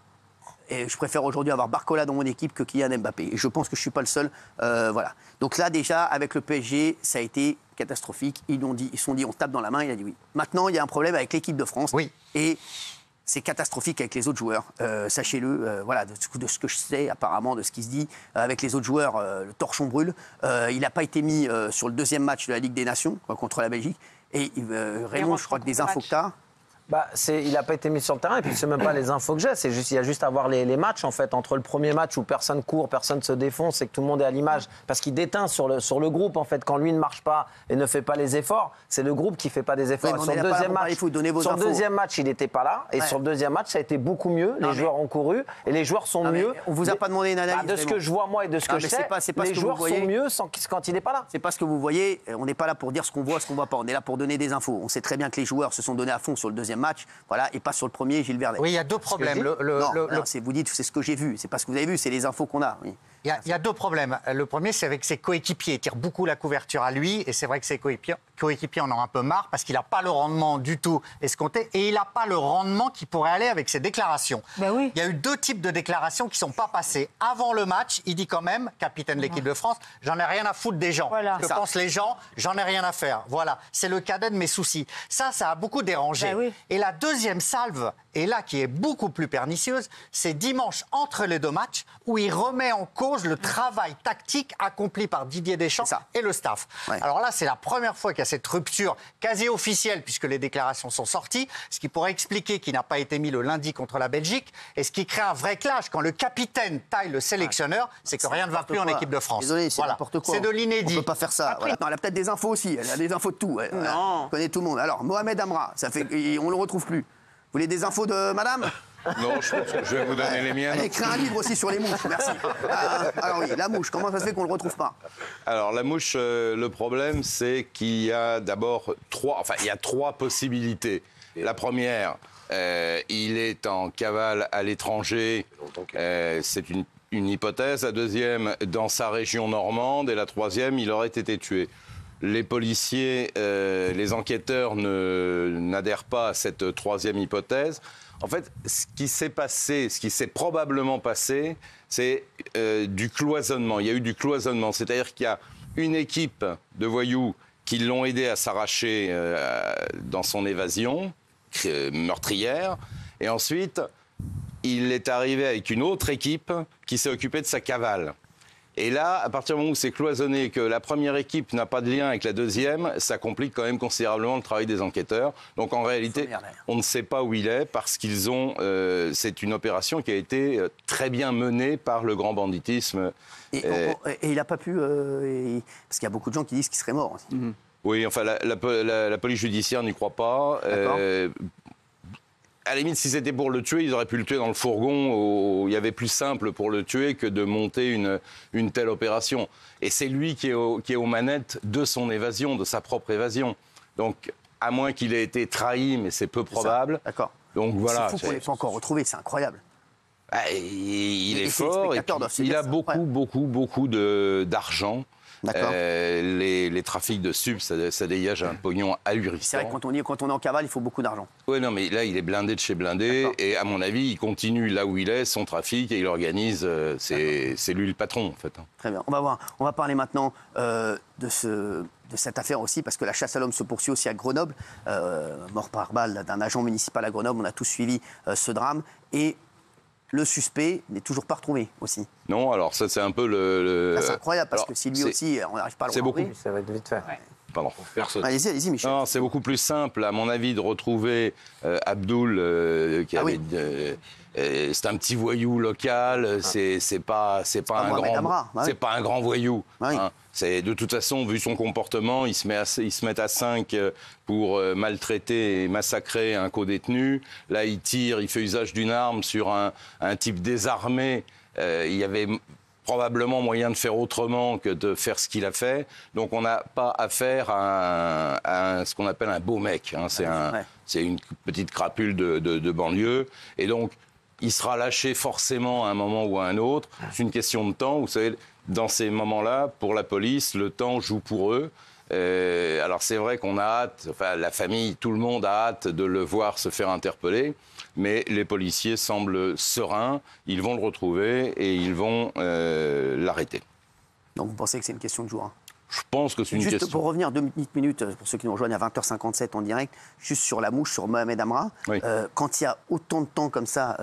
Et je préfère aujourd'hui avoir Barcola dans mon équipe que Kylian Mbappé. Et je pense que je ne suis pas le seul. Voilà. Donc là, déjà, avec le PSG, ça a été catastrophique. Ils se sont dit, on tape dans la main. Il a dit oui. Maintenant, il y a un problème avec l'équipe de France. Oui. Et c'est catastrophique avec les autres joueurs. Sachez-le, voilà, de ce que je sais, apparemment, de ce qui se dit. Avec les autres joueurs, le torchon brûle. Il n'a pas été mis sur le deuxième match de la Ligue des Nations contre la Belgique. Et Raymond, je crois que des infos que tu as... il n'a pas été mis sur le terrain et puis c'est même pas les infos que j'ai, il y a juste à voir les matchs en fait, entre le premier match où personne court, personne se défonce et que tout le monde est à l'image parce qu'il déteint sur le groupe en fait quand lui ne marche pas et ne fait pas les efforts, c'est le groupe qui fait pas des efforts. Sur le deuxième match, il n'était pas là et sur le deuxième match ça a été beaucoup mieux, les joueurs ont couru et les joueurs sont mieux. On vous a pas demandé une analyse. De ce que je vois moi et de ce que je sais, les joueurs sont mieux quand il n'est pas là. C'est pas ce que vous voyez, on n'est pas là pour dire ce qu'on voit, ce qu'on voit pas, on est là pour donner des infos. On sait très bien que les joueurs se sont donnés à fond sur le deuxième match, voilà, et pas sur le premier, Gilles Verdès. Oui, il y a deux problèmes. Vous dites, c'est ce que j'ai vu, c'est pas ce que vous avez vu, c'est les infos qu'on a. Oui. Il y a deux problèmes. Le premier, c'est avec ses coéquipiers. Il tire beaucoup la couverture à lui, et c'est vrai que ses coéquipiers en ont un peu marre parce qu'il n'a pas le rendement du tout escompté, et il n'a pas le rendement qui pourrait aller avec ses déclarations. Oui. Il y a eu deux types de déclarations qui ne sont pas passées. Avant le match, il dit quand même, capitaine de l'équipe de France, j'en ai rien à foutre des gens. Voilà. Que pensent les gens, j'en ai rien à faire. Voilà, c'est le cadet de mes soucis. Ça a beaucoup dérangé. Oui. Et la deuxième salve, et là qui est beaucoup plus pernicieuse, c'est dimanche entre les deux matchs où il remet en cause le travail tactique accompli par Didier Deschamps et le staff. Ouais. Alors là, c'est la première fois qu'il y a cette rupture quasi officielle puisque les déclarations sont sorties, ce qui pourrait expliquer qu'il n'a pas été mis le lundi contre la Belgique et ce qui crée un vrai clash quand le capitaine taille le sélectionneur, c'est que rien ne va plus en équipe de France. Désolé, c'est n'importe quoi. C'est de l'inédit. On ne peut pas faire ça. Voilà. Non, elle a peut-être des infos aussi, elle a des infos de tout. On connaît tout le monde. Alors, Mohamed Amra, on ne le retrouve plus. Vous voulez des infos de madame ? Non, je pense que je vais vous donner les miennes. Elle a écrit un livre aussi sur les mouches, merci. Alors oui, la mouche, comment ça se fait qu'on ne le retrouve pas ? Alors la mouche, le problème, c'est qu'il y a d'abord trois possibilités. La première, il est en cavale à l'étranger, c'est une hypothèse. La deuxième, dans sa région normande. Et la troisième, il aurait été tué. Les policiers, les enquêteurs n'adhèrent pas à cette troisième hypothèse. En fait, ce qui s'est probablement passé, c'est du cloisonnement. Il y a eu du cloisonnement, c'est-à-dire qu'il y a une équipe de voyous qui l'ont aidé à s'arracher dans son évasion meurtrière, et ensuite, il est arrivé avec une autre équipe qui s'est occupée de sa cavale. Et là, à partir du moment où c'est cloisonné, que la première équipe n'a pas de lien avec la deuxième, ça complique quand même considérablement le travail des enquêteurs. Donc en réalité, on ne sait pas où il est parce qu'ils ont... c'est une opération qui a été très bien menée par le grand banditisme. Et il n'a pas pu... parce qu'il y a beaucoup de gens qui disent qu'il serait mort aussi. Oui, enfin, la police judiciaire n'y croit pas. À la limite, si c'était pour le tuer, ils auraient pu le tuer dans le fourgon où il y avait plus simple pour le tuer que de monter une telle opération. Et c'est lui qui est aux manettes de son évasion, de sa propre évasion. Donc, à moins qu'il ait été trahi, mais c'est peu probable. D'accord. Donc voilà. C'est fou qu'on ne l'ait pas encore retrouvé, c'est incroyable. Il est fort, et puis, il a beaucoup d'argent. Les trafics de subs, ça dégage un pognon ahurissant. C'est vrai que quand on est en cavale, il faut beaucoup d'argent. Oui, non, mais là, il est blindé de chez blindé. Et à mon avis, il continue là où il est, son trafic, et il organise. C'est lui le patron, en fait. Très bien. On va voir. On va parler maintenant de cette affaire aussi, parce que la chasse à l'homme se poursuit aussi à Grenoble. Mort par balle d'un agent municipal à Grenoble. On a tous suivi ce drame. Et le suspect n'est toujours pas retrouvé aussi. Non, alors ça, c'est un peu le... C'est incroyable, parce que si lui aussi, on n'arrive pas à le retrouver... Ça va être vite fait. Ouais. Pardon. Allez-y, Michel. Non, c'est beaucoup plus simple, à mon avis, de retrouver Abdoul, qui avait... c'est un petit voyou local, c'est pas un grand voyou. Oui. Hein. De toute façon, vu son comportement, ils se mettent à 5 pour maltraiter et massacrer un co-détenu. Là, il tire, il fait usage d'une arme sur un type désarmé. Il y avait probablement moyen de faire autrement que de faire ce qu'il a fait. Donc on n'a pas affaire à ce qu'on appelle un beau mec. Hein. C'est une petite crapule de banlieue. Et donc, il sera lâché forcément à un moment ou à un autre. C'est une question de temps. Vous savez, dans ces moments-là, pour la police, le temps joue pour eux. Alors c'est vrai qu'on a hâte, enfin la famille, tout le monde a hâte de le voir se faire interpeller, mais les policiers semblent sereins, ils vont le retrouver et ils vont l'arrêter. Donc vous pensez que c'est une question de jour, hein? Je pense que c'est une question... Juste pour revenir 2 minutes, pour ceux qui nous rejoignent à 20h57 en direct, juste sur la mouche, sur Mohamed Amra, oui. Quand il y a autant de temps comme ça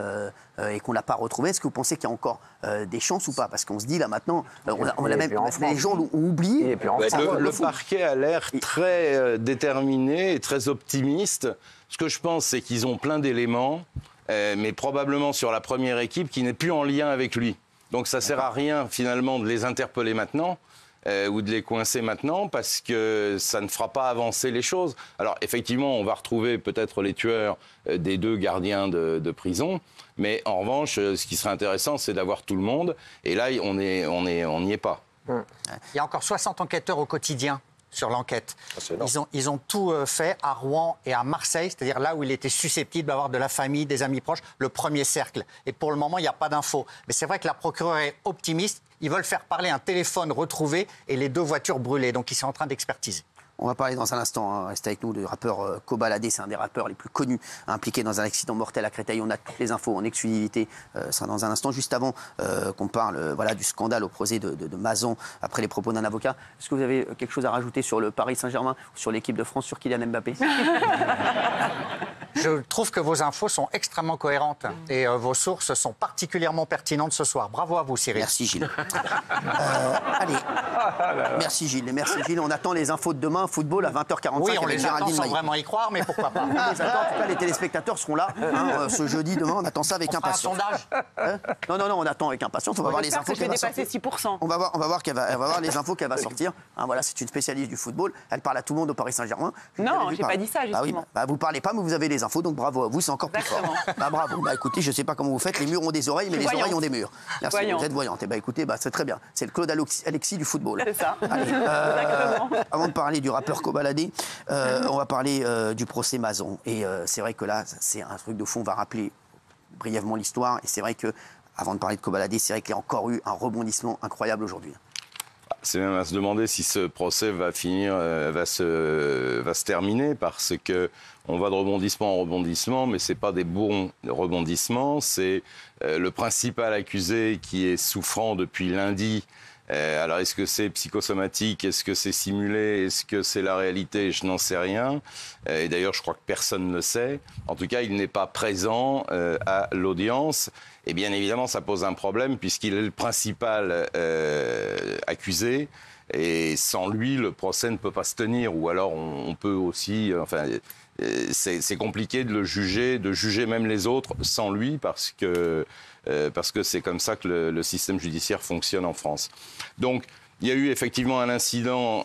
et qu'on ne l'a pas retrouvé, est-ce que vous pensez qu'il y a encore des chances ou pas? Parce qu'on se dit là maintenant, les gens l'ont oublié. Le parquet a l'air très déterminé et très optimiste. Ce que je pense, c'est qu'ils ont plein d'éléments, mais probablement sur la première équipe qui n'est plus en lien avec lui. Donc ça ne sert à rien finalement de les interpeller maintenant. Ou de les coincer maintenant parce que ça ne fera pas avancer les choses. Alors effectivement, on va retrouver peut-être les tueurs des 2 gardiens de prison, mais en revanche, ce qui serait intéressant, c'est d'avoir tout le monde. Et là, on n'y est pas. Il y a encore 60 enquêteurs au quotidien sur l'enquête. Ils ont tout fait à Rouen et à Marseille, c'est-à-dire là où il était susceptible d'avoir de la famille, des amis proches, le premier cercle. Et pour le moment, il n'y a pas d'infos. Mais c'est vrai que la procureure est optimiste. Ils veulent faire parler un téléphone retrouvé et les 2 voitures brûlées. Donc ils sont en train d'expertiser. On va parler dans un instant, hein, restez avec nous, du rappeur Kobalade. C'est un des rappeurs les plus connus impliqués dans un accident mortel à Créteil. On a toutes les infos en exclusivité. Ça sera dans un instant. Juste avant qu'on parle du scandale au procès de Mazan après les propos d'un avocat. Est-ce que vous avez quelque chose à rajouter sur le Paris Saint-Germain ou sur l'équipe de France, sur Kylian Mbappé? Je trouve que vos infos sont extrêmement cohérentes et vos sources sont particulièrement pertinentes ce soir. Bravo à vous, Cyril. Merci, Gilles. Allez. Merci, Gilles. Merci, Gilles. On attend les infos de demain. Football à 20h45. Oui, on les attend sans vraiment y croire, mais pourquoi pas. En tout cas, les téléspectateurs seront là ce jeudi, demain. On attend ça avec impatience. Un sondage Non, on attend avec impatience. On va voir les infos qu'elle va sortir. 6%. On va voir qu'elle va voir les infos qu'elle va sortir. Voilà, c'est une spécialiste du football. Elle parle à tout le monde au Paris Saint-Germain. Non, j'ai pas dit ça, justement. Vous parlez pas, mais vous avez les infos, donc bravo à vous, c'est encore plus fort. Bravo. Écoutez, je sais pas comment vous faites. Les murs ont des oreilles, mais les oreilles ont des murs. Merci. Vous êtes voyante. Écoutez, c'est très bien. C'est le Claude Alexis du football. C'est ça. Allez, avant de parler du rappeur Kobalade, on va parler du procès Mazan. Et c'est vrai que là, c'est un truc de fond. On va rappeler brièvement l'histoire. Et c'est vrai que, avant de parler de Kobalade, c'est vrai qu'il y a encore eu un rebondissement incroyable aujourd'hui. C'est même à se demander si ce procès va se terminer, parce que on va de rebondissement en rebondissement, mais c'est pas des bons rebondissements. C'est le principal accusé qui est souffrant depuis lundi Alors, est-ce que c'est psychosomatique? Est-ce que c'est simulé? Est-ce que c'est la réalité? Je n'en sais rien. Et d'ailleurs, je crois que personne ne le sait. En tout cas, il n'est pas présent à l'audience. Et bien évidemment, ça pose un problème puisqu'il est le principal accusé. Et sans lui, le procès ne peut pas se tenir. Ou alors, on peut aussi... Enfin, c'est compliqué de le juger, de juger même les autres sans lui parce que c'est comme ça que le système judiciaire fonctionne en France. Donc, il y a eu effectivement un incident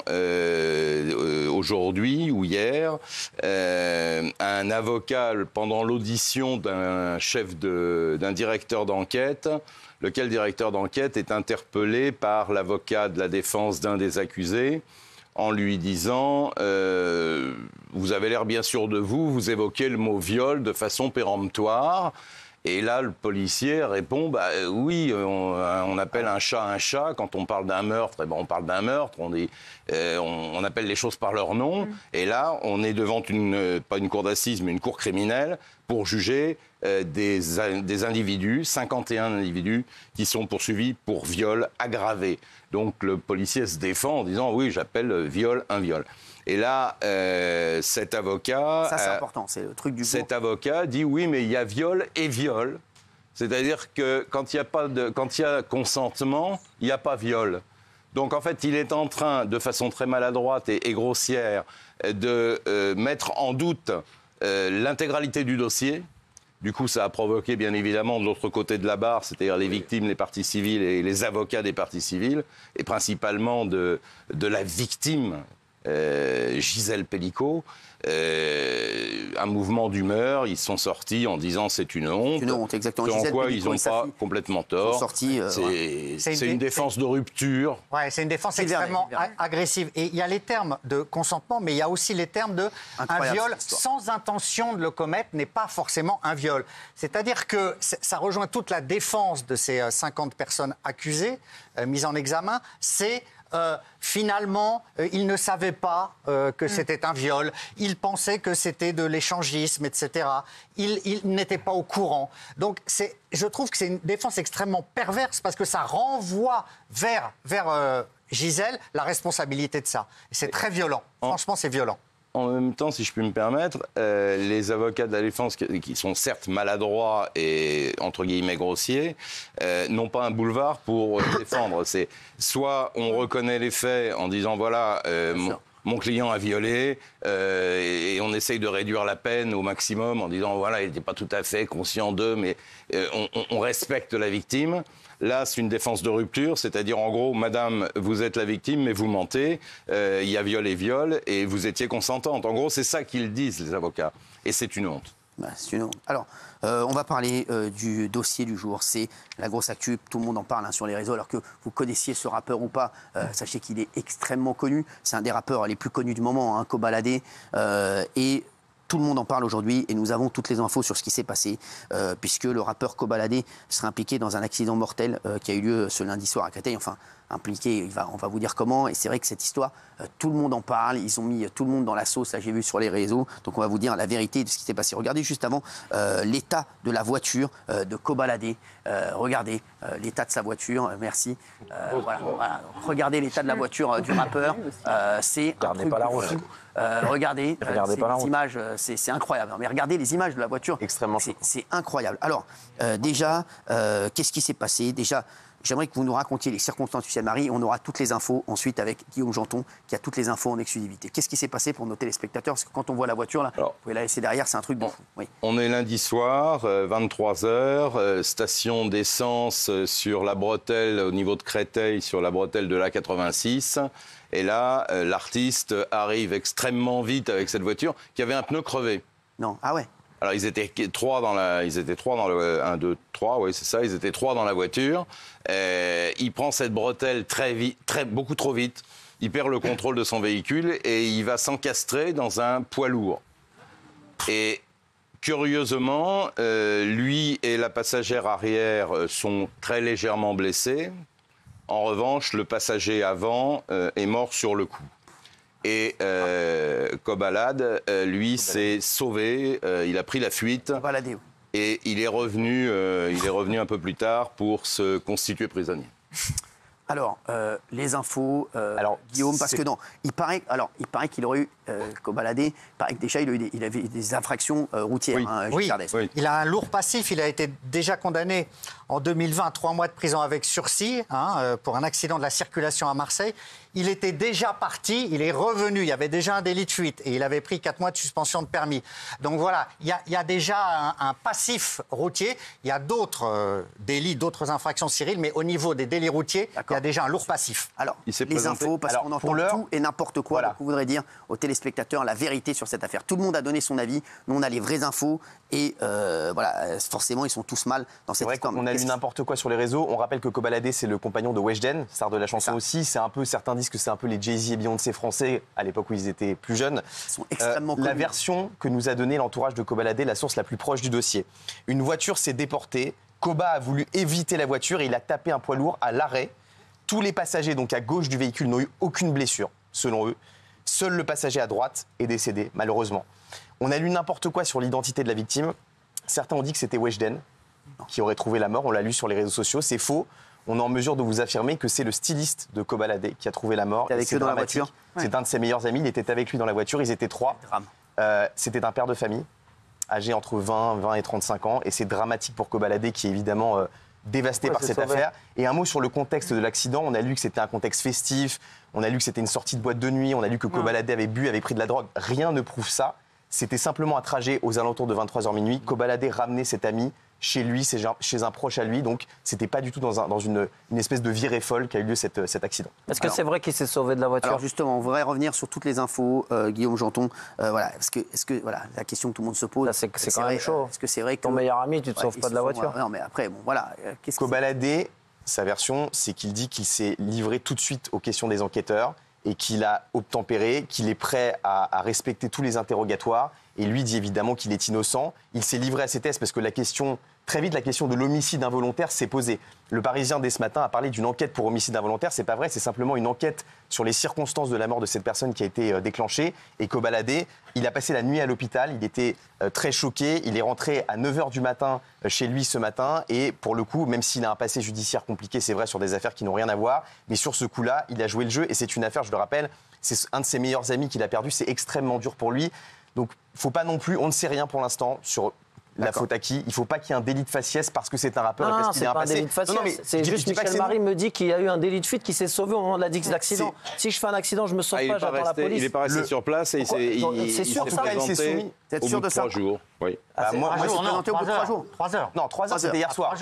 aujourd'hui ou hier. Un avocat, pendant l'audition d'un d'un directeur d'enquête, lequel directeur d'enquête est interpellé par l'avocat de la défense d'un des accusés en lui disant vous avez l'air bien sûr de vous, vous évoquez le mot viol de façon péremptoire. Et là, le policier répond oui, on appelle un chat. Quand on parle d'un meurtre, on parle d'un meurtre. On appelle les choses par leur nom. Et là, on est devant pas une cour d'assises, mais une cour criminelle pour juger des individus, 51 individus, qui sont poursuivis pour viol aggravé. Donc le policier se défend en disant oui, j'appelle viol un viol. Et là, cet avocat... Ça, c'est important, c'est le truc du jour. Cet avocat dit oui, mais il y a viol et viol. C'est-à-dire que quand il y a consentement, il n'y a pas viol. Donc en fait, il est en train, de façon très maladroite et grossière, de mettre en doute l'intégralité du dossier. Du coup, ça a provoqué, bien évidemment, de l'autre côté de la barre, c'est-à-dire les victimes, les parties civiles et les avocats des parties civiles, et principalement de la victime, Gisèle Pellicot, un mouvement d'humeur. Ils sont sortis en disant c'est une honte. Une honte, exactement. En quoi ils n'ont pas complètement tort. C'est une défense de rupture. Ouais, c'est une défense extrêmement agressive. Et il y a les termes de consentement, mais il y a aussi les termes de un viol sans intention de le commettre n'est pas forcément un viol. C'est-à-dire que ça rejoint toute la défense de ces 50 personnes accusées, mises en examen. C'est finalement, il ne savait pas que c'était un viol. Il pensait que c'était de l'échangisme, etc. Il n'était pas au courant. Donc, je trouve que c'est une défense extrêmement perverse parce que ça renvoie vers Gisèle la responsabilité de ça. C'est très violent. Franchement, c'est violent. En même temps, si je puis me permettre, les avocats de la défense, qui sont certes maladroits et entre guillemets grossiers, n'ont pas un boulevard pour défendre. C'est soit on reconnaît les faits en disant voilà, mon client a violé, et on essaye de réduire la peine au maximum en disant voilà, il n'était pas tout à fait conscient d'eux, mais on respecte la victime. Là, c'est une défense de rupture, c'est-à-dire en gros, madame, vous êtes la victime, mais vous mentez, il y a viol et viol, et vous étiez consentante. En gros, c'est ça qu'ils disent, les avocats. Et c'est une honte. C'est une honte. Alors, on va parler du dossier du jour. C'est la grosse actu, tout le monde en parle sur les réseaux, alors que vous connaissiez ce rappeur ou pas, sachez qu'il est extrêmement connu. C'est un des rappeurs les plus connus du moment, Kobalade. Et tout le monde en parle aujourd'hui et nous avons toutes les infos sur ce qui s'est passé, puisque le rappeur Kobalade serait impliqué dans un accident mortel qui a eu lieu ce lundi soir à Créteil. Enfin, impliqué, on va vous dire comment. Et c'est vrai que cette histoire, tout le monde en parle. Ils ont mis tout le monde dans la sauce, là j'ai vu sur les réseaux. Donc on va vous dire la vérité de ce qui s'est passé. Regardez juste avant l'état de la voiture de Kobalade. Regardez l'état de sa voiture, merci. Voilà. Regardez l'état de la voiture du rappeur. C'est un truc de fou. Regardez ces images, c'est incroyable. Mais regardez les images de la voiture, c'est incroyable. Alors, déjà, qu'est-ce qui s'est passé? Déjà, j'aimerais que vous nous racontiez les circonstances du Marie. On aura toutes les infos ensuite avec Guillaume Janton, qui a toutes les infos en exclusivité. Qu'est-ce qui s'est passé pour nos téléspectateurs? Parce que quand on voit la voiture, là, vous pouvez la laisser derrière, c'est un truc de fou. Oui. On est lundi soir, 23h, station d'essence sur la bretelle, au niveau de Créteil, sur la bretelle de l'A86. Et là, l'artiste arrive extrêmement vite avec cette voiture qui avait un pneu crevé. Non, ah ouais. Alors ils étaient trois dans le 1, 2, 3, oui c'est ça, ils étaient 3 dans la voiture. Il prend cette bretelle très vite, beaucoup trop vite. Il perd le contrôle de son véhicule et il va s'encastrer dans un poids lourd. Et curieusement, lui et la passagère arrière sont très légèrement blessés. En revanche, le passager avant est mort sur le coup. Et Kobalade, lui, s'est sauvé, il a pris la fuite. Et il est revenu un peu plus tard pour se constituer prisonnier. Alors, les infos, Guillaume, parce que non, il paraît qu'il aurait eu, Kobalade, il paraît que déjà il avait des infractions routières. Oui, il a un lourd passif, il a été déjà condamné en 2020 à 3 mois de prison avec sursis pour un accident de la circulation à Marseille. Il était déjà parti, il est revenu, il y avait déjà un délit de fuite et il avait pris 4 mois de suspension de permis. Donc voilà, il y a déjà un passif routier, il y a d'autres délits, d'autres infractions, Cyril, mais au niveau des délits routiers, il y a déjà un lourd passif. Alors, les infos, parce qu'on entend tout et n'importe quoi, donc on voudrait dire aux téléspectateurs la vérité sur cette affaire. Tout le monde a donné son avis, nous on a les vraies infos et voilà, forcément ils sont tous mal dans cette histoire. On a lu n'importe quoi sur les réseaux, on rappelle que Kobalade c'est le compagnon de Weshden, star de la chanson aussi, c'est un peu, certains disent que c'est un peu les Jay-Z et Beyoncé français, à l'époque où ils étaient plus jeunes. Ils sont extrêmement connus. La version que nous a donnée l'entourage de Kobalade, la source la plus proche du dossier. Une voiture s'est déportée, Koba a voulu éviter la voiture et il a tapé un poids lourd à l'arrêt. Tous les passagers, donc à gauche du véhicule, n'ont eu aucune blessure, selon eux. Seul le passager à droite est décédé, malheureusement. On a lu n'importe quoi sur l'identité de la victime. Certains ont dit que c'était Weshden qui aurait trouvé la mort. On l'a lu sur les réseaux sociaux. C'est faux. On est en mesure de vous affirmer que c'est le styliste de Kobalade qui a trouvé la mort. Avec eux dans la voiture. C'est un de ses meilleurs amis. Il était avec lui dans la voiture. Ils étaient 3. C'était un père de famille, âgé entre 20 et 35 ans. Et c'est dramatique pour Kobalade qui est évidemment dévasté par cette affaire. Et un mot sur le contexte de l'accident. On a lu que c'était un contexte festif. On a lu que c'était une sortie de boîte de nuit. On a lu que Kobalade avait bu, avait pris de la drogue. Rien ne prouve ça. C'était simplement un trajet aux alentours de 23h minuit. Kobalade ramenait cet ami chez lui, chez un proche à lui. Donc, c'était pas du tout dans une espèce de virée folle qu'a eu lieu cet accident. Est-ce que c'est vrai qu'il s'est sauvé de la voiture? Alors justement, on voudrait revenir sur toutes les infos, Guillaume Janton. Voilà, est-ce que voilà, la question que tout le monde se pose, c'est quand même chaud. Est-ce que c'est vrai que ton meilleur ami, tu te sauves pas de la voiture? Non, mais après, bon, voilà. Kobalade, sa version, c'est qu'il dit qu'il s'est livré tout de suite aux questions des enquêteurs et qu'il a obtempéré, qu'il est prêt à respecter tous les interrogatoires. Et lui dit évidemment qu'il est innocent. Il s'est livré à ses tests parce que très vite, la question de l'homicide involontaire s'est posée. Le Parisien, dès ce matin, a parlé d'une enquête pour homicide involontaire. C'est pas vrai, c'est simplement une enquête sur les circonstances de la mort de cette personne qui a été déclenchée. Et Kobalade, il a passé la nuit à l'hôpital. Il était très choqué. Il est rentré à 9h du matin chez lui ce matin. Et pour le coup, même s'il a un passé judiciaire compliqué, c'est vrai, sur des affaires qui n'ont rien à voir, mais sur ce coup-là, il a joué le jeu. Et c'est une affaire, je le rappelle, c'est un de ses meilleurs amis qu'il a perdu. C'est extrêmement dur pour lui. Donc, faut pas non plus, on ne sait rien pour l'instant sur la faute à qui. Il ne faut pas qu'il y ait un délit de faciès parce que c'est un rappeur et parce qu'il a un passé. Non, c'est pas un délit de faciès. C'est juste Michel Marie me dit qu'il y a eu un délit de fuite qui s'est sauvé au moment de l'accident. Si je fais un accident, je me sauve pas, j'attends la police. Il n'est pas resté sur place et il s'est présenté au bout de 3 jours. Oui. Moi, je suis présenté au bout de 3 jours. 3 heures. Non, 3 heures, c'était hier soir.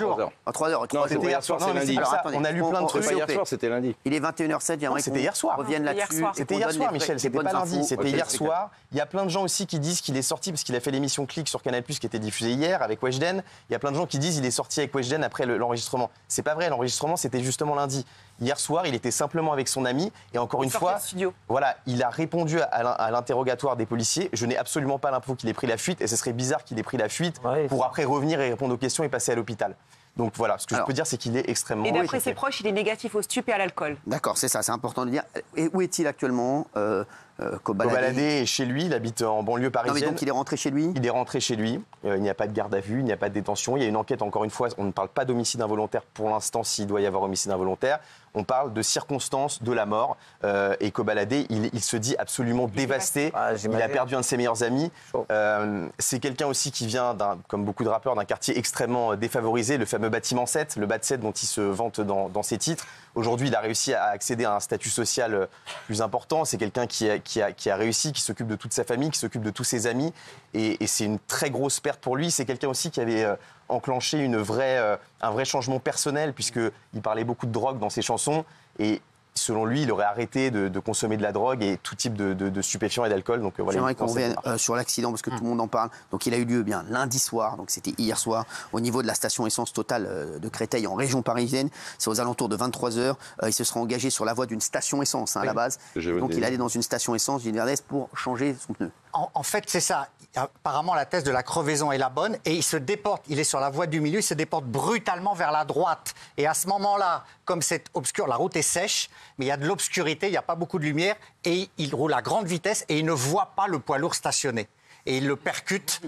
3 heures. C'était hier soir, c'est lundi. On a lu plein de trucs. Hier soir, c'était lundi. Il est 21h07, j'aimerais c'était hier soir. revienne là-dessus. C'était hier soir, Michel, c'était pas lundi, c'était hier soir. Il y a plein de gens aussi qui disent qu'il est sorti parce qu'il a fait l'émission Click sur Canal+, qui était diffusée hier avec Weshden. Il y a plein de gens qui disent qu'il est sorti avec Weshden après l'enregistrement. C'est pas vrai, l'enregistrement c'était justement lundi. Hier soir, il était simplement avec son ami et encore une fois, voilà, il a répondu à l'interrogatoire des policiers. Je n'ai absolument pas l'info qu'il ait pris la fuite et ce serait bizarre qu'il ait pris la fuite pour après revenir et répondre aux questions et passer à l'hôpital. Donc voilà, ce que je peux dire, c'est qu'il est extrêmement... Et d'après ses proches, il est négatif aux stupes et à l'alcool. D'accord, c'est ça, c'est important de dire. Et où est-il actuellement Kobalade est chez lui, il habite en banlieue parisienne. Non, mais donc il est rentré chez lui? Il est rentré chez lui. Il n'y a pas de garde à vue, il n'y a pas de détention. Il y a une enquête, encore une fois, on ne parle pas d'homicide involontaire pour l'instant, s'il doit y avoir homicide involontaire. On parle de circonstances de la mort. Et Kobalade, il se dit absolument dévasté. Il a perdu un de ses meilleurs amis. C'est quelqu'un aussi qui vient, comme beaucoup de rappeurs, d'un quartier extrêmement défavorisé, le fameux bâtiment 7, le BAT 7 dont il se vante dans ses titres. Aujourd'hui, il a réussi à accéder à un statut social plus important. C'est quelqu'un qui a réussi, qui s'occupe de toute sa famille, qui s'occupe de tous ses amis. Et c'est une très grosse perte pour lui. C'est quelqu'un aussi qui avait enclenché un vrai changement personnel, puisqu'il parlait beaucoup de drogue dans ses chansons. Et selon lui, il aurait arrêté de consommer de la drogue et tout type de stupéfiants et d'alcool. Donc voilà. J'aimerais qu'on revienne sur l'accident parce que tout le monde en parle. Donc il a eu lieu bien lundi soir, donc c'était hier soir, au niveau de la station essence Total de Créteil en région parisienne. C'est aux alentours de 23h. Il se sera engagé sur la voie d'une station essence à la base. Donc il allait dans une station essence d'Inverdès pour changer son pneu. En fait, c'est ça. Apparemment, la thèse de la crevaison est la bonne. Et il se déporte, il est sur la voie du milieu, il se déporte brutalement vers la droite. Et à ce moment-là, comme c'est obscur, la route est sèche, mais il y a de l'obscurité, il n'y a pas beaucoup de lumière. Et il roule à grande vitesse et il ne voit pas le poids lourd stationné. Et il le percute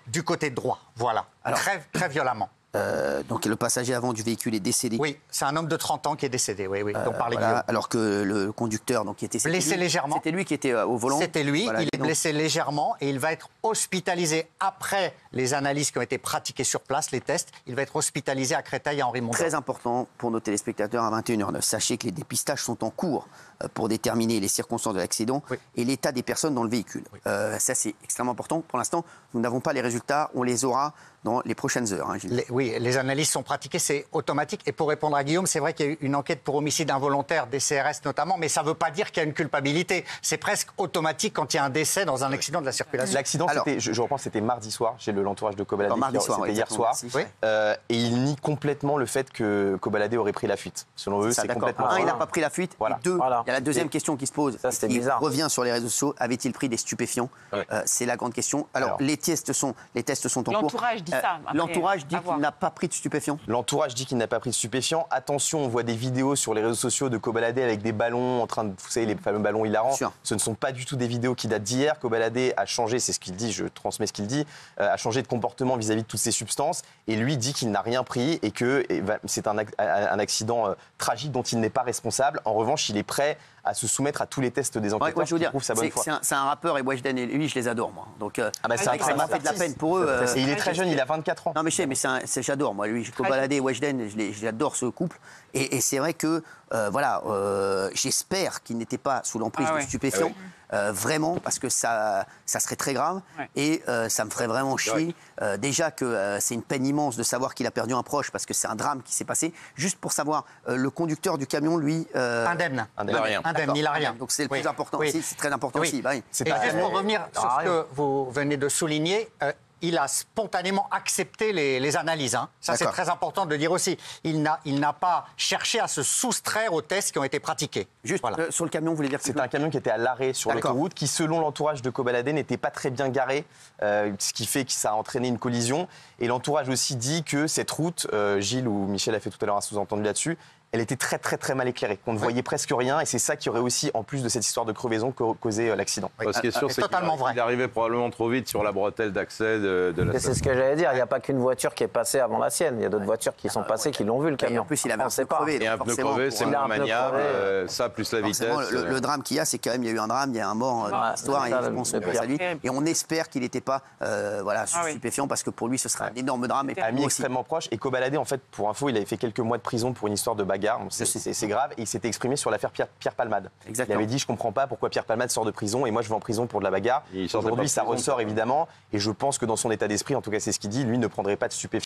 du côté droit. Voilà. Alors, très, très violemment. Donc le passager avant du véhicule est décédé. Oui, c'est un homme de 30 ans qui est décédé, oui, dont parlait Guillaume. Alors que le conducteur, donc, qui était blessé légèrement. C'était lui qui était au volant. C'était lui, il est blessé légèrement et il va être hospitalisé après les analyses qui ont été pratiquées sur place, les tests. Il va être hospitalisé à Créteil et à Henri-Mondor. Très important pour nos téléspectateurs à 21h09. Sachez que les dépistages sont en cours pour déterminer les circonstances de l'accident et l'état des personnes dans le véhicule. Ça, c'est extrêmement important. Pour l'instant, nous n'avons pas les résultats. On les aura dans les prochaines heures. Oui, les analyses sont pratiquées, c'est automatique. Et pour répondre à Guillaume, c'est vrai qu'il y a eu une enquête pour homicide involontaire, des CRS notamment, mais ça ne veut pas dire qu'il y a une culpabilité. C'est presque automatique quand il y a un décès dans un accident de la circulation. L'accident, je reprends, c'était mardi soir, chez l'entourage de Kobalade. C'était hier soir. Et il nie complètement le fait que Kobalade aurait pris la fuite. Selon eux, c'est complètement... Un, il n'a pas pris la fuite. Et deux, il y a la deuxième question qui se pose. Il revient sur les réseaux sociaux. Avait-il pris des stupéfiants? C'est la grande question. Alors, les tests sont en cours. L'entourage dit ça. L'entourage dit qu'il n'a pas pris de stupéfiants. L'entourage dit qu'il n'a pas pris de stupéfiants. Attention, on voit des vidéos sur les réseaux sociaux de Kobalade avec des ballons en train de... Vous savez, les fameux ballons hilarants. Ce ne sont pas du tout des vidéos qui datent d'hier. Kobalade a changé, c'est ce qu'il dit, je transmets ce qu'il dit, a changé de comportement vis-à-vis de toutes ces substances. Et lui dit qu'il n'a rien pris et que c'est un accident tragique dont il n'est pas responsable. En revanche, il est prêt à se soumettre à tous les tests des enquêteurs qui prouvent sa bonne foi. C'est un rappeur et Weshden et lui, je les adore, moi. Donc, ça m'a fait de la peine pour eux. Et il est très jeune, il a 24 ans. Non, mais j'adore, moi, lui. Kobalade et Weshden, j'adore ce couple. Et c'est vrai que, j'espère qu'il n'était pas sous l'emprise de stupéfiants. Vraiment, parce que ça serait très grave. Et ça me ferait vraiment chier. Déjà que c'est une peine immense de savoir qu'il a perdu un proche, parce que c'est un drame qui s'est passé. Juste pour savoir, le conducteur du camion, lui... Indemne. Indemne, il n'a rien. Donc c'est le plus important aussi, c'est très important aussi. Et juste pour revenir sur ce que vous venez de souligner, il a spontanément accepté les analyses. Ça, c'est très important de le dire aussi. Il n'a pas cherché à se soustraire aux tests qui ont été pratiqués. Juste sur le camion, vous voulez dire que c'est un camion qui était à l'arrêt sur l'autoroute, qui, selon l'entourage de Kobalade, n'était pas très bien garé, ce qui fait que ça a entraîné une collision. Et l'entourage aussi dit que cette route, Gilles ou Michel a fait tout à l'heure un sous-entendu là-dessus, elle était très très très mal éclairée, qu'on ne voyait presque rien, et c'est ça qui aurait aussi, en plus de cette histoire de crevaison, causé l'accident. Ce qui est sûr, c'est qu'il arrivait probablement trop vite sur la bretelle d'accès de la... C'est ce que j'allais dire, il n'y a pas qu'une voiture qui est passée avant la sienne, il y a d'autres voitures qui sont passées, qui l'ont vu le camion. Et en plus, il avait un pneu crevé. Et un pneu crevé, c'est moins maniable, ça plus la vitesse. Le drame qu'il y a, c'est quand même, il y a eu un drame, il y a un mort dans l'histoire, et je pense à lui. Et on espère qu'il n'était pas stupéfiant, parce que pour lui, ce serait un énorme drame. Ami extrêmement proche, et Kobalade, en fait, pour info, il avait fait quelques mois de prison pour une histoire de bagarre. C'est grave, et il s'était exprimé sur l'affaire Pierre Palmade. Exactement. Il avait dit, je comprends pas pourquoi Pierre Palmade sort de prison et moi je vais en prison pour de la bagarre. Aujourd'hui, ça ressort évidemment, et je pense que dans son état d'esprit, en tout cas c'est ce qu'il dit, lui ne prendrait pas de stupéfiants.